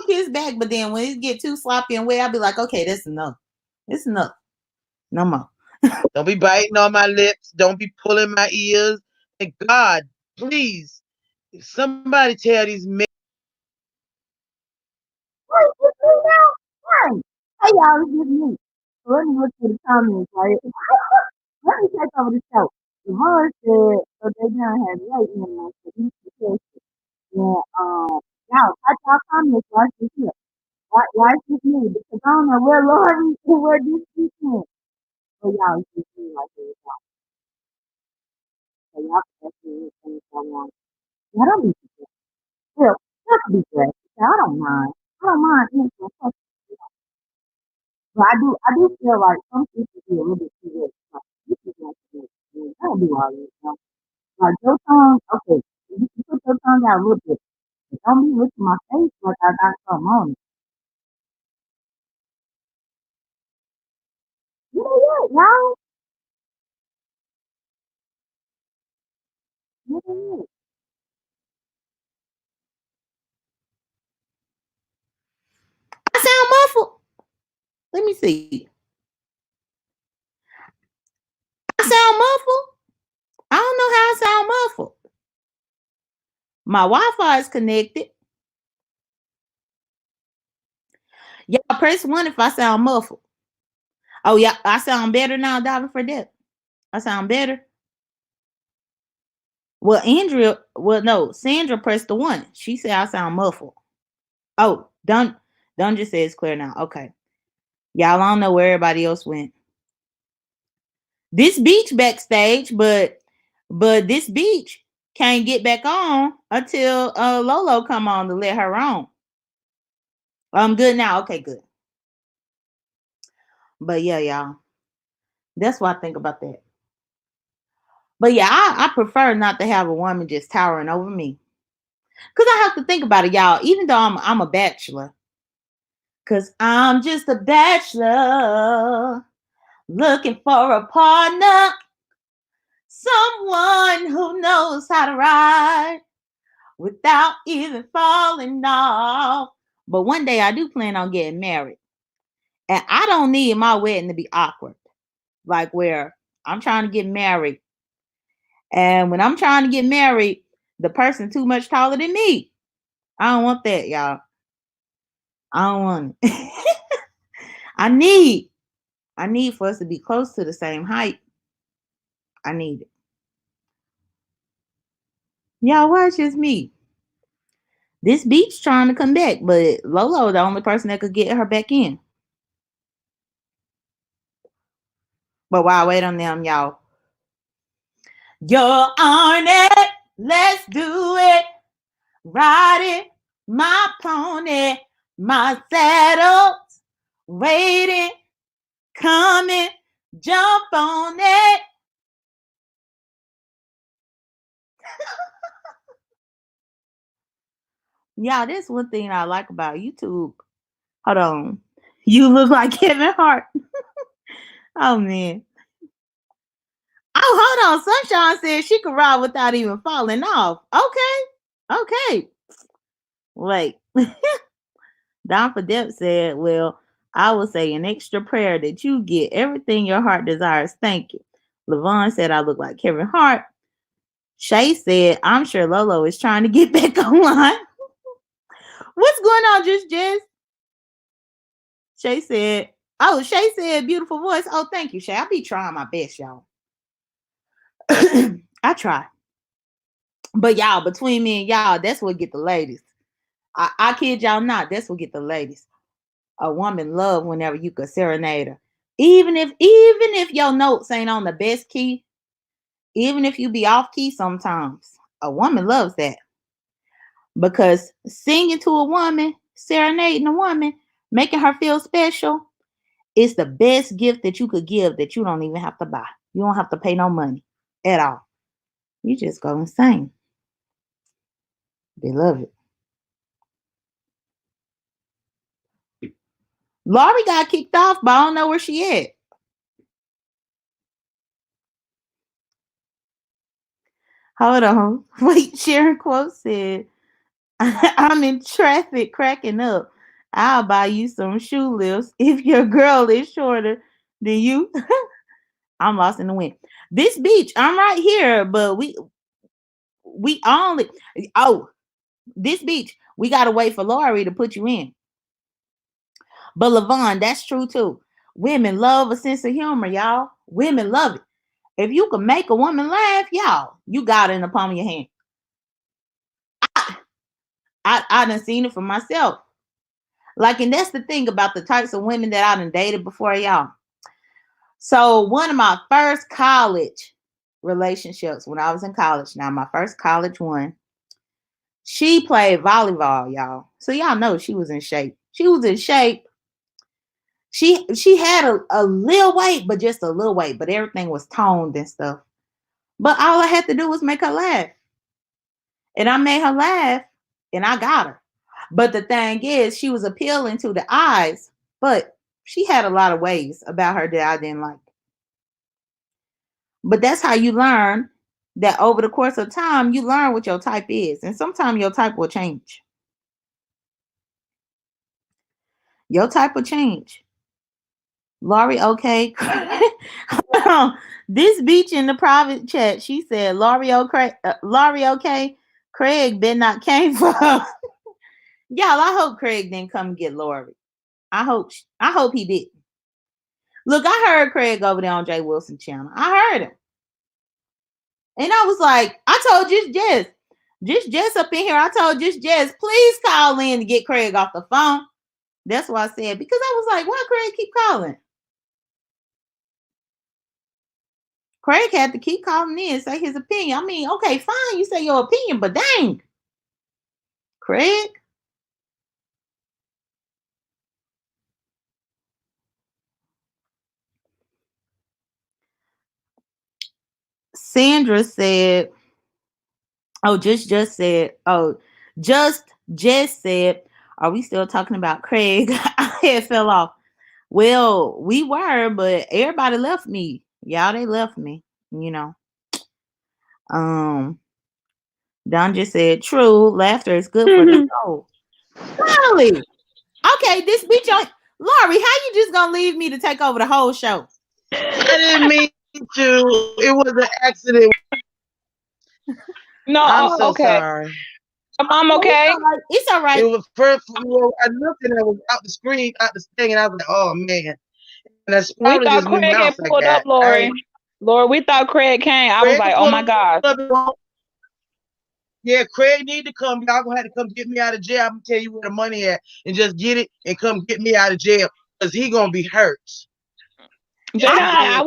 kiss back, but then when it get too sloppy and wet, I'll be like, okay, that's enough. It's enough. No more. Don't be biting on my lips. Don't be pulling my ears. And God, please, somebody tell these men. Hey, y'all, it's just me. Let me look at the comments, right? Let me take over the show. The Gurls said, so they done had late now, so each question. Yeah, y'all, type y'all comments right here. Why is this me? Because I don't know where Lord and where this is in. So y'all, it's just me right here. So y'all can definitely things going on. Yeah, don't be stressed. Well, don't be stressed. I don't mind. I don't mind answering questions. But I do feel like some people be a little bit too rich. Like, this is like this. Don't do all this. Like your tongue, okay, you put your tongue out a little bit. But don't be licking my face like I got something on it. You know what, y'all? You know what? I sound muffled. Let me see. I sound muffled. I don't know how I sound muffled. My Wi-Fi is connected. Y'all press one if I sound muffled. Oh yeah, I sound better now, Dollar for that. I sound better. Well, no, Sandra pressed the one. She said I sound muffled. Oh, Dun just said it's clear now. Okay. Y'all, I don't know where everybody else went. This beach backstage, but this beach can't get back on until Lolo come on to let her on. I'm good now. Okay, good. But yeah, y'all. That's what I think about that. But yeah, I prefer not to have a woman just towering over me. Cause I have to think about it, y'all. Even though I'm a bachelor. Cause I'm just a bachelor looking for a partner. Someone who knows how to ride without even falling off. But one day I do plan on getting married. And I don't need my wedding to be awkward. Like where I'm trying to get married. And when I'm trying to get married, the person too much taller than me. I don't want that, y'all. I don't want it. I need for us to be close to the same height. I need it. Y'all, why it's just me? This beach trying to come back, but Lolo the only person that could get her back in. But while I wait on them, y'all. You're on it. Let's do it. Ride it. My pony. My saddle's waiting. Coming. Jump on it. Y'all, this one thing I like about YouTube. Hold on. You look like Kevin Hart. Oh, man. Oh, hold on. Sunshine said she could ride without even falling off. Okay. Wait. Don Fadep said, well, I will say an extra prayer that you get everything your heart desires. Thank you. Levon said, I look like Kevin Hart. Shay said, I'm sure Lolo is trying to get back online. What's going on, Just? Shay said, beautiful voice. Oh, thank you, Shay. I'll be trying my best, y'all. I try. But y'all, between me and y'all, that's what get the ladies. I kid y'all not. That's what get the ladies. A woman love whenever you could serenade her. Even if your notes ain't on the best key, even if you be off key sometimes, a woman loves that. Because singing to a woman, serenading a woman, making her feel special, is the best gift that you could give that you don't even have to buy. You don't have to pay no money at all. You just go and sing. They love it. Laurie got kicked off, but I don't know where she at. Hold on. Wait, Sharon Quote said, I'm in traffic cracking up. I'll buy you some shoe lifts if your girl is shorter than you. I'm lost in the wind. This beach, I'm right here, but we only this beach, we gotta wait for Laurie to put you in. But Levon, that's true too. Women love a sense of humor, y'all. Women love it. If you can make a woman laugh, y'all, you got it in the palm of your hand. I done seen it for myself. Like, and that's the thing about the types of women that I done dated before, y'all. So one of my first college relationships when I was in college, now my first college one, she played volleyball, y'all. So y'all know she was in shape. She was in shape. She had a little weight, but just a little weight, but everything was toned and stuff. But all I had to do was make her laugh. And I made her laugh and I got her. But the thing is, she was appealing to the eyes, but she had a lot of ways about her that I didn't like. But that's how you learn that over the course of time, you learn what your type is. And sometimes your type will change. Your type will change. Laurie, okay. This beach in the private chat, she said, Laurie, okay. Craig better not came for her. Y'all, I hope Craig didn't come get Laurie. I hope he did. Look, I heard Craig over there on Jay Wilson channel. I heard him. And I was like, I told just Jess up in here. I told just Jess, please call in to get Craig off the phone. That's what I said. Because I was like, why Craig keep calling? Craig had to keep calling in and say his opinion. I mean, okay, fine, you say your opinion, but dang. Craig. Sandra said, oh, just said, oh, just said, are we still talking about Craig? I had fell off. Well, we were, but everybody left me. Y'all, they left me, you know. Don just said, true, laughter is good for the soul. Really? Okay, this bitch on Laurie, how you just gonna leave me to take over the whole show? I didn't mean to. It was an accident. No, I'm so okay. sorry. Mom, okay? It's all right. It was first. Well, I looked and I was out the screen, out the thing, and I was like, "Oh man!" And that's We probably thought this new Craig had mouse I pulled up, got. Lori. Lord, we thought Craig came. I was like, oh my gosh. Yeah, Craig need to come. Y'all gonna have to come get me out of jail. I'm gonna tell you where the money at and just get it and come get me out of jail because he gonna be hurt. Jadon, I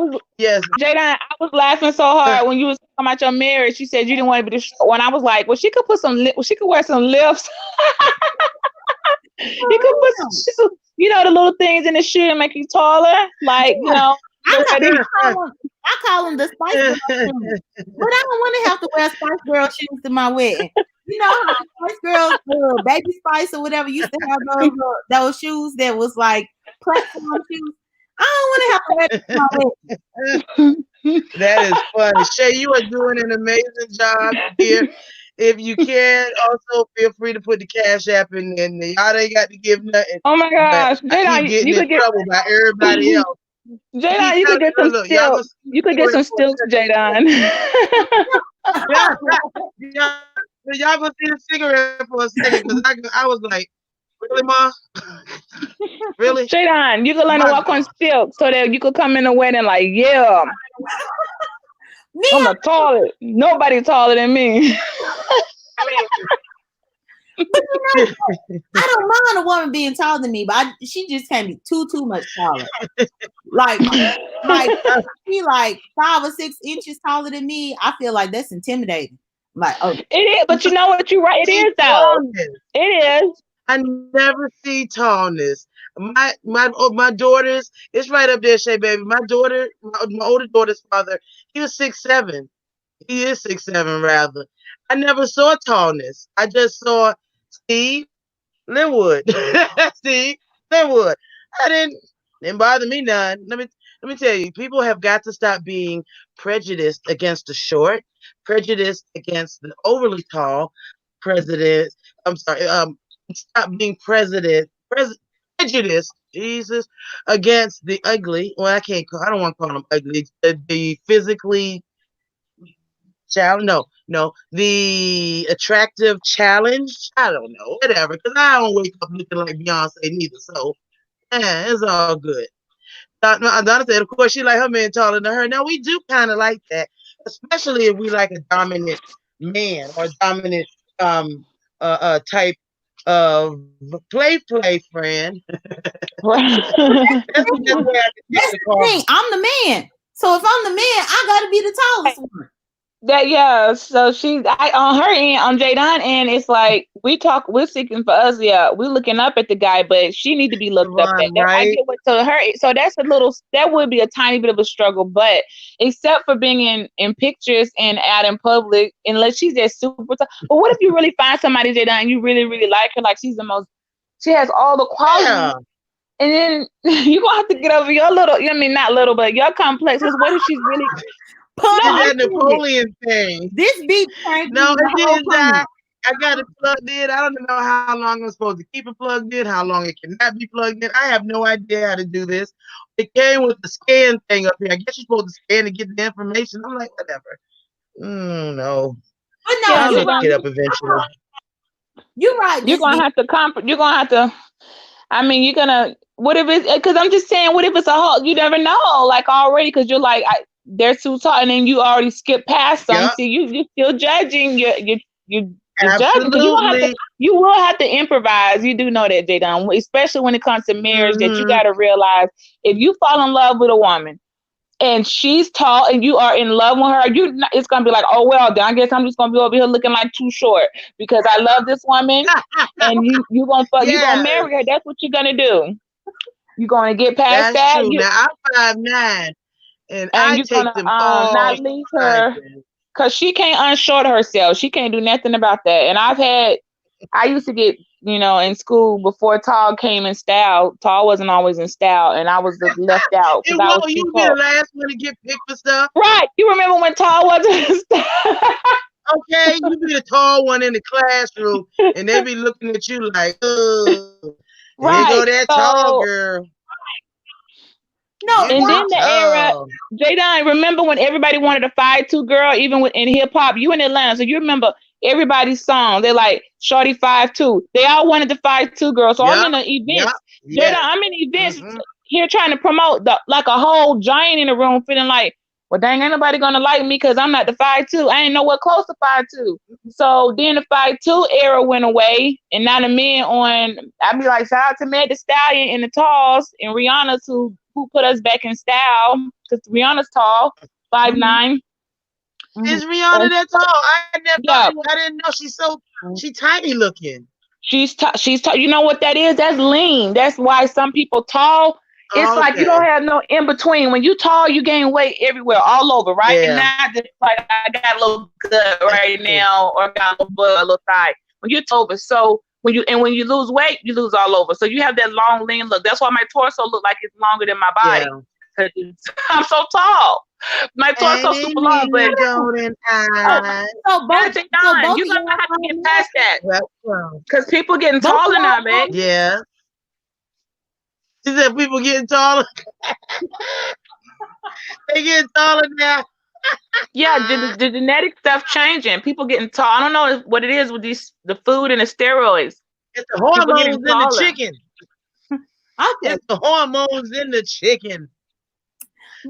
was laughing so hard when you was talking about your marriage. You said you didn't want to be the when I was like, well, she could put some she could wear some lifts. You could put some, you know, the little things in the shoe to make you taller. Like, you know. I call them the Spice Girl shoes. But I don't want to have to wear Spice Girl shoes to my wedding. You know how Spice Girls, Baby Spice or whatever, used to have those shoes that was like platform shoes. I don't want to have to wear them to my wedding. That is funny. Shay, you are doing an amazing job here. If you can, also feel free to put the Cash App in, and y'all ain't got to give nothing. Oh my gosh, I keep getting in trouble by everybody else. Jadon, you could get some stilts. You could get some stilts, Jadon. Y'all gonna see the cigarette for a second because I was like, really, Ma? Really? Jadon, you could learn to walk on stilts so that you could come in the wedding like, yeah. I'm the tallest. Nobody taller than me. But you know, I don't mind a woman being taller than me, but she just can't be too much taller. Like she like 5 or 6 inches taller than me. I feel like that's intimidating. Like, oh, it is, but you know what? You're right. It is though. It is. I never see tallness. My daughters, it's right up there, Shay, baby. My daughter, my older daughter's father, he was 6'7". He is 6'7", rather. I never saw tallness. I just saw Steve Linwood. Steve Linwood. Didn't bother me none. Let me tell you, people have got to stop being prejudiced against the short, prejudiced against the overly tall, prejudiced Jesus, against the ugly. Well, I don't want to call them ugly. The physically challenge. No, the attractive challenge. I don't know, whatever. Because I don't wake up looking like Beyonce neither. So, it's all good. Donna said, of course, she like her man taller than her. Now we do kind of like that, especially if we like a dominant man or dominant type of play friend. That's the thing. I'm the man. So if I'm the man, I gotta be the tallest one. That yeah, so I on her end, on Jadon end, it's like we're seeking for us, yeah, we're looking up at the guy, but she need to be looked up at. Savon, That I right? get what so her so that's a little that would be a tiny bit of a struggle, but except for being in pictures and out in public, unless she's just super tough. But what if you really find somebody Jadon and you really, really like her, like she has all the Yeah. qualities, and then you're gonna have to get over your little, I mean not little, but your complex, because what if she's really Pump no, It's this that shit. Napoleon thing. This beat changing No, the it whole didn't die. comment. I got it plugged in. I don't know how long I'm supposed to keep it plugged in, how long it cannot be plugged in. I have no idea how to do this. It came with the scan thing up here. I guess you're supposed to scan to get the information. I'm like, whatever. No. But no, yeah, I'll you're look Jadon, it right. up eventually. You're right. you're This gonna beat. have to you're gonna have to. I mean, you're gonna. What if it's? Because I'm just saying. What if it's a whole? You never know. Like already, because you're like, they're too tall, and then you already skip past some. Yep, See, you're still judging. You're judging because you gonna have to. absolutely. You will have to improvise. You do know that, Jadon. Especially when it comes to marriage, that you Hmm. got to realize if you fall in love with a woman and she's tall and you are in love with her, it's gonna be like, oh well, then I guess I'm just gonna be over here looking like too short because I love this woman, and you gonna Yes, marry her. That's what you're gonna do. You're gonna get past that's that. true. Now I'm 5'9" and And I you're take gonna them all not leave her sizes. because she can't unshort herself. She can't do nothing about that. And I used to get, in school before tall came in style. Tall wasn't always in style, and I was left out It because I was won't. too You be the tall. last one to get picked for stuff. Right? You remember when tall wasn't in style? Okay, you be the tall one in the classroom, and they be looking at you like, oh, here go Right. that tall So, girl. No, You and too then y'all. the era, tall. Jadon, remember when everybody wanted a 5'2" girl, even in hip hop? You in Atlanta, so you remember everybody's song. They're like Shorty 5'2". They all wanted the 5'2" girl. So I'm Yep, in the yep, events, Jadon. yes. I'm in events Hmm. here trying to promote like a whole giant in the room, feeling like, well, dang, ain't nobody gonna like me because I'm not the 5'2". I ain't nowhere close to 5'2". So then the 5'2" era went away, and now the men on. I be like, shout out to Meg the Stallion and the Talls and Rihanna who put us back in style because Rihanna's tall, five Mhm, nine. mhm. Is Rihanna And that tall? I never. yeah, I didn't know she tiny looking. she's tall. You know what that is? That's lean. That's why some people tall. It's like you Okay, don't have no in between. When you tall, you gain weight everywhere, all over, right? yeah. Not just like I got a little gut That's right true. now, or got a little butt, a little thigh. When you're over, so when you lose weight, you lose all over. So you have that long, lean look. That's why my torso look like it's longer than my Yeah. body. I'm so tall. My torso super long, but Amen, golden oh, eyes. So both, that's it, so done. both You're of gonna y'all have to get grown men. past that Well, because people getting Both of taller y'all now, grown man. men. yeah. She said people getting taller. They getting taller now. Yeah, the genetic stuff changing. People getting tall. I don't know what it is with the food and the steroids. It's the People getting hormones in the taller. chicken. Okay, It's the hormones in the chicken.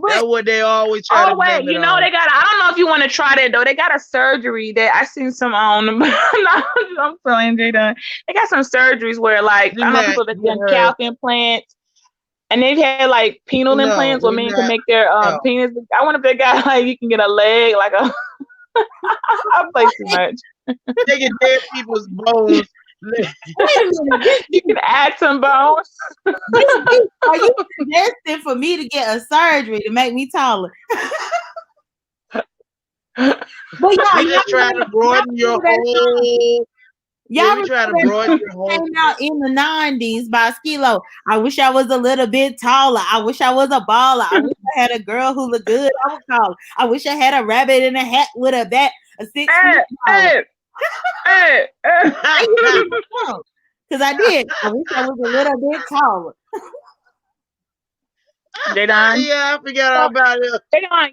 That's but what they always try to Oh wait, blame it on. they got. I don't know if you want to try that though. They got a surgery that I seen some on. I'm telling you, they got some surgeries where like I don't know Jeanette, people that get done her. calf implants, and they've had like penile No, implants where we're men can not. make their No. penis. I wonder if they got like you can get a leg like a. I play too much. They get dead people's bones. wait a minute. You can add some bones. This beat, are you suggesting for me to get a surgery to make me taller? But y'all, We just trying to broaden your that song. whole. Yeah, Y'all we trying to remember that broaden song your that whole. came out in the 90s by Skilo? I wish I was a little bit taller. I wish I was a baller. I wish I had a girl who looked good. I would call her. I wish I had a rabbit in a hat with a bat, a 6 feet tall. Because I did. I wish I was a little bit taller. They done. Yeah, I forgot all about it.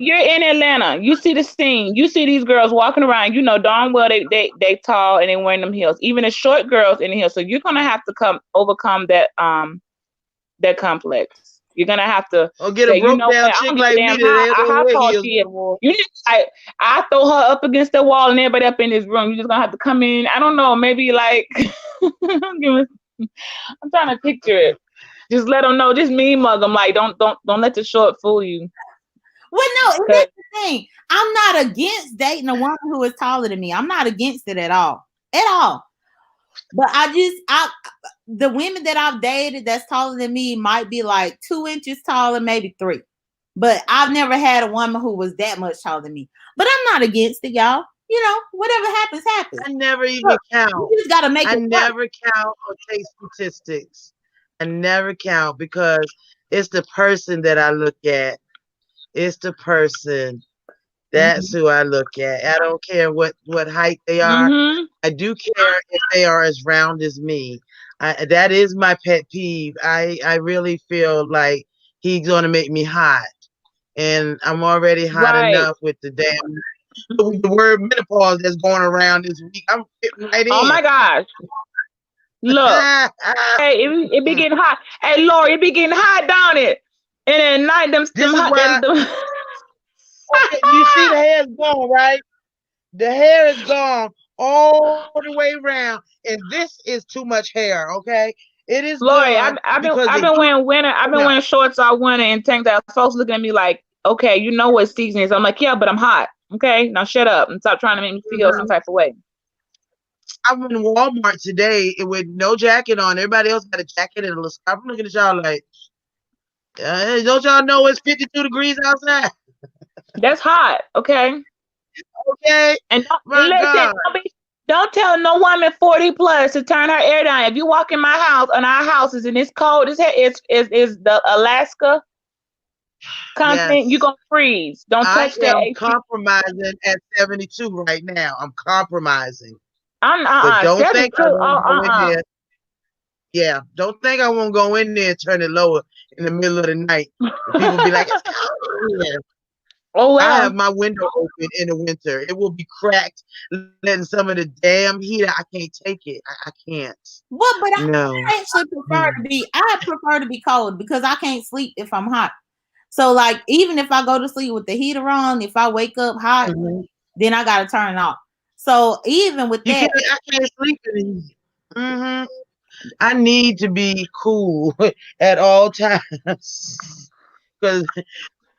You're in Atlanta. You see the scene. You see these girls walking around. You know darn well they tall and they wearing them heels. Even the short girls in the heels. So you're gonna have to overcome that complex. You're gonna have to Or get a say, you broke know down what? I chick don't give a like me damn that ain't gonna how wear tall heels she is. no more. You just I throw her up against the wall and everybody up in this room. You're just gonna have to come in. I don't know. Maybe like I'm trying to picture it. Just let them know. Just mean mug them. Like don't let the short fool you. Well, no, and Cause thing. I'm not against dating a woman who is taller than me. I'm not against it at all. At all. But the women that I've dated that's taller than me might be like 2 inches taller, maybe 3. But I've never had a woman who was that much taller than me. But I'm not against it, y'all. You know, whatever happens, happens. I never even count. You just gotta make I it never count or take statistics. I never count because it's the person that I look at. It's the person. That's who I look at. I don't care what height they are. Mm-hmm. I do care if they are as round as me. That is my pet peeve. I really feel like he's gonna make me hot, and I'm already hot enough with the word menopause that's going around this week. I'm fitting right in. Oh my gosh! Look, hey, it be getting hot. Hey, Lori, it be getting hot, don't it? And at night, them hot. Okay, you see the hair is gone, right? The hair is gone all the way around, and this is too much hair. Okay, it is Lori, gone. I've been wearing winter. I've been wearing shorts all winter and tank tops. Folks looking at me like, okay, you know what season is. I'm like, yeah, but I'm hot. Okay, now shut up and stop trying to make me feel some type of way. I went in Walmart today with no jacket on. Everybody else got a jacket and a little scarf. I'm looking at y'all like, don't y'all know it's 52 degrees outside? That's hot. Okay. Okay. And listen, don't tell no woman 40 plus to turn her air down. If you walk in my house and our house is and it's cold, it's the Alaska continent, you're gonna freeze. Don't touch that. I'm compromising at 72 right now. I'm compromising. But don't think I won't go in there. Yeah, don't think I won't go in there and turn it lower in the middle of the night. People be like, it's cold here. Oh, wow. I have my window open in the winter. It will be cracked, letting some of the damn heat. I can't take it. I can't. Well, but I actually prefer to be cold because I can't sleep if I'm hot. So, like, even if I go to sleep with the heater on, if I wake up hot, then I gotta turn it off. So even with that, I can't sleep in the heat. I need to be cool at all times because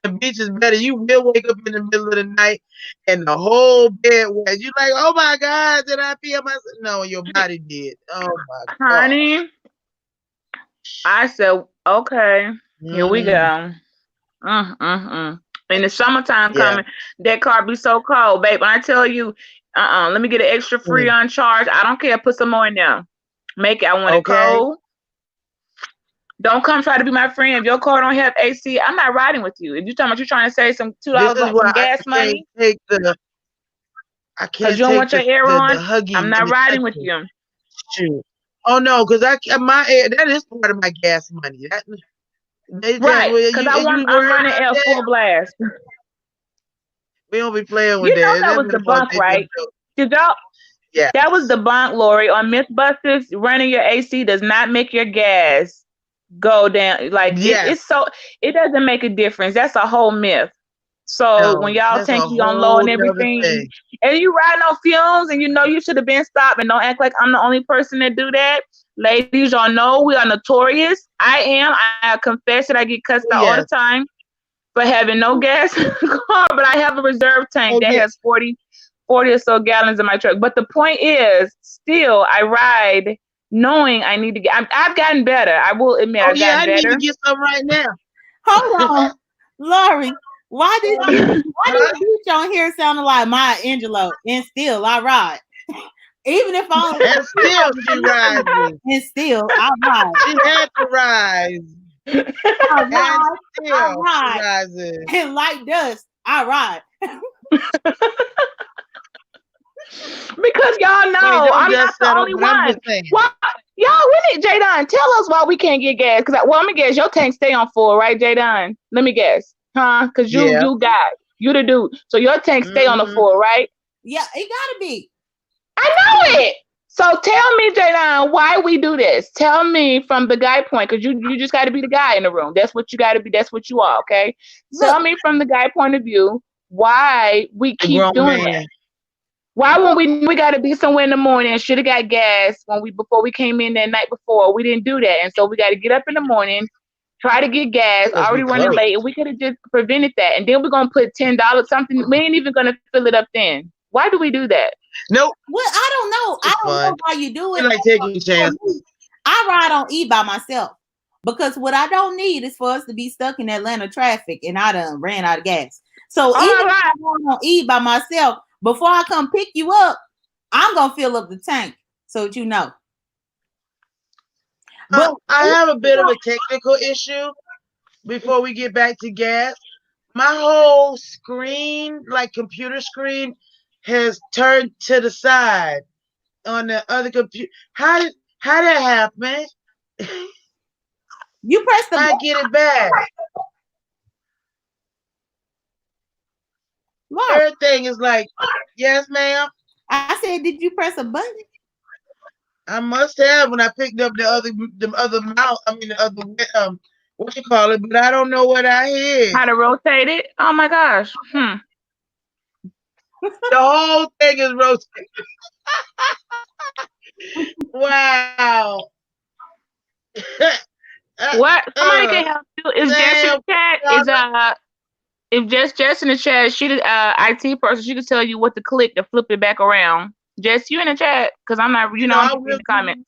the beach is better. You will wake up in the middle of the night and the whole bed wet. You're like, oh my God, did I feel myself? No, your body did. Oh my God. Honey, I said, okay, here we go. In the summertime coming, that car be so cold, babe. When I tell you, let me get an extra free on charge. I don't care. Put some more in there. Make it. I want it cold. Don't come try to be my friend. If your car don't have AC, I'm not riding with you. If you're talking about you trying to save some $2 on some gas money, I can't. You don't want your air on. I'm not riding with you. Shoot. Oh no, because my air that is part of my gas money. Right, because I'm running air full blast. We don't be playing with that. You know that was the bunk, right? Did y'all? Yeah. That was the bunk, Lori. On Mythbusters, running your AC does not make your gas go down. Like it doesn't make a difference. That's a whole myth. So when y'all think you on low and everything, and you riding on fumes, and you know you should have been stopped, and don't act like I'm the only person that do that. Ladies, y'all know we are notorious. I confess that I get cussed out all the time for having no gas in the car, but I have a reserve tank that has 40 or so gallons in my truck. But the point is, still, I ride knowing I need to get. I've gotten better. I will admit, I've gotten better. I need to get some right now. Hold on, Lori. Why did you on here sounding like Maya Angelou? And still, I ride. Even if I'm and still she rides. And still I ride. She had to rise. I ride. And like dust, I ride. Because y'all know I'm not the only one. Why, y'all, we need Jadon. Tell us why we can't get gas. Because let me guess, your tank stay on full, right, Jadon? Let me guess, huh? Because you the dude, so your tank stay on the full, right? Yeah, it gotta be. I know it. So tell me, Jadon, why we do this. Tell me from the guy point, because you just got to be the guy in the room. That's what you got to be. That's what you are, okay? Tell me from the guy point of view why we keep doing that. Why when we got to be somewhere in the morning, should have got gas before we came in that night before, we didn't do that. And so we got to get up in the morning try to get gas, Because we already running close. late, and we could have just prevented that. And then we're gonna put $10 something. We ain't even gonna fill it up then. Why do we do that? Nope. Well, I don't know. I It's don't fun. know why you do We it. like taking chances. I ride on E by myself because what I don't need is for us to be stuck in Atlanta traffic and I done ran out of gas. So even if I'm going on E by myself, before I come pick you up, I'm gonna fill up the tank so that you know. But I have a bit of a technical issue before we get back to gas. My whole screen, like computer screen, has turned to the side on the other computer. How did that happen? You press the button. I get it back. Laura, Everything is like, yes, ma'am. I said, did you press a button? I must have when I picked up the other mouse. I mean the other what you call it, but I don't know what I hit. How to rotate it? Oh my gosh. The whole thing is rotating. Wow. What? Somebody can help you. Is Jess in the chat? If Jess in the chat, she the IT person, she can tell you what to click to flip it back around. Jess, you in the chat? Because I'm not, I'm in the comments.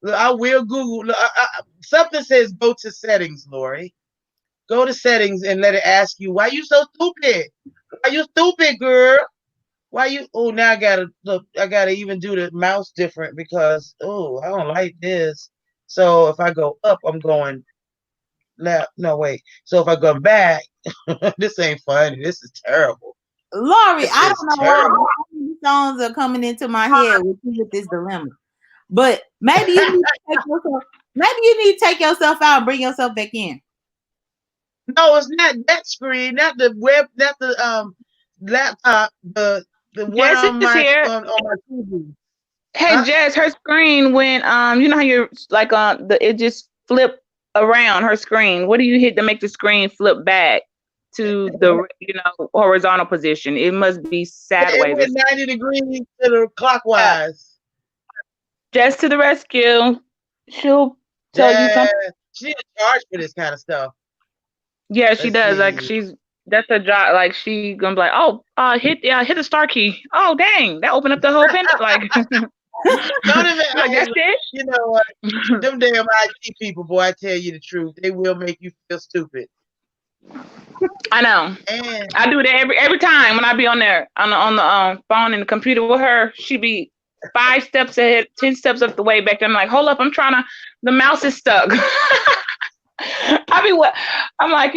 I will Google. Look, something says go to settings, Lori. Go to settings and let it ask you, why you so stupid? Why you stupid, girl? Why you? Oh, now I gotta look. I gotta even do the mouse different because I don't like this. So if I go up, I'm going left. No, wait. So if I go back, this ain't funny. This is terrible. Lori, I don't know why these songs are coming into my head with this dilemma. But maybe you need to take yourself out and bring yourself back in. No, it's not that screen, not the web, not the laptop, the one on my on my TV. Hey, Jess, her screen went you know how you're like it just flipped around her screen. What do you hit to make the screen flip back to the horizontal position? It must be sideways. It went 90 degrees to the clockwise. Jess to the rescue. She'll tell you something. She needs to charge for this kind of stuff. Yeah, she does. Like that's her job. Like she gonna be like, hit the star key. Oh dang, that opened up the whole pen. Like, like that's it. You know what? Them damn IT people, boy, I tell you the truth, they will make you feel stupid. I know. And I do that every time when I be on there on the phone and the computer with her. She be 5 steps ahead, 10 steps up the way back there. I'm like, hold up, the mouse is stuck. I'm like,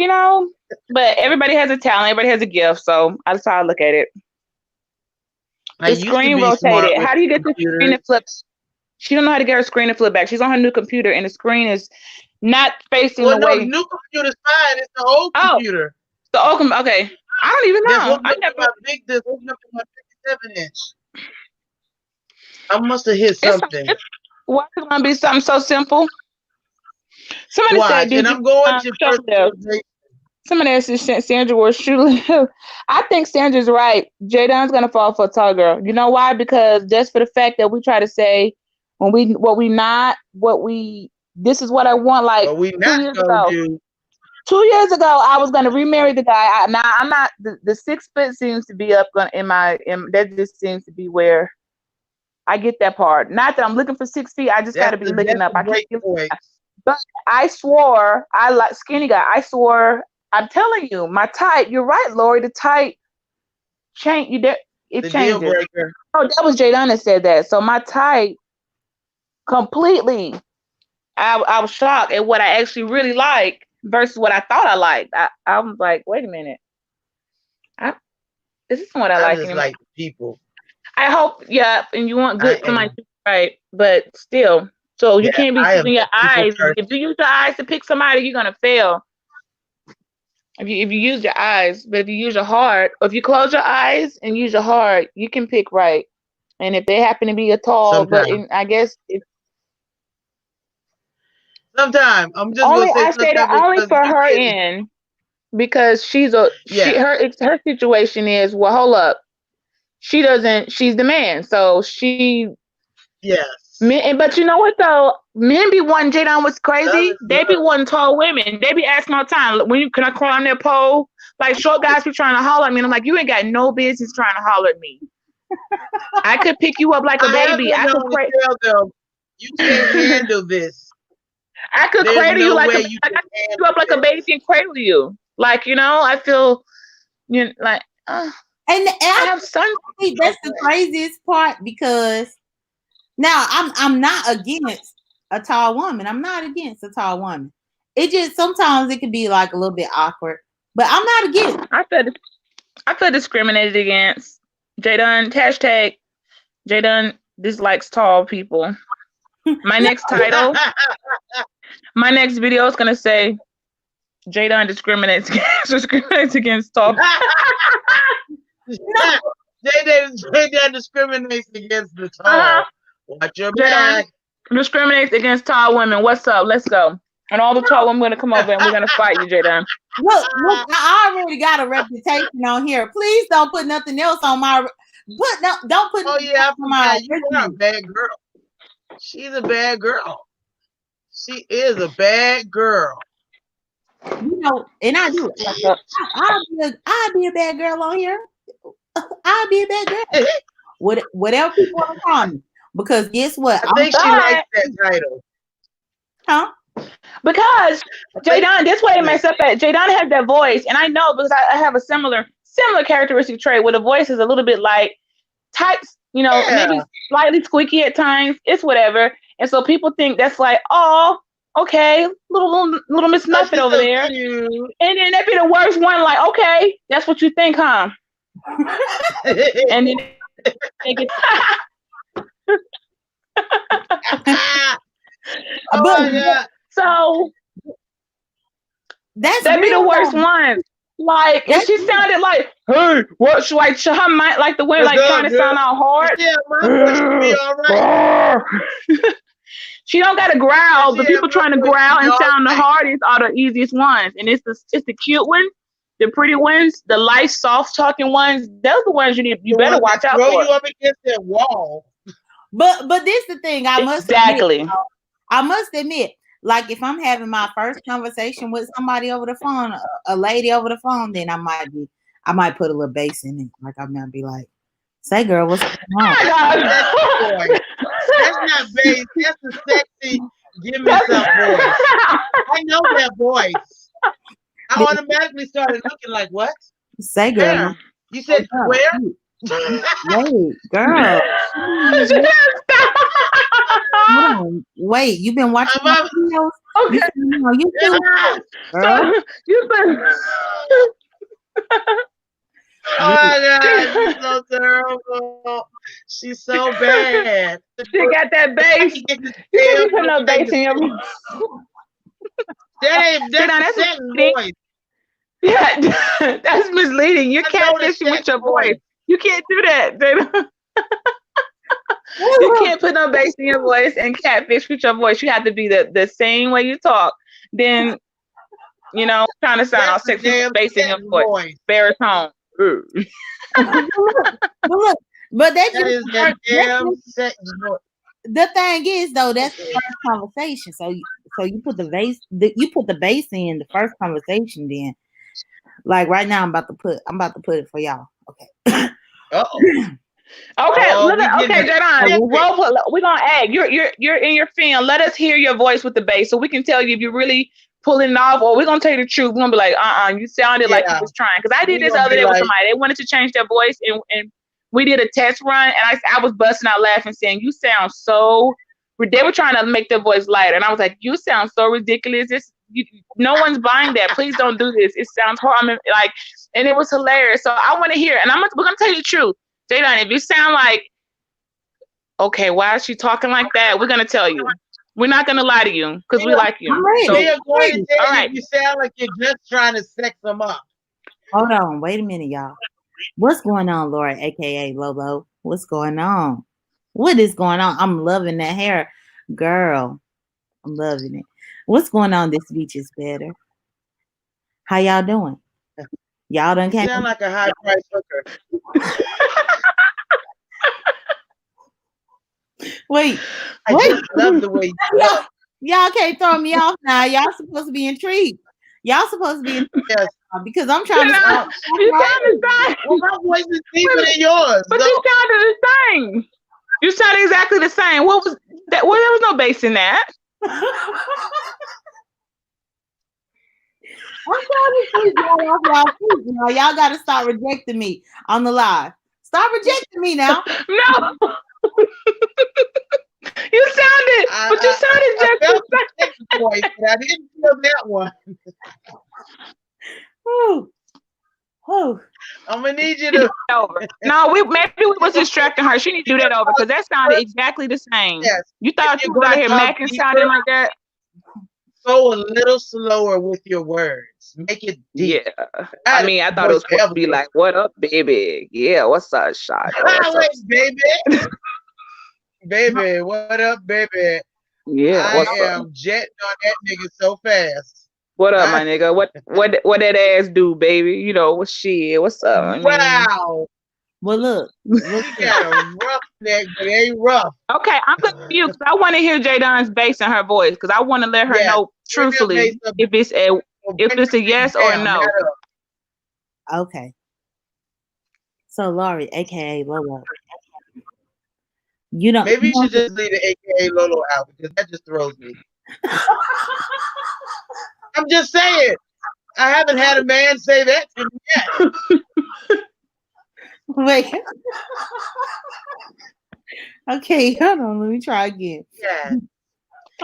but everybody has a talent, everybody has a gift, so that's how I look at it. The screen rotated. How do you get the screen to flip? She don't know how to get her screen to flip back. She's on her new computer, and the screen is not facing the way. The new computer's fine. It's the old computer. The old computer. Okay, I don't even know. I never. This opened up my 57-inch. I must have hit something. Why is it gonna be something so simple? Somebody said, and I'm going to somebody asked Sandra was truly. I think Sandra's right. Jadon's gonna fall for a tall girl. You know why? Because just for the fact that we try to say this is what I want. Like 2 years ago. 2 years ago, I was gonna remarry the guy. Now I'm not. The 6 foot seems to be up in that just seems to be where I get that part. Not that I'm looking for 6 feet. I just got to be looking up. I can't get But I swore I like skinny guy. I swore. I'm telling you, my type. You're right, Lori. The type change. It changes. Deal breaker. Oh, that was Jadon that said that. So my type completely. I was shocked at what I actually really like versus what I thought I liked. I was like, wait a minute. This isn't what I like just anymore. Like people. I hope, and you want good somebody, right? But still, so you can't be using your eyes. If you use your eyes to pick somebody, you're gonna fail. If you use your eyes, but if you use your heart, or if you close your eyes and use your heart, you can pick right. And if they happen to be a tall, I guess it's sometimes I'm just only I say that only for her in because her situation is hold up. She's the man, so she yes. But you know what though, Men be wanting Jadon was Love crazy. is They be love. wanting tall women. They be asking all the time, when you can I climb their pole? Like short guys be trying to holler at me. And I'm like, you ain't got no business trying to holler at me. I could pick you up like a I have baby. been known to tell them, you can't handle this. I could There's cradle you no like way a you like can I could pick you handle up like a this. baby and cradle you. Like, I feel like And I I have sons. think that's the craziest part because now I'm not against a tall woman. I'm not against a tall woman. It just sometimes it can be like a little bit awkward, but I'm not against. I feel discriminated against. Jadon hashtag Jadon dislikes tall people. My next title, my next video is gonna say Jadon discriminates against tall. Jadon discriminates against the tall. Watch your back. Discriminates against tall women. What's up? Let's go. And all the tall women are gonna come over and we're gonna fight you, Jadon. Look, I already got a reputation on here. Please don't put nothing else on my don't put Oh yeah, I on my forgot. You are a bad girl. She's a bad girl. She is a bad girl. And I do. I'll be a bad girl on here. I'll be a bad girl. Whatever people want to call me. Because guess what? I think she likes that title. Huh? Because Jadon, this way it messed up at Jadon has that voice, and I know because I have a similar characteristic trait where the voice is a little bit like tight, maybe slightly squeaky at times. It's whatever, and so people think that's like, oh, okay, little Miss Muffet over so there, cute. And then that'd be the worst one. Like, okay, that's what you think, huh? And then they get. But so that'd be the worst one. Like, and she sounded like, hey, what? Like, her mind, like the way, like trying to sound out hard. Yeah, my voice should be all right. She don't got to growl. The people trying to growl and sound the hardest are the easiest ones, and it's the cute ones, the pretty ones, the light, soft talking ones. Those are the ones you better watch out for. Throw you up against that wall. But this is the thing. I must admit, like if I'm having my first conversation with somebody over the phone, a lady over the phone, then I might put a little bass in it. Like I might be like, "Say, girl, what's going on?" That's not bass. That's a sexy. Give me some voice. I know that voice. I automatically started looking like, what? Say, girl. Where? You said where? Wait, girl. Wait, you've been watching my videos? Okay. You've been. Oh my God, she's so terrible. She's so bad. She got that bass. You put no bass in your voice. That's a voice. Yeah, that's misleading. You're catfishing with your voice. You can't do that. You can't put no bass in your voice and catfish with your voice. You have to be the same way you talk. Then, trying to sound all sexy, bass in your voice. Baritone. but that is that damn sex voice. The thing is, though, that's the first conversation. So you put the bass, in the first conversation. Then, like right now, I'm about to put it for y'all. Okay. Okay, Jadon. We're gonna act. You're in your film. Let us hear your voice with the bass, so we can tell you if you're really pulling it off, or we're gonna tell you the truth. We're gonna be like, you sounded like you was trying. Because I did this other day with somebody. They wanted to change their voice, and we did a test run, and I was busting out laughing, saying, "You sound so." They were trying to make their voice lighter, and I was like, "You sound so ridiculous. No one's buying that. Please don't do this. It sounds horrible." And it was hilarious. So I want to hear, and we're gonna tell you the truth. Jadon, if you sound like, okay, why is she talking like that? We're gonna tell you. We're not gonna lie to you because we like you. So, we are going to tell you sound like you're just trying to sex them up. Hold on, wait a minute, y'all. What's going on, Laura, aka Lobo? What's going on? What is going on? I'm loving that hair, girl. I'm loving it. What's going on? This beach is better. How y'all doing? Y'all done came. Sound like a high price hooker. Wait, I wait. just love the way you look. Y'all can't throw me off now. Y'all supposed to be intrigued. Y'all supposed to be intrigued Yes. because I'm You trying to know, you sounded the Well, same. my voice is deeper Wait a than yours. But So you sounded the same. You sounded exactly the same. What was that? Well, there was no bass in that. I'm trying to freak y'all off y'all feet now. Y'all got to stop rejecting me on the live. Stop rejecting me now. No, you sounded, but you sounded I just felt the the same. second voice, but I didn't feel that one. Whew. Whew. I'm gonna need you to. Over. No, maybe we was distracting her. She need to do that over because that sounded exactly the same. Yes. You If thought you you're was out gonna here talk macking sounding deeper, like that? go a little slower with your words. Make it deep. Yeah. I I had mean, I a thought it voice was supposed to forever. be like, "What up, baby? Yeah, what's up, Shawty? What's up? Highway, baby. Baby, what up, baby? Yeah, I what's up? am jetting on that nigga so fast. What up, my nigga? What that ass do, baby? You know, what shit? What's up? I mean, Wow. Well, look. He got a rough neck, but it ain't rough. okay, I'm gonna mute because I want to hear Jadon's bass in her voice because I want to let her Yes. know Bring that bass truthfully up. if it's a Bring that yes bass or down, no. not up. Okay. So, Laurie, aka Lolo, you don't. Maybe you should just leave the AKA Lolo out because that just throws me. I'm just saying. I haven't had a man say that to me yet. Wait. Okay, hold on. Let me try again. Yeah.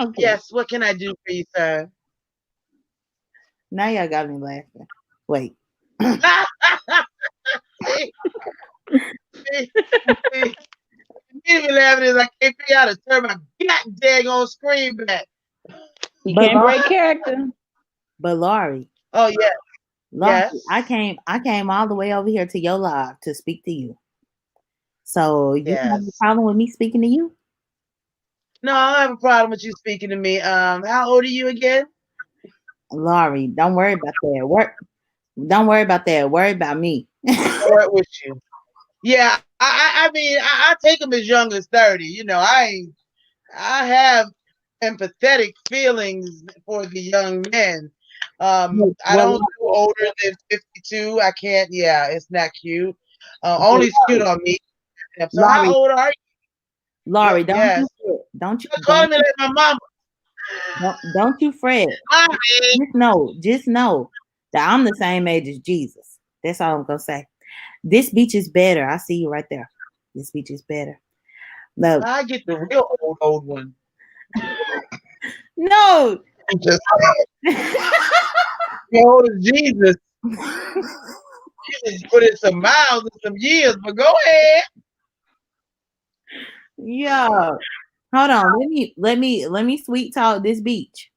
Okay. Yes. What can I do for you, sir? Now y'all got me laughing. Wait. See? See? You me laughing is I can't figure out how to turn my god daggone screen back. You But can't break character. But Laurie, Oh yeah. Yes. I came all the way over here to your live to speak to you. So you have a Yes. problem with me speaking to you? No, I don't have a problem with you speaking to me. How old are you again? Laurie, don't worry about that. Don't worry about that. Worry about me. What with you? Yeah, I mean, I take them as young as 30. You know, I have empathetic feelings for the young men. I don't do older than 52. I can't. Yeah, it's not cute. Only it's cute on me. So Laurie, how old are you? Laurie, Yes. don't you Call me like my mama. don't you fret. Mommy. Just know that I'm the same age as Jesus. That's all I'm gonna say. This beach is better. I see you right there. This beach is better. No, I get the real old one. no. I'm just saying. How old is Jesus? Jesus put in some miles and some years, but go ahead. Yeah. Hold on. Let me sweet talk this beach.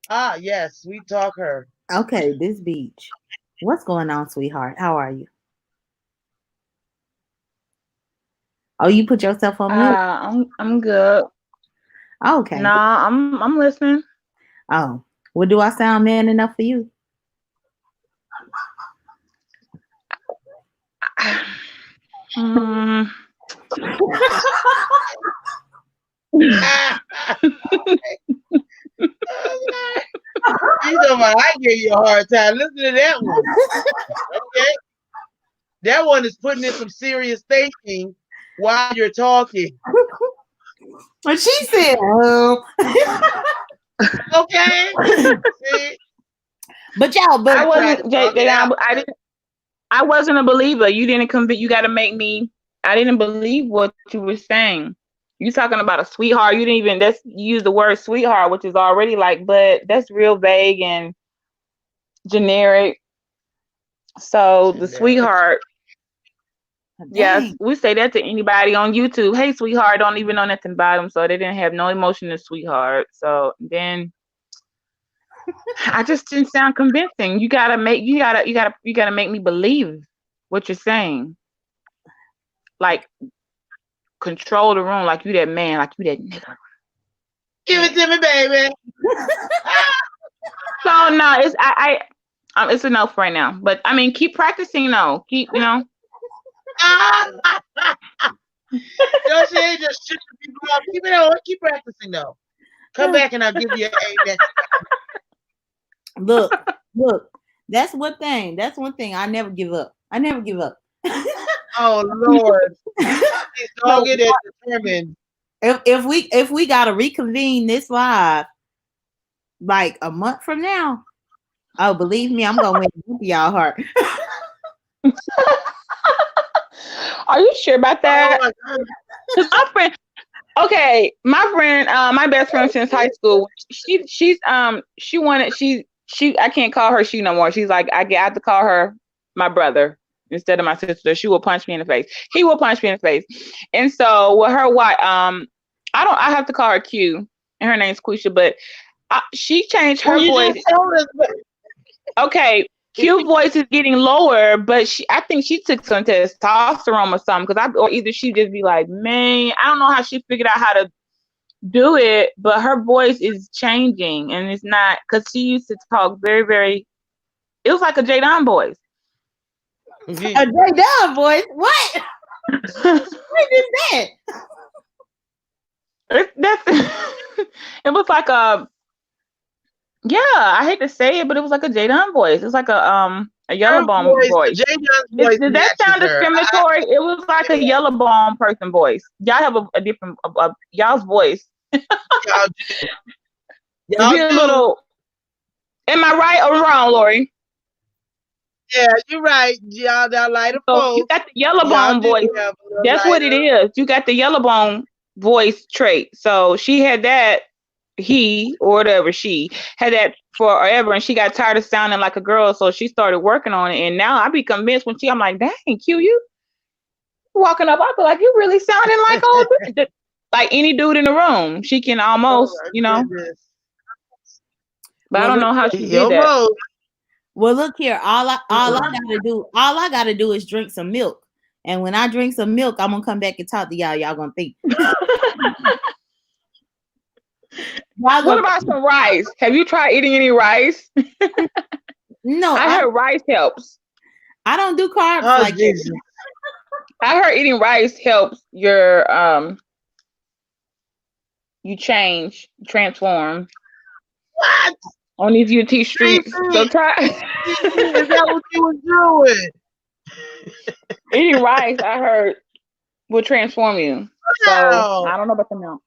Ah, yes, sweet talk her. Okay, this beach. What's going on, sweetheart? How are you? Oh, you put yourself on mute? I'm good. Okay. Nah, I'm listening. Oh. Well, do I sound man enough for you? Mm, You know what? I give you a hard time. Listen to that one. Okay. That one is putting in some serious thinking while you're talking. What she said. Okay. See? But y'all, I tried wasn't to talk it out. I wasn't a believer. You didn't convince. You got to make me. I didn't believe what you were saying. You talking about a sweetheart. You didn't even. You use the word sweetheart, which is already like, but that's real vague and generic. So the sweetheart. Yes, we say that to anybody on YouTube. Hey, sweetheart, don't even know nothing about them, so they didn't have no emotion to sweetheart. So then I just didn't sound convincing. You gotta make me believe what you're saying. Like control the room, like you that man, like you that nigga. Give it to me, baby. So no, it's enough right now. But I mean, keep practicing though. Keep. She ain't just shooting people off. Keep it on. Keep practicing though. Come back and I'll give you an A next. Look, look. That's one thing. That's one thing. I never give up. I never give up. Oh Lord, she's So dogged and determined. if we gotta reconvene this live like a month from now, oh believe me, I'm gonna win y'all heart. Are you sure about Oh that? my God. Because my friend, okay, my best friend since high school, she wanted she I can't call her she no more. She's like I have to call her my brother instead of my sister. She will punch me in the face. He will punch me in the face. And so with her I have to call her Q, and her name's Quisha, but she changed Well, her you voice. just told us. Okay, Q voice is getting lower, but I think she took some testosterone or something, or either she just be like, man, I don't know how she figured out how to do it, but her voice is changing, and it's not because she used to talk very, very. It was like a Jadon voice. A J Dub voice. What? What is that? It was like yeah. I hate to say it, but it was like a Jadon voice. It's like a yellow Her bone voice, voice. Jadon's voice Does that matches sound her. discriminatory? It was like a yellow bone person voice. Y'all have a different y'all's voice. Y'all do. It'd Y'all be a do. little. Am I right or wrong, Lori? Yeah, you're right. Y'all lighter So you folks. got the yellow Y'all bone do voice. have a little That's what it lighter. is. You got the yellow bone voice trait. So she had that. He or whatever she had that forever, and she got tired of sounding like a girl, so she started working on it. And now I be convinced I'm like, dang, Q, you walking up, I feel like you really sounding like old, like any dude in the room. She can Oh almost, my goodness. but I Well, don't look, know how she did that. Almost. well, look here. All I gotta do is drink some milk. And when I drink some milk, I'm gonna come back and talk to y'all. Y'all gonna think. Y'all What gonna about some rice? Have you tried eating any rice? no, I heard rice helps. I don't do carbs Oh like that. Jesus. I heard eating rice helps your you transform What? on these UT streets. So Cece, try Cece, is that what you was doing? eating rice. I heard will transform you. So Wow. I don't know about the milk.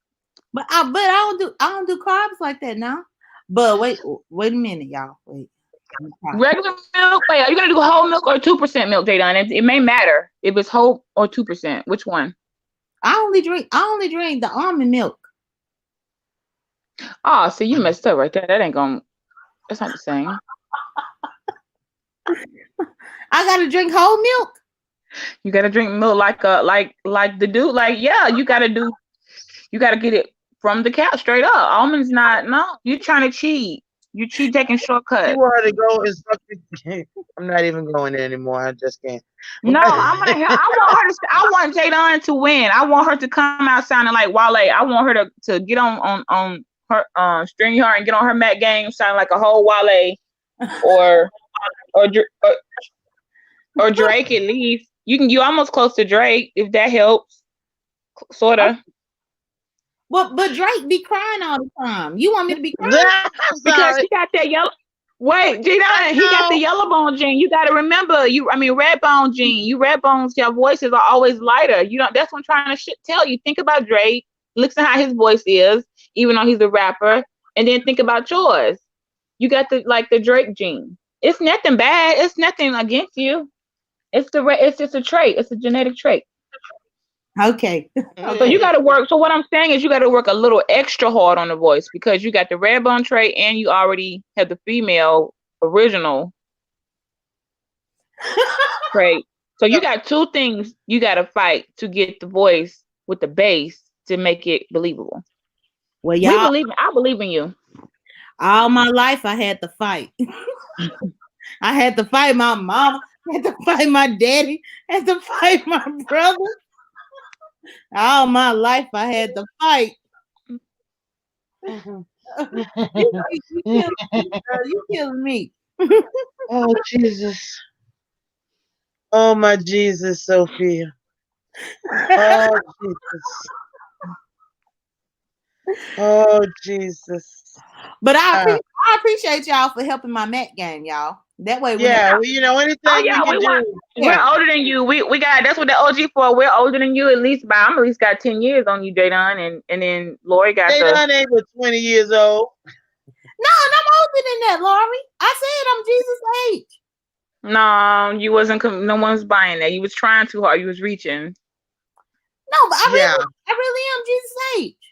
But I don't do carbs like that now. But wait a minute, y'all. Wait. Regular milk. Wait, are you gonna do whole milk or 2% milk, Jadon? It may matter if it's whole or 2%. Which one? I only drink the almond milk. Oh, see, you messed up right there. That ain't gonna. That's not the same. I gotta drink whole milk. You gotta drink milk like the dude. Like yeah, you gotta get it from the cow straight up. Almonds not no. You trying to cheat. You cheat taking You shortcuts. want to go and something. I'm not even going there anymore. I just can't. No, I'm gonna. I want her to. I want Jadon to win. I want her to come out sounding like Wale. I want her to get on her string her and get on her mat game sounding like a whole Wale or or Dr- or, or Drake at least. You almost close to Drake if that helps. Sorta. But Drake be crying all the time. You want me to be crying? I'm Because sorry. she got that yellow. Wait, I Jadon, he got the know. yellow bone gene. You got to remember, red bone gene. You red bones, your voices are always lighter. You don't. That's what I'm trying to tell you. Think about Drake. Listen how his voice is, even though he's a rapper, and then think about yours. You got the Drake gene. It's nothing bad. It's nothing against you. It's just a trait. It's a genetic trait. Okay. So you got to work. So what I'm saying is you got to work a little extra hard on the voice because you got the red bone trait and you already have the female original trait. So you got two things you got to fight to get the voice with the bass to make it believable. Well, y'all, I believe in you. all my life I had to fight. I had to fight my mama. I had to fight my daddy. I had to fight my brother. All my life I had to fight. You killing me. Oh Jesus. Oh my Jesus, Sophia. Oh Jesus. Oh Jesus. But Uh, I appreciate y'all for helping my Mac game, y'all. That way, whenever yeah, Oh anything we yeah, can we want. do. We're yeah, older than you. We got that's what the OG for. We're older than you at least by. I'm at least got 10 years on you, Jadon, and then Lori got They the. done ain't but 20 years old. no, and I'm older than that, Laurie. I said I'm Jesus' age. No, you wasn't. No one's buying that. You was trying too hard. You was reaching. No, but Yeah. I really am Jesus' age.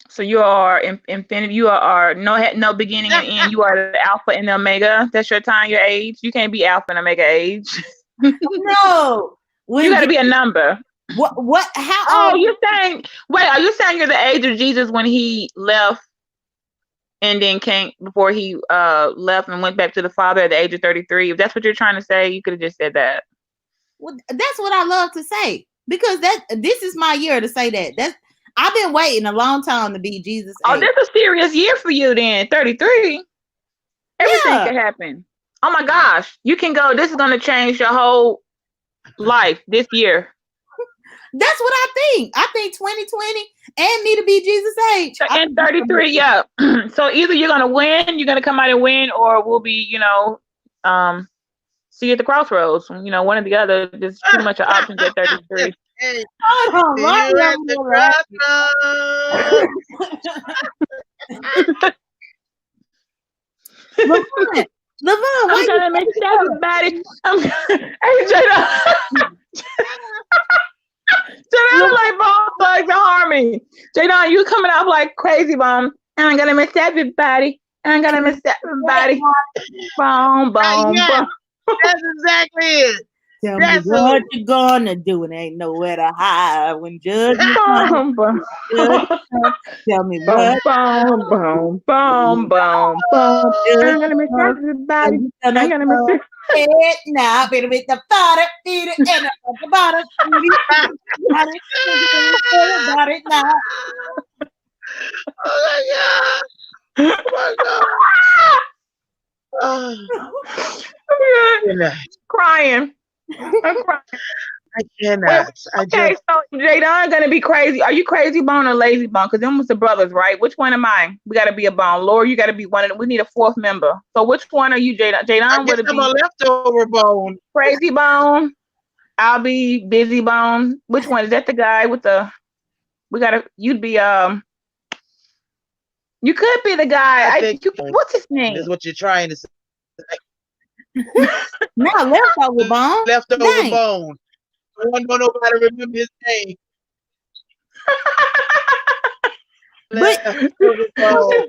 So you are infinity. You are no beginning and end. You are the alpha and the omega. That's your time, your age. You can't be alpha and omega age. No, You when got to be a number. what? How Oh, old? you saying? Wait, are you saying you're the age of Jesus when he left and then came before he left and went back to the Father at the age of 33? If that's what you're trying to say, you could have just said that. Well, that's what I love to say because this is my year to say that. I've been waiting a long time to be Jesus' Oh, age. that's a serious year for you then. 33. Everything Yeah, could happen. Oh my gosh, you can go. This is going to change your whole life this year. that's what I think. I think 2020 and me to be Jesus' age. I And think that's 33, amazing. yeah. So either you're gonna win, you're gonna come out and win, or we'll be, um, see you at the crossroads. One or the other. There's pretty much an options at 33. Hey, Hold on, see you Laurie at over the there crossroads. laughing. Levon, I'm why you gonna miss laughing? everybody. Hey, Jada. Jada, Le- like Bone Thugs and Harmony. Jada, you coming off like crazy bomb. And I'm gonna miss everybody. And I'm gonna miss everybody. Boom, boom, Yeah, boom. that's exactly it. Tell me That's what who. you gonna do, and ain't nowhere to hide when judgment comes. Boom, boom. Judgment comes. Tell me Boom, what boom, boom, boom, you boom, boom. I'm judgment gonna miss comes. everybody. And you I'm gonna gonna miss go it. head now, better with the bottom, feed it, and the bottom, feed it, got it, got it now. Oh my God. Oh I'm my God. crying. I'm crying. I Wait, cannot. I okay, just so Jadon gonna be crazy. Are you crazy bone or lazy bone? Because them was the brothers, right? Which one am I? We gotta be a bone. Laura, you gotta be one of them. We need a fourth member. So which one are you, Jadon? I Jadon guess would it I'm a be leftover bone. crazy bone? I'll be busy bone. Which one? Is that the guy with the you'd be you could be the guy. I think What's his this name? is what you're trying to say. Now leftover bone. Leftover Dang. bone. No one don't know how to remember his name. But Leftover bone.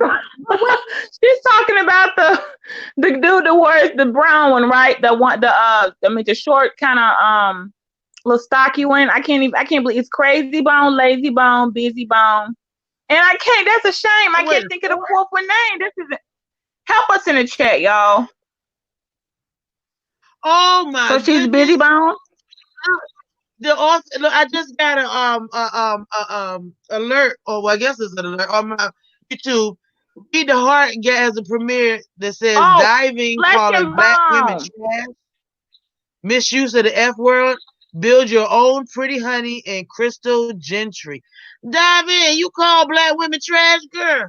She's talking about the dude that wears the brown one, right? The short kind of little stocky one. I can't believe it's crazy bone, lazy bone, busy bone. And I can't, that's a shame. I Wait, can't think of the fourth one name. This is help us in the chat, y'all. oh my So she's busy goodness. bone? The author, look, I just got a alert, or well, I guess it's an alert on my YouTube. Read the Heart has a premiere that says Oh, diving flesh calling and black women bone. trash, misuse of the F word, build your own pretty honey, and Crystal Gentry. Dive in. You call black women trash, girl.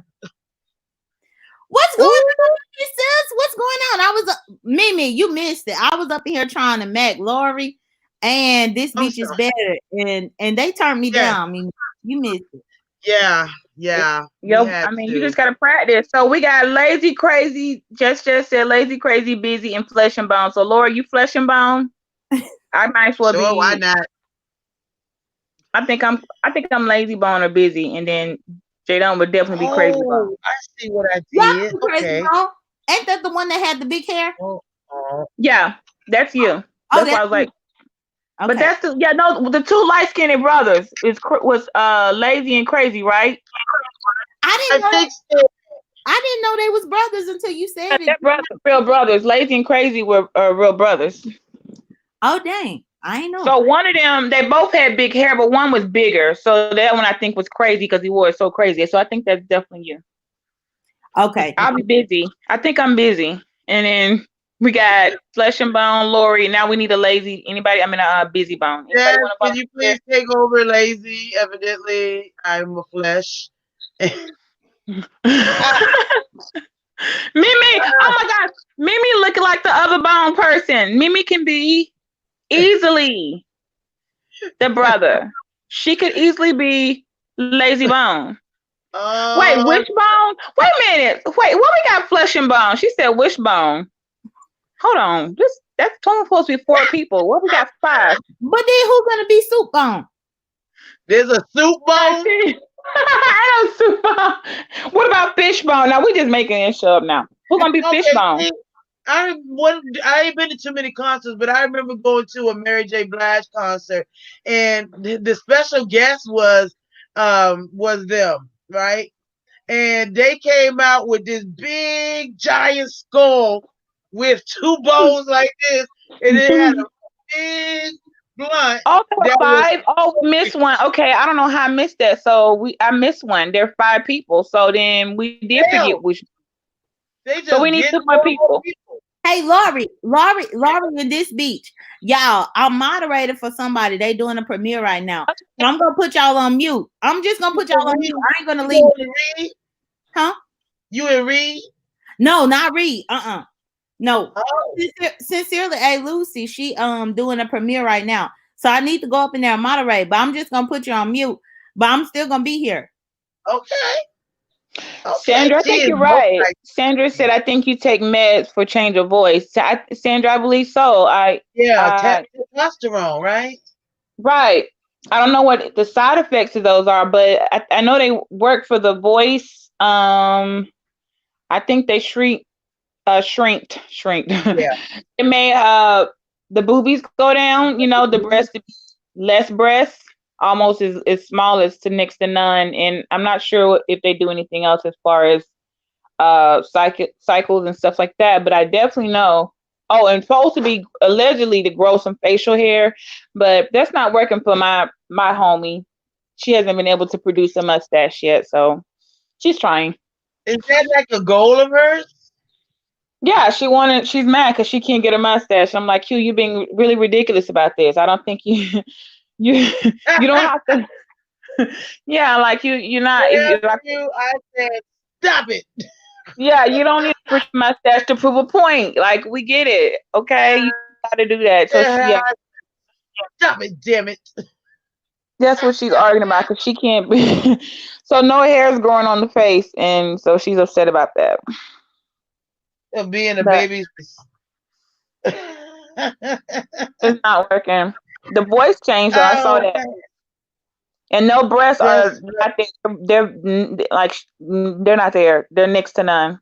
what's going on, sis? What's going on? I was Mimi, you missed it. I was up here trying to Mac Lori, and this I'm beach is sorry. better, and they turned me Yeah, down. I mean, you missed it. yeah. We Yo, had I mean, you to. just gotta practice. So we got lazy, crazy. Just said lazy, crazy, busy, and flesh and bone. So Laura, you flesh and bone. I might as well Sure, why be. not? I think I'm lazy bone or busy, and then Jadon would definitely be crazy bone. Oh, I see what I Yeah, did. crazy Okay. bone. Ain't that the one that had the big hair? Oh, Yeah, that's you. Oh, That's why that's I was like, okay. but that's the two light skinned brothers was lazy and crazy, right? I I didn't know. think so. I didn't know they was brothers until you said it. That brother, real brothers. Lazy and crazy were real brothers. Oh dang, I ain't know. So one of them, they both had big hair, but one was bigger. So that one I think was crazy because he wore it so crazy. So I think that's definitely you. Okay, I'll be busy. I think I'm busy. And then We got Flesh and Bone, Lori. Now we need a lazy. Anybody? I mean, a busy bone. Anybody Yes, want to can you volunteer? please take over, lazy? Evidently, I'm a flesh. Mimi. Oh my gosh, Mimi looking like the other bone person. Mimi can be easily the brother. She could easily be Lazy Bone. Wait, um, Wishbone? Wait a minute. Wait, what we got Flesh and Bone? She said Wishbone. Hold on. That's only supposed to be 4 people. What we got 5? But then who's gonna be soup bone? there's a soup bone. I know Soup Bone. What about Fishbone? Now we just making it show up now. Who's gonna be Okay, Fishbone? see, I ain't been to too many concerts, but I remember going to a Mary J. Blige concert, and the special guest was them, right? And they came out with this big giant skull with 2 bones like this, and it had a big blunt Okay, that was 5. Oh, we missed one. Okay, I don't know how I missed that. So I missed one. There are 5 people. So then we did forget hell. which. They So we just need getting 2 more more and more people. people. Hey, Lori in this beach. Y'all, I'm moderator for somebody. They doing a premiere right now. So I'm gonna put y'all on mute. I'm just gonna put y'all on mute. I ain't gonna You leave. going to Reed? Huh? You and Reed? No, not Reed. No. Oh, Sincerely, hey Lucy, she doing a premiere right now. So I need to go up in there and moderate, but I'm just gonna put you on mute. But I'm still gonna be here. okay. Okay. Sandra, I She think is you're most right. like, Sandra said, "I think you take meds for change of voice." Sandra, I believe so. yeah, I testosterone, right? right. I don't know what the side effects of those are, but I know they work for the voice. I think they shrink. Yeah. It may the boobies go down. You know, the breast less breast, almost as small as to next to none. And I'm not sure if they do anything else as far as cycles and stuff like that. But I definitely know. Oh, and supposed to be allegedly to grow some facial hair, but that's not working for my homie. She hasn't been able to produce a mustache yet, so she's trying. Is that like a goal of hers? Yeah, she's mad because she can't get a mustache. I'm like, Q, you're being really ridiculous about this. I don't think you you you don't have to. Yeah, like you're not. Whatever Like, you, I said, stop it. yeah, you don't need a mustache to prove a point. Like we get it, okay? You got to do that. So yeah, Stop it, damn it. that's what she's arguing about because she can't be. So no hair is growing on the face, and so she's upset about that. Of being a But baby. it's not working. The voice changed though. I saw Oh, that. And no breasts are that's not there. Like they're not there. They're next to none.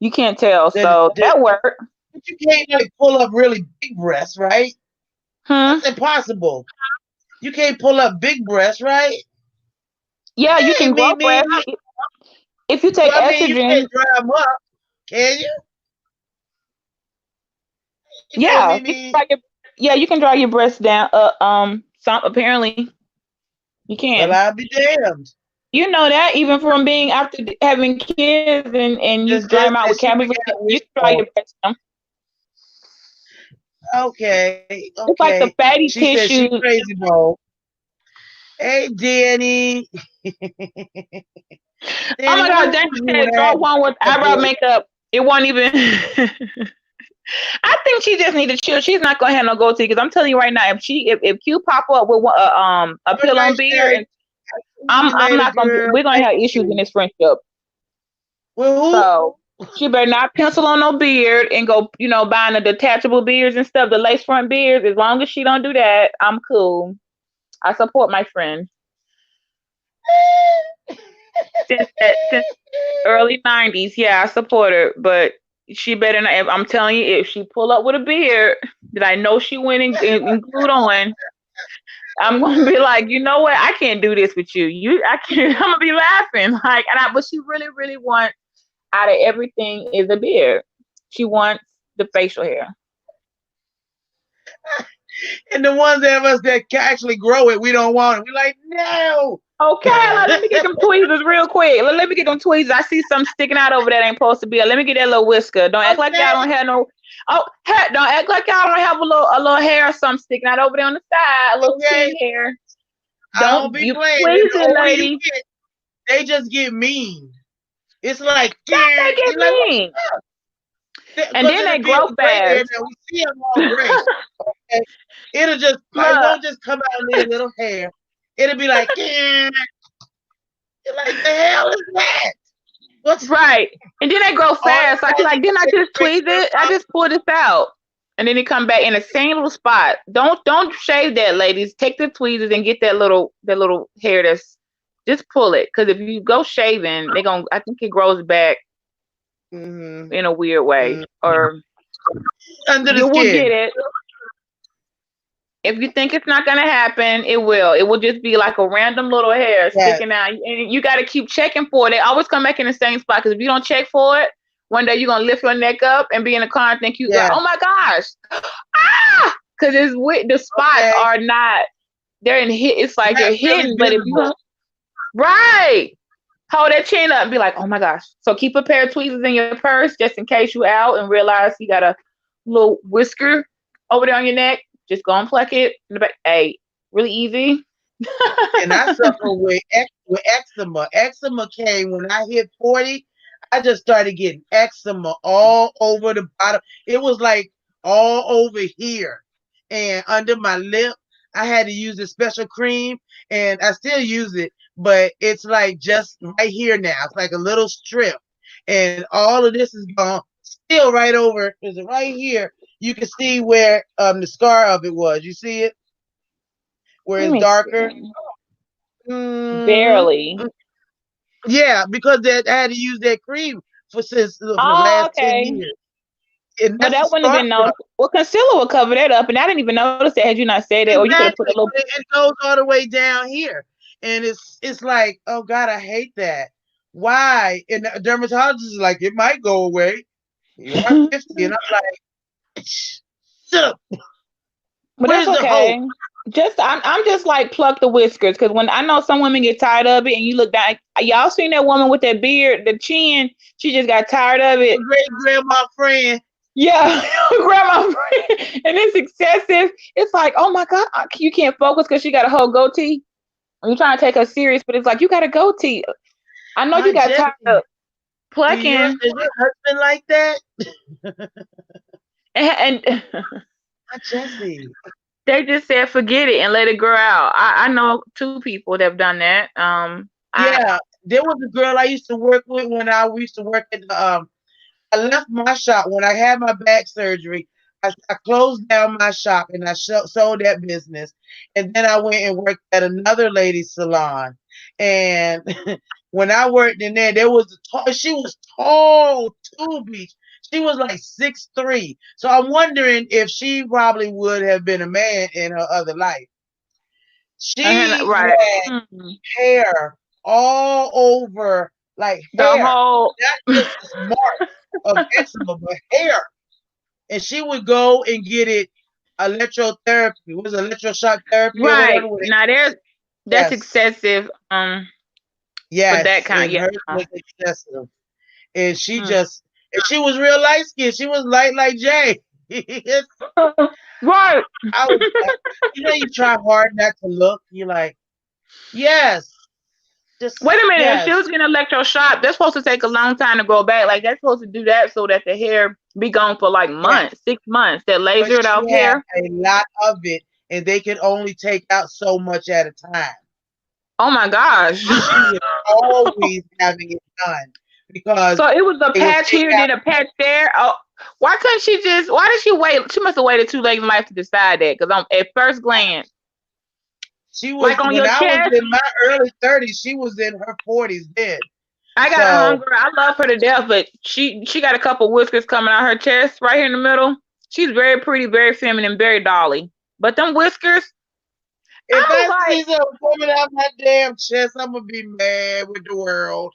You can't tell. that, So that, that worked. but you can't like pull up really big breasts, right? Hmm. That's impossible. You can't pull up big breasts, right? Yeah, you Hey, can grow me. breasts if you take Well, I mean, you estrogen. can't dry them up, can you? You know, Yeah, me. yeah, you can draw your breasts down. Some apparently you Well, can. I'll be damned. You know that even from being after having kids and you Just dry them like out that, with she chemicals, forgot you can draw wishbone. your breasts down. Okay, It's like the okay. fatty She said she tissue. crazy bone. Hey, Danny. Oh Danny, my when God, was Danny you said gonna draw have one with a eyebrow boy? makeup. It won't even. I think she just need to chill. She's not gonna have no goatee because I'm telling you right now, if Q pop up with a Have a pill on nice beard, night. and See you I'm later, not gonna be. girl. We're gonna Thank have issues in you. this friendship. Well, So she better not pencil on no beard and go, buying the detachable beards and stuff, the lace front beards. As long as she don't do that, I'm cool. I support my friend who? since early '90s. Yeah, I support her, but she better not. I'm telling you, if she pull up with a beard that I know she went and glued on, I'm gonna be like, you know what? I can't do this with you. I can't. I'm gonna be laughing like, but she really, really wants out of everything is a beard. She wants the facial hair. And the ones of us that can actually grow it, we don't want it. We're like, no. Okay, let me get them tweezers real quick. Let me get them tweezers. I see something sticking out over there that ain't supposed to be. Let me get that little whisker. Don't act like y'all don't have no. Oh, don't act like y'all don't have a little hair or something sticking out over there on the side. A little chin hair. I don't be You playing. tweeze The it, older you lady. get, they just get mean. It's like, Stop they get like, mean. And then they grow gray hair. fast. Now we see them all gray. Okay, it'll just, it won't just come out in their little hair. It'll be like, you're like, the hell is that? What's right? And then they grow fast. I like, didn't I just tweeze it? I just pulled this out. And then it come back in the same little spot. Don't shave that, ladies. Take the tweezers and get that little hair that's just pull it. Because if you go shaving, I think it grows back in a weird way. Or under the you skin. will get it. If you think it's not gonna happen, it will. It will just be like a random little hair sticking out. And you gotta keep checking for it. They always come back in the same spot. Because if you don't check for it, one day you're gonna lift your neck up and be in the car and think you got, oh my gosh, because the spots are not. They're in hit. It's like they're hidden, but if you hold that chin up and be like, oh my gosh. So keep a pair of tweezers in your purse just in case you out and realize you got a little whisker over there on your neck. Just go and pluck it in the back. Hey, really easy. And I suffer with eczema. Eczema came when I hit 40. I just started getting eczema all over the bottom. It was like all over here and under my lip. I had to use a special cream, and I still use it, but it's like just right here now. It's like a little strip, and all of this is gone. Still right over. Is it right here? You can see where the scar of it was. You see it? Where it's darker? Barely. Yeah, because I had to use that cream for the last 10 years. But that wouldn't have been noticed. Well, concealer would cover that up, and I didn't even notice that had you not said that. Or you could have put a little. It goes all the way down here, and it's like, oh God, I hate that. Why? And the dermatologist is like, it might go away. You are 50, and I'm like, shut up. But that's okay. I'm just like pluck the whiskers, because when I know some women get tired of it, and you look down, y'all seen that woman with that beard, the chin? She just got tired of it. Great grandma friend. Yeah, grandma friend, and it's excessive. It's like, oh my God, you can't focus because she got a whole goatee. You're trying to take her serious, but it's like you got a goatee. I know you got tired of plucking. Is your husband like that? and Jesse. They just said forget it and let it grow out. I know 2 people that have done that. There was a girl I used to work with when I used to work at the I left my shop when I had my back surgery. I closed down my shop and I sold that business. And then I went and worked at another lady's salon. And when I worked in there, she was tall too, Beach. She was like 6'3". So I'm wondering if she probably would have been a man in her other life. She had hair all over, like hair, not just mark of eczema, but hair. And she would go and get it electrotherapy. It was electroshock therapy, right? Now that's excessive. Yes, for that kind. Hers was excessive, and she just. And she was real light skinned. She was light like Jay. Right. I was you try hard not to look. You're like, yes. Just wait a minute. If she was getting electroshock, that's supposed to take a long time to grow back. Like, they're supposed to do that so that the hair be gone for like months, 6 months. That lasered out hair. A lot of it, and they can only take out so much at a time. Oh my gosh. She was always having it done. Because so it was a patch here and a patch there. Oh, why did she wait? She must have waited too late in life to decide that. Because at first glance, she was like on your chest. I was in my early 30s. She was in her 40s then. I got a hunger. I love her to death, but she got a couple whiskers coming out her chest right here in the middle. She's very pretty, very feminine, very dolly. But them whiskers. If I see them coming out my damn chest, I'm gonna be mad with the world.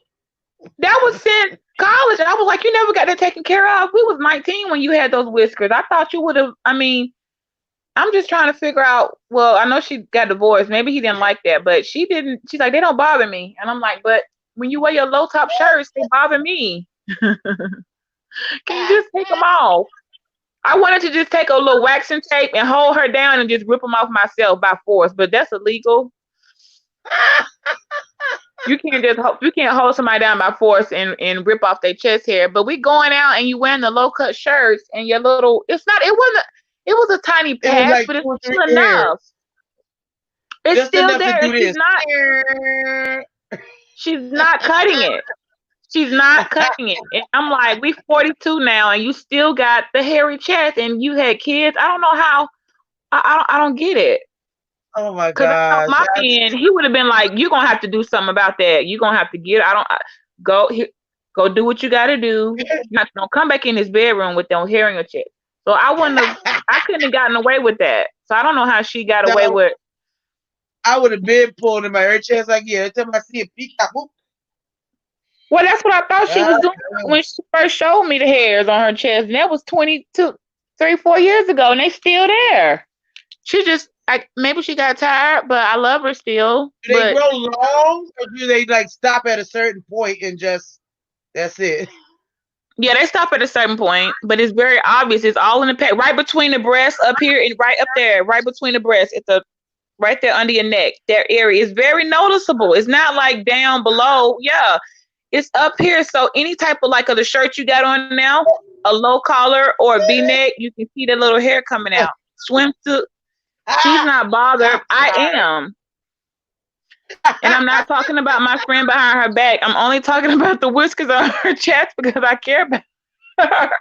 That was since college. I was like, you never got that taken care of. We was 19 when you had those whiskers. I thought you would have. I mean, I'm just trying to figure out. Well, I know she got divorced. Maybe he didn't like that, but she didn't. She's like, they don't bother me, and I'm like, but when you wear your low top shirts, they bother me. Can you just take them off? I wanted to just take a little waxing tape and hold her down and just rip them off myself by force, but that's illegal. You can't hold somebody down by force and rip off their chest hair. But we going out and you wearing the low cut shirts and your little. It was a tiny It was patch, like but it's two or still three enough. hairs. It's Just still enough to there. do this. She's not cutting it. She's not cutting it. And I'm like, we 42 now, and you still got the hairy chest, and you had kids. I don't know how. I don't get it. Oh my Because I know gosh. my man, he would have been like, "You're gonna have to do something about that. You're gonna have to get. Go go do what you got to do. Don't come back in his bedroom with no hair in your chest." So I couldn't have gotten away with that. So I don't know how she got away No, with. I would have been pulled in my hair chest like, yeah, every time I see a peacock, whoop. Well, that's what I thought she Ah, was doing when she first showed me the hairs on her chest, and that was 22, 3, 4 years ago, and they still there. She just, maybe she got tired, but I love her still. do they But grow long or do they like stop at a certain point and just that's it? yeah, they stop at a certain point, but it's very obvious. It's all in the pack, right between the breasts up here and right up there, right between the breasts. It's right there under your neck. That area is very noticeable. It's not like down below. Yeah, it's up here. So any type of like of the shirt you got on now, a low collar or a V-neck, you can see the little hair coming out. Swimsuit. She's not bothered. I am. And I'm not talking about my friend behind her back. I'm only talking about the whiskers on her chest because I care about her.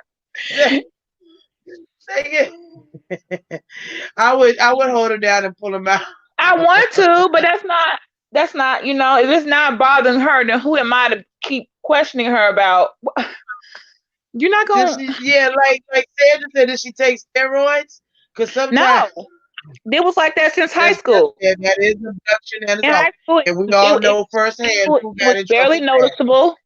I would hold her down and pull them out. I want to, but that's not, if it's not bothering her, then who am I to keep questioning her about? You're not going to. Yeah, like Sandra said, did she take steroids? Because sometimes. No. It was like that since high Yes, school. yes, that is abduction and In assault. high school, And we all know firsthand who got was in barely trouble for that. noticeable.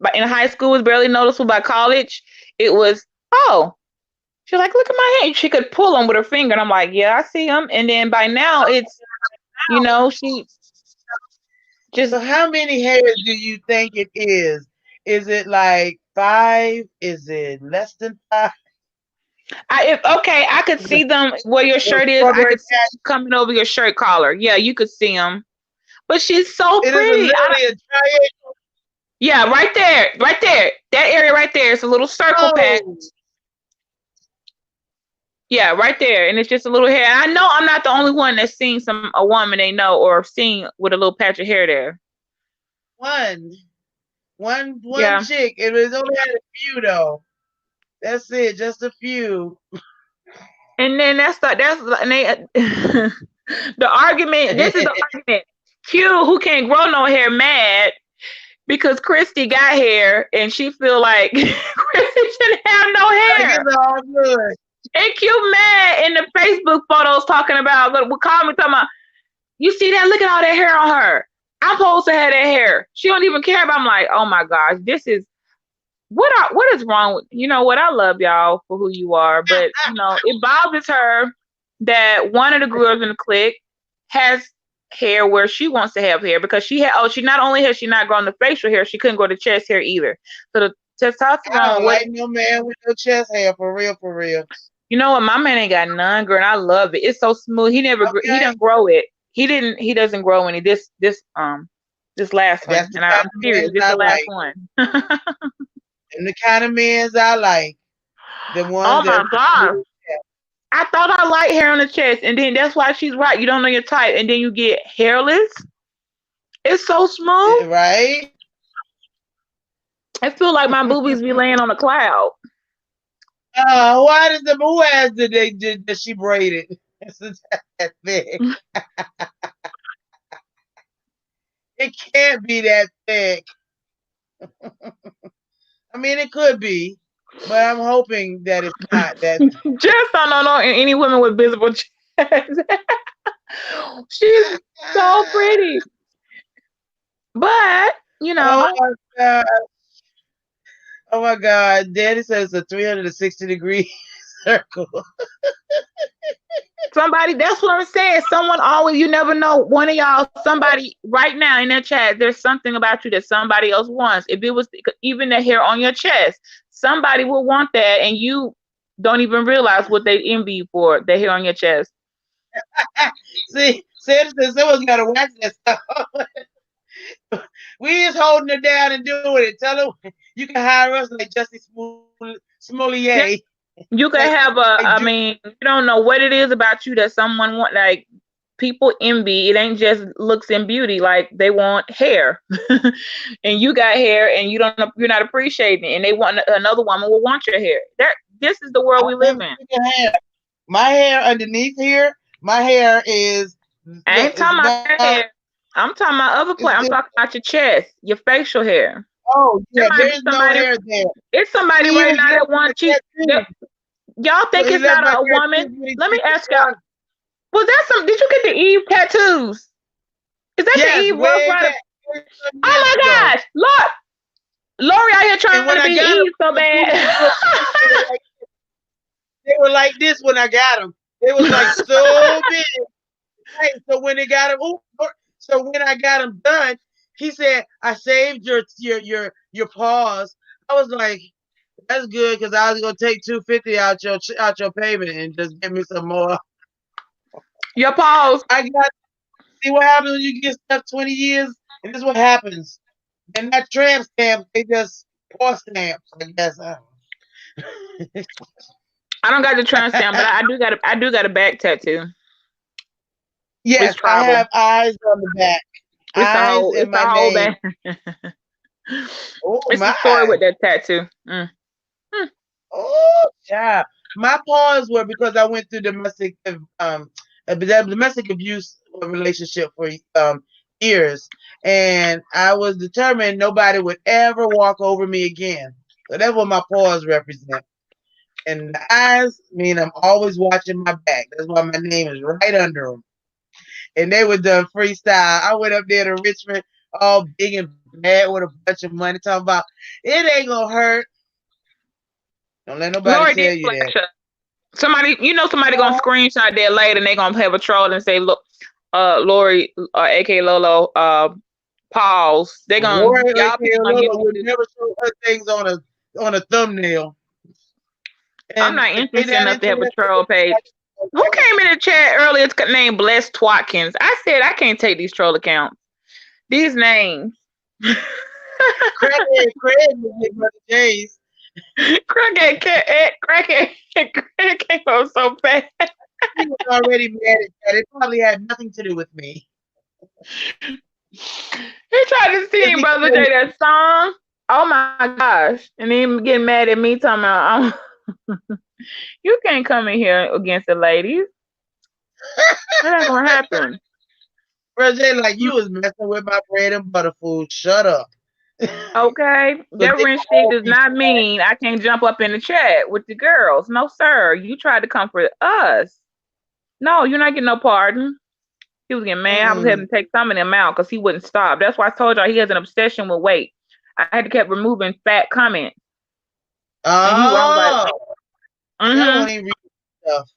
But in high school, it was barely noticeable. By college, it was, oh, she was like, look at my hand. She could pull them with her finger. And I'm like, yeah, I see them. And then by now, it's, she just. So how many hairs do you think it is? Is it like 5? Is it less than 5? I could see them where your shirt is. I could see them coming over your shirt collar. Yeah, you could see them. But she's so pretty. It is literally a triangle. Yeah, right there. That area right there is a little circle patch. Yeah, right there. And it's just a little hair. I know I'm not the only one that's seen a woman they know or seen with a little patch of hair there. One Yeah. chick. It was only had a few though. That's it, just a few. And then the argument. This is the argument. Q, who can't grow no hair, mad because Christy got hair and she feel like Christy shouldn't have no hair. It's all good. And Q mad in the Facebook photos talking about you see that? Look at all that hair on her. I'm supposed to have that hair. She don't even care about. I'm like, oh my gosh, this is what is wrong with what? I love y'all for who you are, but it bothers her that one of the girls in the clique has hair where she wants to have hair because she not only has she not grown the facial hair, she couldn't grow the chest hair either. So the testosterone. I don't like no man with no chest hair for real. You know what? My man ain't got none, girl, and I love it. It's so smooth. He didn't grow it. He doesn't grow any. This last one, and I'm serious. This is the last one. And the kind of men I like. The ones. Oh my God. I thought I liked hair on the chest, and then that's why she's right. You don't know your type, and then you get hairless. It's so smooth. Right? I feel like my boobies be laying on a cloud. Why does who ass did she braided? It's that thick. It can't be that thick. I mean, it could be, but I'm hoping that it's not that. Just don't know any women with visible chest. She's so pretty, but Oh my God! Daddy says it's a 360-degree circle. Somebody, that's what I'm saying. Someone always, you never know. One of y'all, somebody right now in that chat, there's something about you that somebody else wants. If it was even the hair on your chest, somebody will want that, and you don't even realize what they envy you for, the hair on your chest. See, someone's got to watch that stuff. We just holding her down and doing it. Tell her you can hire us like Jussie Smollett. You can have I mean, you don't know what it is about you that someone want, like people envy. It ain't just looks and beauty, like they want hair. And you got hair and you're not appreciating it, and they want another woman will want your hair. This is the world we live in. My hair underneath here, my hair is I ain't talking about that hair. I'm talking about other place. I'm talking about your chest, your facial hair. Oh, yeah, there's no hair there. It's somebody right now that wants you. Y'all think it's not a woman? Let me ask y'all. Was that did you get the Eve tattoos? Is that the Eve Rough Rider? Oh my gosh. Look. Lori out here trying to be Eve so bad. They were like this when I got them. They was like so big. Hey, so when they got them, so when I got them done, he said, "I saved your paws." I was like, "That's good," because I was gonna take $250 out your payment and just give me some more. Your paws. See what happens when you get stuck 20 years, and this is what happens. They're not tramp stamps; they just paw stamps. I guess. I don't got the tramp stamp, but I do got a back tattoo. Yes, I have eyes on the back. Eyes in my name. It's a story with that tattoo. Oh, yeah. My paws were because I went through domestic abuse relationship for years, and I was determined nobody would ever walk over me again. So that's what my paws represent. And the eyes mean I'm always watching my back. That's why my name is right under them. And they were done freestyle. I went up there to Richmond, all big and bad with a bunch of money, talking about it ain't gonna hurt. Don't let nobody Lori tell you that. Somebody gonna screenshot that later, and they gonna have a troll and say, "Look, Lori, aka Lolo, pause." They gonna Lori, Lolo would never show her things on a thumbnail. And I'm not interested enough to have a troll page. Who came in the chat earlier named Blessed Twatkins? I said I can't take these troll accounts. These names. Craig with J's. Craig came on so fast. He was already mad at that. It probably had nothing to do with me. He tried to sing Brother J that song. Oh my gosh. And then getting mad at me talking about you can't come in here against the ladies. That ain't gonna happen. Brother J, like you was messing with my bread and butter food. Shut up. Okay. That wrench stick does not mean I can't jump up in the chat with the girls. No, sir. You tried to comfort us. No, you're not getting no pardon. He was getting mad. I was having to take some of them out because he wouldn't stop. That's why I told y'all he has an obsession with weight. I had to keep removing fat comments. Oh. That ain't real stuff.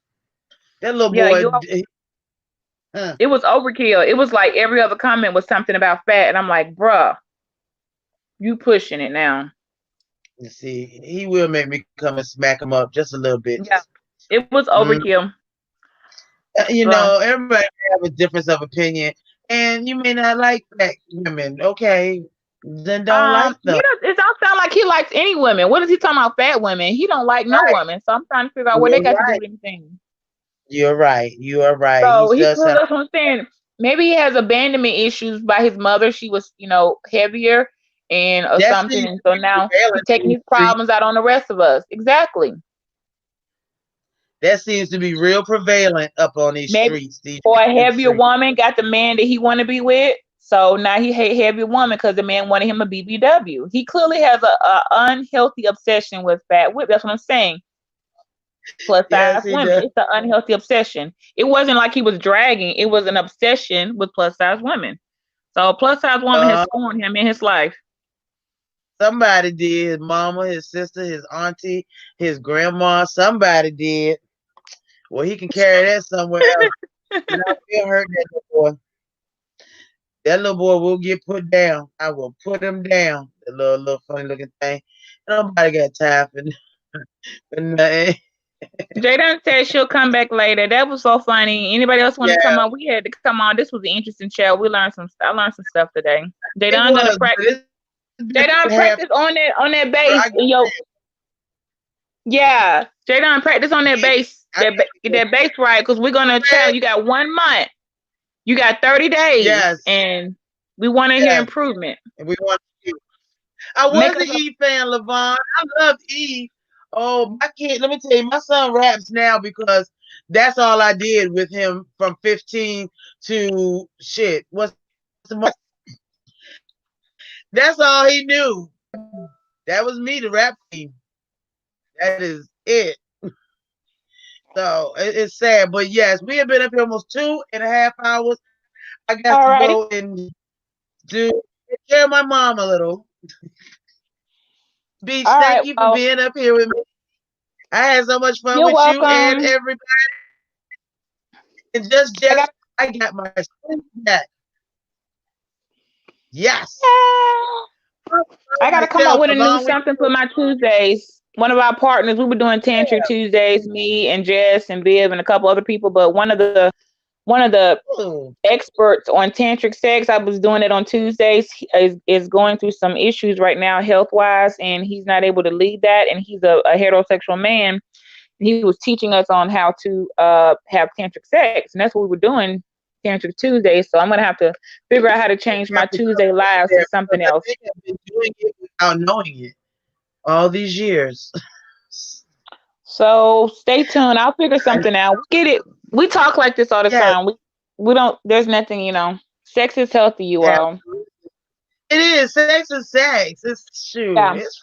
That little boy. It was overkill. It was like every other comment was something about fat, and I'm like, bruh, you pushing it now. You see, he will make me come and smack him up just a little bit. Yeah, it was overkill. You know, everybody have a difference of opinion, and you may not like fat women. Okay, then don't like them. It don't sound like he likes any women. What is he talking about? Fat women? He don't like no women. So I'm trying to figure out what they got to do with anything. You're right. You are right. So that's what I'm saying. Maybe he has abandonment issues by his mother. She was, heavier and or something. And so now he's taking his problems out on the rest of us. Exactly. That seems to be real prevalent up on these streets. Or a heavier woman got the man that he want to be with. So now he hate heavier woman because the man wanted him a BBW. He clearly has a unhealthy obsession with fat women. That's what I'm saying. Plus size women. Does. It's an unhealthy obsession. It wasn't like he was dragging. It was an obsession with plus size women. So a plus size woman has scorned him in his life. Somebody did. His mama, his sister, his auntie, his grandma. Somebody did. Well, he can carry that somewhere else. And I will hurt that little boy. That little boy will get put down. I will put him down. The little funny looking thing. Nobody got time for nothing. Jada said she'll come back later. That was so funny. Anybody else want to come Yeah, on? We had to come on. This was an interesting chat. We learned some. I learned some stuff today. it Jada gonna was, but practice. it's been a Jada good half. practice on that I bass. get And yo, it. yeah, Jada practice on that bass. I get it. That bass right, because we're gonna challenge. You got 1 month. You got 30 days, Yes, and we want to hear yes. improvement. And we want to. I Make was us an E fan, Levon. I loved E. Oh, my kid, let me tell you, my son raps now because that's all I did with him from 15 to shit. What's the most? That's all he knew. That was me, the rap team. That is it. So it's sad. But yes, we have been up here almost 2.5 hours. I got all to righty. go and do take care of my mom a little. Beach, All thank right. you for Well, being up here with me. I had so much fun you're with you and welcome. everybody. And I got. I got my sleep back. Yes. I got to come up Myself with a new along with something for my Tuesdays. One of our partners, we were doing Tantric Tuesdays, me and Jess and Viv and a couple other people. But one of the you. experts on tantric sex, I was doing it on Tuesdays, is going through some issues right now health wise, and he's not able to lead that. And he's a heterosexual man. He was teaching us on how to have tantric sex, and that's what we were doing Tantric Tuesdays. So I'm gonna have to figure out how to change You my have to come Tuesday over lives to there something because I else. think I've been doing it without knowing it all these years. So stay tuned. I'll figure something out. We get it. We talk like this all the Yes, time. We don't. There's nothing. Sex is healthy. You all. absolutely. It is. Sex is sex. It's true. Yeah. It's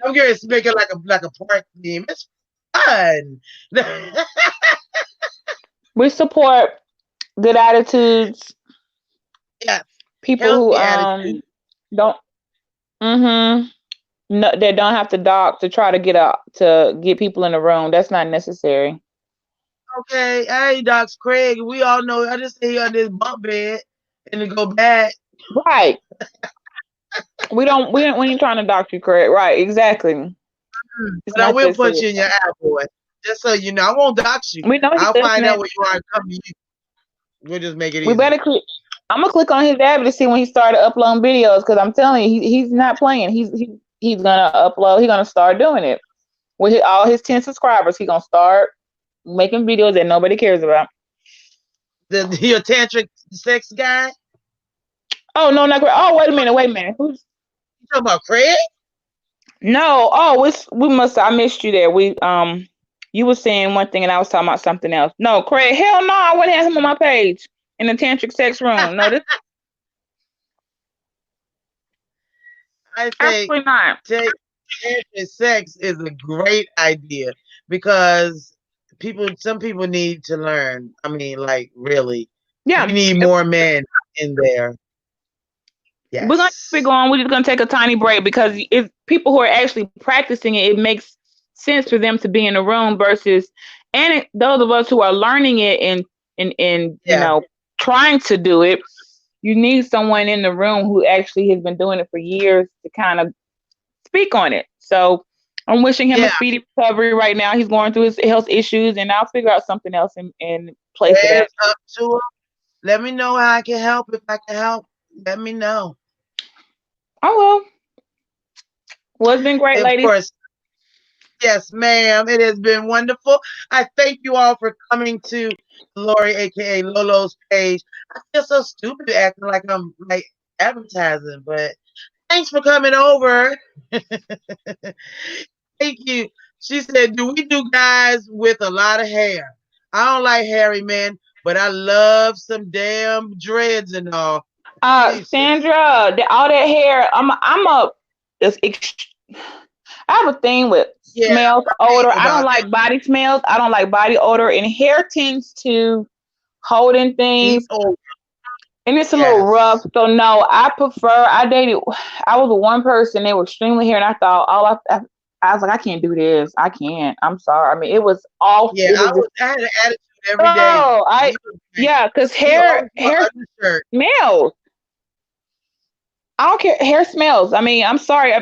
I'm curious to make it like a park theme. It's fun. We support good attitudes. Yeah. People who Healthy attitude. don't mm-hmm no, they don't have to dock to try to get people in the room. That's not necessary. Okay. Hey, Doc Craig. We all know I just stay on this bunk bed and then go back. Right. We ain't trying to dock you, correct? Right. Exactly. It's But I not will that punch serious. you in your eye, boy. Just so you know. I won't dox you. We know he's I'll find out listening. where you are and come to you. We'll just make it We easy. better click. I'm gonna click on his app to see when he started uploading videos, because I'm telling you, he's not playing. He's gonna upload. He's gonna start doing it with all his 10 subscribers. He's gonna start making videos that nobody cares about. Your tantric sex guy? Oh no, not great. Oh, wait a minute. Who's You talking about Craig? no? Oh, we must. I missed you there. You were saying one thing and I was talking about something else. No, Craig. Hell no, I wouldn't have him on my page in the tantric sex room. No, this I think absolutely not. tantric sex is a great idea because some people need to learn. I mean, like really, we Yeah, need more men in there. we're gonna keep it Yes. going. We're just gonna take a tiny break because if people who are actually practicing it, it makes sense for them to be in the room versus those of us who are learning it and Yeah. trying to do it. You need someone in the room who actually has been doing it for years to kind of speak on it. So I'm wishing him a Yeah. speedy recovery right now. He's going through his health issues, and I'll figure out something else in place of Hands that. up to him. Let me know how I can help. If I can help, let me know. Oh well, it's been great, And of ladies. course, yes, ma'am. It has been wonderful. I thank you all for coming to Lori, aka Lolo's page. I feel so stupid acting like I'm like advertising, but thanks for coming over. Thank you. She said, "Do we do guys with a lot of hair? I don't like hairy men, but I love some damn dreads and all." Jesus. Sandra, all that hair. It's I have a thing with Yeah, smells, I odor. ain't I don't about that. like body smells. I don't like body odor, and hair tends to hold in things, Oh, and it's a little rough. yes. So no, I prefer. I dated. I was with one person. They were extremely hair, and I thought I was like, I can't do this. I can't. I'm sorry. I mean, it was off. Yeah, It was just, I had an attitude every day. oh, He was like, yeah, because he always wore hair undershirt. smells. I don't care. Hair smells. I mean, I'm sorry.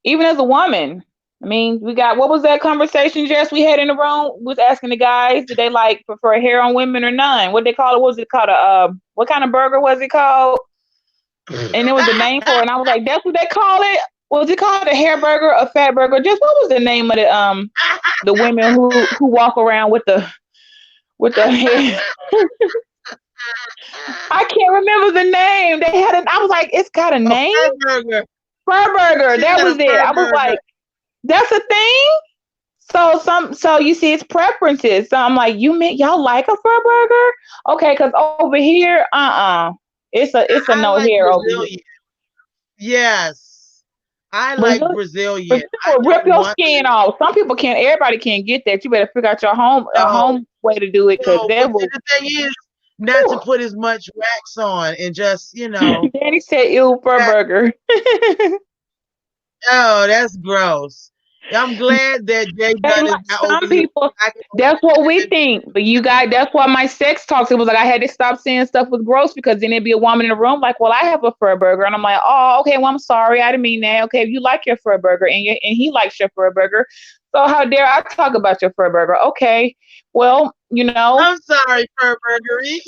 Even as a woman, I mean, we got, what was that conversation, Jess, we had in the room? We was asking the guys, did they like prefer hair on women or none? What they call it? What was it called? What kind of burger was it called? And there was a name for it. And I was like, that's what they call it? Was it called a hair burger, a fat burger? Just what was the name of the women who walk around with the hair? I can't remember the name. They had I was like, it's got a name? Fur burger. Fur burger. She That had a was it. fur I was like, burger. that's a thing? So you see, it's preferences. So I'm like, y'all like a fur burger? Okay, because over here, it's a I no like hair over here. Brazilian. Yes. I like Brazil Brazilian. I will rip don't your want skin off. Some people can't. Everybody can't get that. You better figure out your home way to do it, because no, that but will. the thing is not to put as much wax on and just, Danny said, "Ew, fur that, burger." oh, that's gross. I'm glad that Jay Dunn is not over Some here. people, that's what we think. But you guys, that's why my sex talks. It was like I had to stop saying stuff was gross, because then there'd be a woman in the room like, well, I have a fur burger. And I'm like, oh, okay, well, I'm sorry. I didn't mean that. Okay, if you like your fur burger and he likes your fur burger, so how dare I talk about your fur burger? Okay, well, I'm sorry, fur burgery.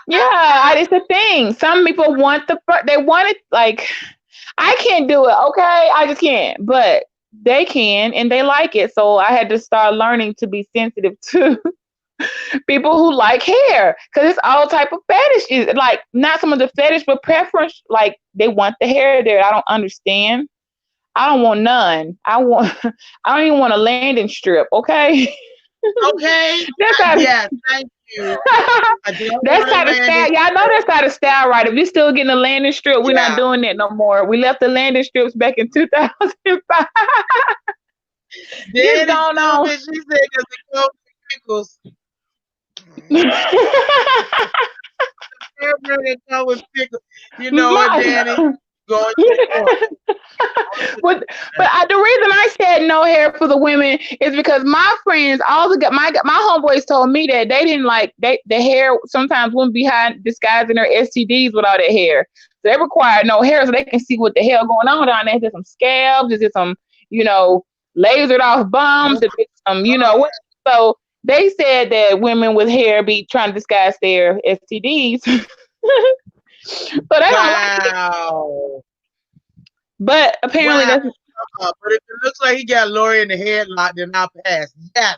yeah, it's a thing. Some people want they want it like, I can't do it. Okay, I just can't. But they can, and they like it. So I had to start learning to be sensitive to people who like hair, because it's all type of fetishes. Like, not some of the fetish, but preference. Like, they want the hair there. I don't understand. I don't want none. I don't even want a landing strip. Okay. Okay. That's how. Yes, thank you. I don't That's want to how the land style. it. Y'all know that's how the style, right? If you're still getting a landing strip, we're not Yeah. doing that no more. We left the landing strips back in 2005. Then Just going on. she said, because it comes with pickles. Fur burger come with pickles. You know what, Danny? Going to point. but the reason I said no hair for the women is because my friends, my homeboys told me that they didn't like the hair sometimes wouldn't be disguising their STDs with all that hair. So they require no hair so they can see what the hell going on down there. Is there some scabs? Is there some, lasered off bums? Is it some, what? So they said that women with hair be trying to disguise their STDs. So they don't like it. Wow. But apparently Wow. that's. But if it looks like he got Lori in the headlock, then I'll pass. Yes.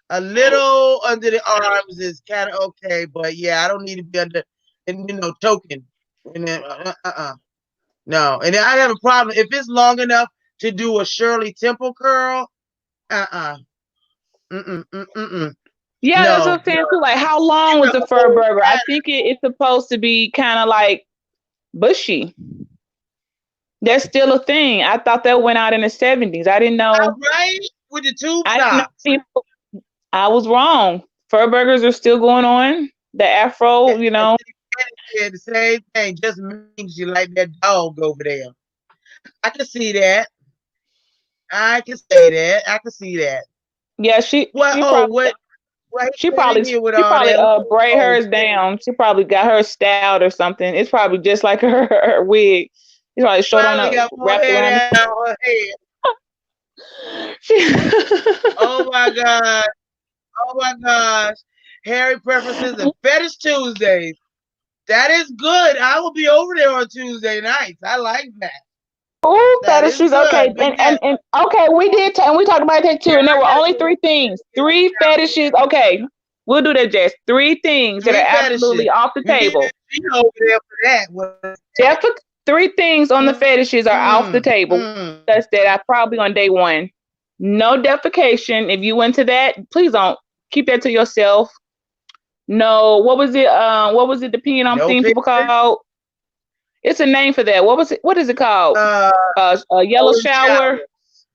A little under the arms is kind of okay, but yeah, I don't need to be under, and token. And then, no. And then I have a problem if it's long enough to do a Shirley Temple curl. Yeah, that's what I'm saying too. Like, how long was the fur burger? I think it's supposed to be kind of like bushy. That's still a thing. I thought that went out in the 70s. I didn't know. Right? With the tube tops. I was wrong. Fur burgers are still going on. The afro, Yeah, the same thing. Just means you like that dog over there. I can see that. I can say that. I can see that. Yeah, she probably braid hers down. She probably got her styled or something. It's probably just like her wig. It's probably short on up, wrapped around her head. Oh my god! Oh my gosh! Hairy preferences and fetish Tuesdays. That is good. I will be over there on Tuesday nights. I like that. Oh, fetishes. Okay, and okay, we did, and we talked about that too. And there were only 3 things, 3 fetishes. Okay, we'll do that, Jess. 3 things that are absolutely off the table. Over there for that. Definitely 3 things on the fetishes are off the table. That's that. I probably on day 1. No defecation. If you into that, please don't keep that to yourself. No, what was it? What was it? The peeing on thing people called? It's a name for that. What was it? What is it called? A yellow shower.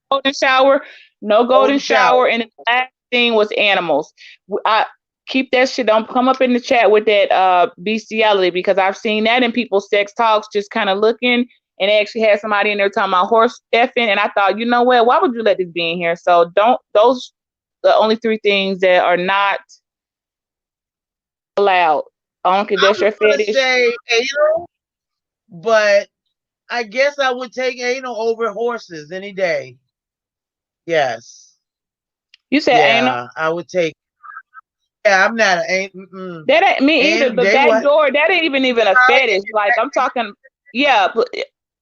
Golden shower. No golden shower. And the last thing was animals. I keep that shit. Don't come up in the chat with that bestiality, because I've seen that in people's sex talks, just kind of looking and they actually had somebody in there talking about horse effing, and I thought, you know what? Why would you let this be in here? So don't those the only three things that are not allowed. I don't care if I that's was your gonna fetish. say anal, but I guess I would take anal over horses any day. Yes. You said anal. Yeah, I would take. Yeah, I'm not an mm-mm. That ain't me either. And The they back what? door, that ain't even a fetish. Like I'm talking, yeah.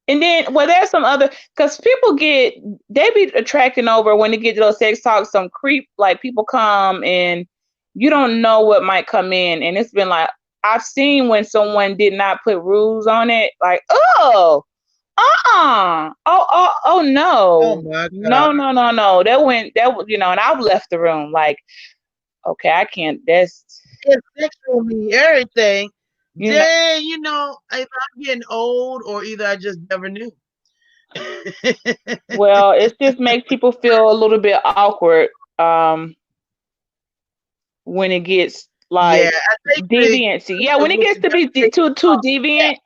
And then, well, there's some other because people they be attracting over when they get to those sex talks. Some creep, like people come and you don't know what might come in, and it's been like I've seen when someone did not put rules on it, like oh Oh no, my God. no. And I've left the room like, okay, I can't. That's It's sexual me, everything. you know. Dang, either I'm getting old or either I just never knew. Well, it just makes people feel a little bit awkward when it gets Yeah, like I think deviancy. Yeah, when it with gets the to be too oh, deviant.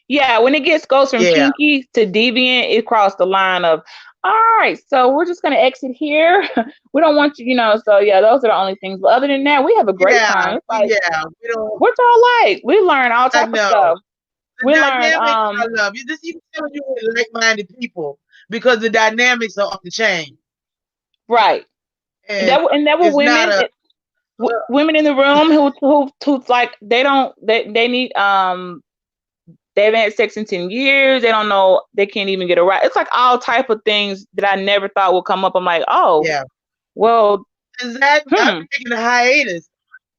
Yeah, when it goes from yeah, kinky to deviant, it crossed the line of all right. So we're just gonna exit here. We don't want you. So yeah, those are the only things. But other than that, we have a great yeah, time. It's like yeah. We don't. what's all like? We learn all I type of know stuff. the We learn dynamics. I love you. This you can tell you with like-minded people because the dynamics are off the chain, right. and And that were it's not women. a. Women in the room who's like they need they haven't had sex in 10 years. They don't know, they can't even get a right. It's like all type of things that I never thought would come up. I'm like, oh, Yeah, well, exactly. I'm taking a hiatus.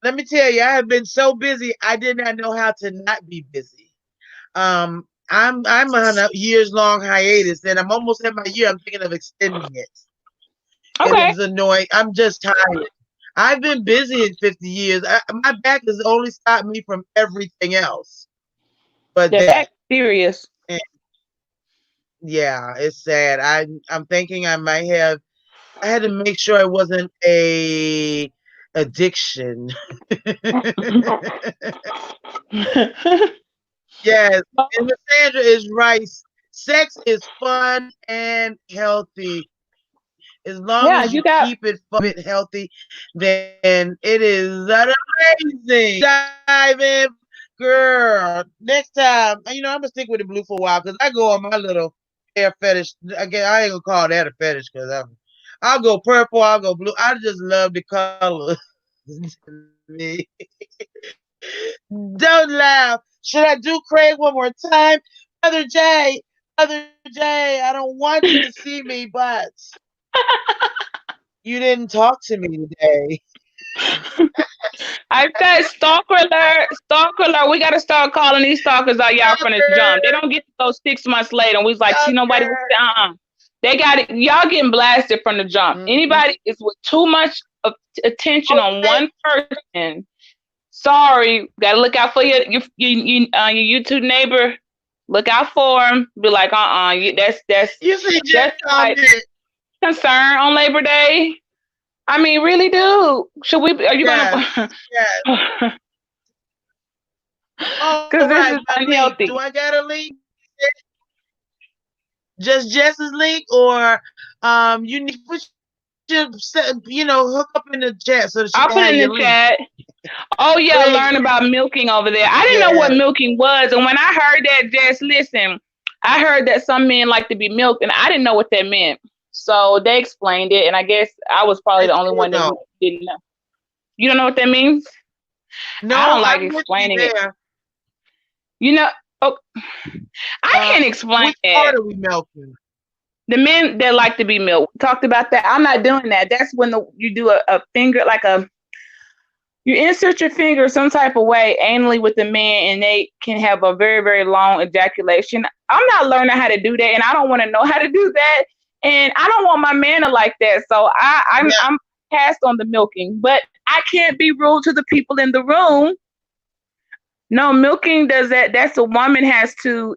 Let me tell you, I have been so busy. I did not know how to not be busy. I'm on a years long hiatus, and I'm almost at my year. I'm thinking of extending it. It okay. is annoying. I'm just tired. I've been busy in 50 years. My back has only stopped me from everything else, but The that. back serious. And yeah, it's sad. I'm thinking I might have. I had to make sure it wasn't a addiction. Yes, and Sandra is right. Sex is fun and healthy. As long Yeah, as you you got keep it fun and healthy, then it is amazing. Dive in, girl. Next time, I'm gonna stick with the blue for a while because I go on my little hair fetish. Again, I ain't gonna call that a fetish because I'll go purple, I'll go blue. I just love the colors. Me. Don't laugh. Should I do Craig one more time? Brother Jay, I don't want you to see me, but you didn't talk to me today. I said stalker alert. We gotta start calling these stalkers out y'all from the jump. They don't get to go 6 months later and we was like, see nobody was They got it. Y'all getting blasted from the jump. Anybody is with too much of attention on one person. Sorry, gotta look out for your YouTube neighbor. Look out for him. Be like, that's You see, just that's like concern on Labor Day. I mean, really, dude. Should we? Are you yes, gonna? yes. Oh, Because this right, is my link. unhealthy. Do I got a link? Just Jess's link, or you need to put hook up in the chat so that she I'll can put have it in your the link. chat. Oh yeah, Please. learn about milking over there. I didn't know what Yeah. milking was, and when I heard that, Jess, listen, I heard that some men like to be milked, and I didn't know what that meant. So they explained it, and I guess I was probably the only one that didn't know. You don't know what that means? No, I don't like I'm with you explaining it. there. Oh, I can't explain which it. part are we milking? The men that like to be milked. Talked about that. I'm not doing that. That's when you do a finger, like you insert your finger some type of way anally with the man, and they can have a very, very long ejaculation. I'm not learning how to do that, and I don't want to know how to do that, and I don't want my man to like that. So I'm passed on the milking, but I can't be rude to the people in the room. No, milking does that. That's a woman has to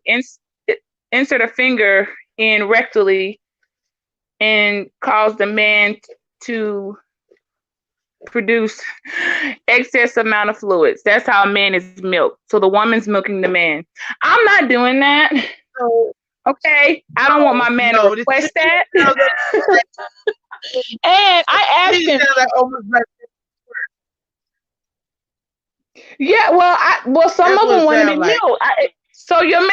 insert a finger in rectally and cause the man to produce excess amount of fluids. That's how a man is milked. So the woman's milking the man. I'm not doing that. So Okay, I don't want my man to No, this request that. sounds like, And I asked this him, sounds like almost like yeah, well, some that's of what them it wanted sounds it like. milk. So your man,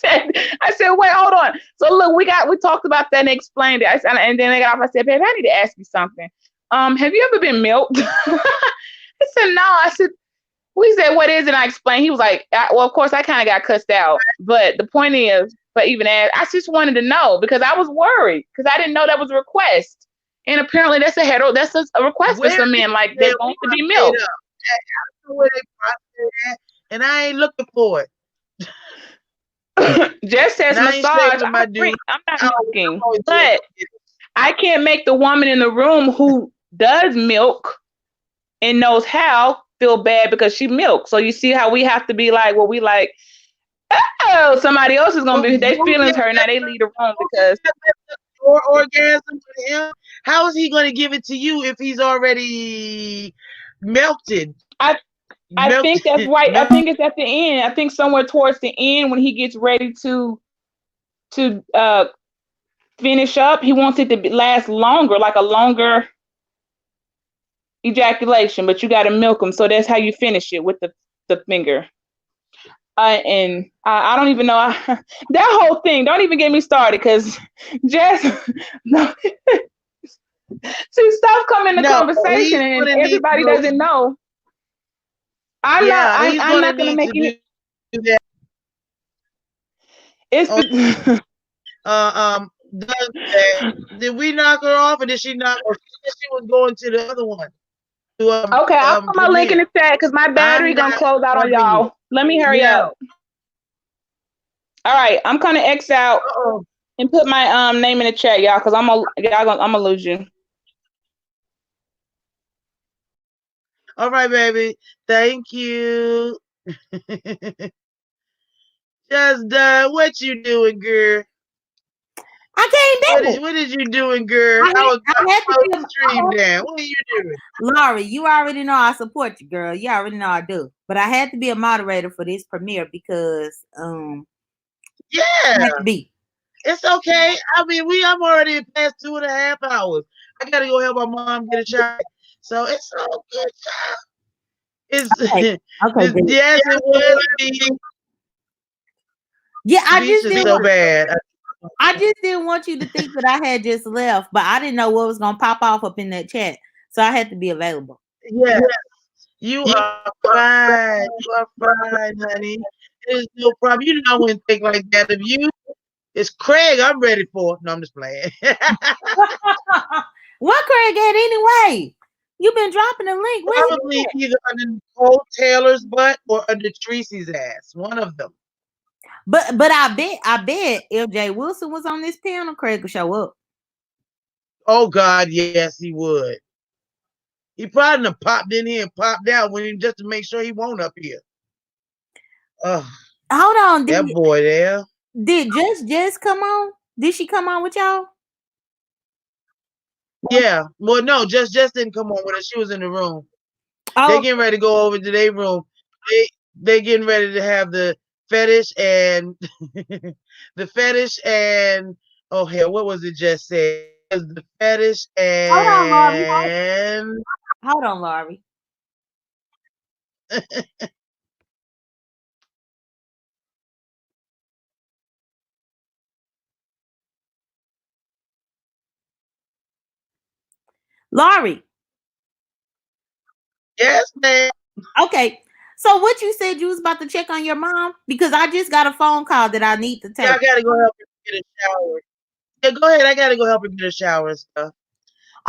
I said, wait, hold on. So look, we talked about that and explained it. And then I got off. I said, babe, I need to ask you something. Have you ever been milked? He said, no. I said, we said, what is it? And I explained. He was like, well, of course, I kind of got cussed out. But the point is, but even as I just wanted to know because I was worried because I didn't know that was a request. And apparently that's a request for Where some is men, like they that want to be made milked. up? I don't know where they process at, and I ain't looking for it. Just And says I ain't slept massage. with my I'm not I'm milking, always doing but I can't make the woman in the room who does milk and knows how feel bad because she milks. So you see how we have to be like, well, we like, oh, somebody else is gonna Who be their feelings hurt. Now gave they leave the room because or orgasm with him? How is he going to give it to you if he's already melted? I I think that's Melted. right. I think it's at the end. I think somewhere towards the end when he gets ready to finish up, he wants it to last longer, like a longer ejaculation, but you got to milk them. So that's how you finish it with the finger. And I don't even know that whole thing. Don't even get me started because Jess, no, see, stuff come in the No, conversation he's and going to need to everybody go. doesn't know. I'm not. Yeah, he's I'm going to not gonna need make to any. do that. It's Oh, the. does that. Did we knock her off, or did she knock? Or she said she was going to the other one to Okay, I'll put my link in premiere. the chat because my battery I'm gonna not close out on helping you. y'all. Let me hurry Yeah. up. All right, I'm gonna X out Uh-oh. and put my name in the chat, y'all, because I'm gonna lose you. All right, baby. Thank you. Just done. What you doing, girl? I came back. What is you doing, girl? I I was had to close be the stream down. What are you doing? Laurie, you already know I support you, girl. You already know I do. But I had to be a moderator for this premiere because Yeah, I had to be. it's okay. I mean, I'm already past 2.5 hours. I gotta go help my mom get a shower. So it's all good, child. It's Okay. Okay, good. yes, it was the Yeah, beach is so bad. I just didn't want you to think that I had just left, but I didn't know what was gonna pop off up in that chat. So I had to be available. Yeah, you are fine. You are fine, honey. There's no problem. You know I wouldn't think like that of you. It's Craig I'm ready for. No, I'm just playing. What Craig at anyway? You've been dropping the link. Where's Probably either under Nicole Taylor's butt or under Tracy's ass. One of them. But I bet if Jay Wilson was on this panel, Craig would show up. Oh God, yes, he would. He probably done popped in here and popped out when he just to make sure he won't up here. Hold on, That boy there. did Jess come on? Did she come on with y'all? Yeah. Well, no, just didn't come on with us. She was in the room. Oh, They getting ready to go over to their room. They getting ready to have the fetish and the fetish and oh hell, what was it just said? It was the fetish hold on, Laurie. and Hold on, Laurie. Laurie. yes, man. Okay. So what you said you was about to check on your mom? Because I just got a phone call that I need to take. Yeah, I gotta go help her get a shower. Yeah, go ahead. I gotta go help her get a shower and stuff.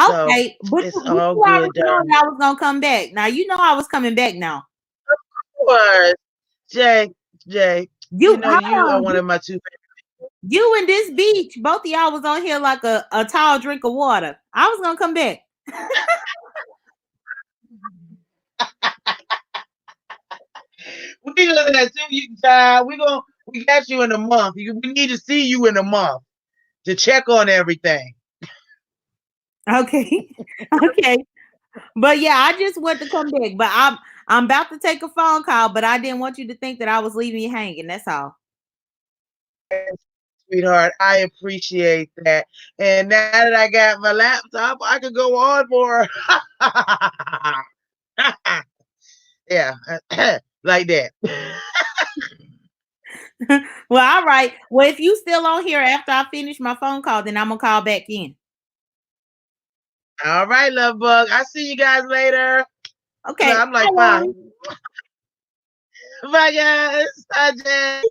Okay, So but it's you all already good, know darling. that I was gonna come back. Now you know I was coming back now. Of course. Jay, you know Hold you are on. one of my two You and this beach, both of y'all was on here like a tall drink of water. I was gonna come back. we gonna see you, child. We got you in a month. We need to see you in a month to check on everything. Okay. Okay. But yeah, I just want to come back. But I'm about to take a phone call, but I didn't want you to think that I was leaving you hanging. That's all. sweetheart. I appreciate that. And now that I got my laptop, I can go on more. Yeah, like that. Well, all right. Well, if you still on here after I finish my phone call, then I'm gonna call back in. All right, love bug. I see you guys later. Okay. I'm like, bye. Bye, guys. Bye, Jay.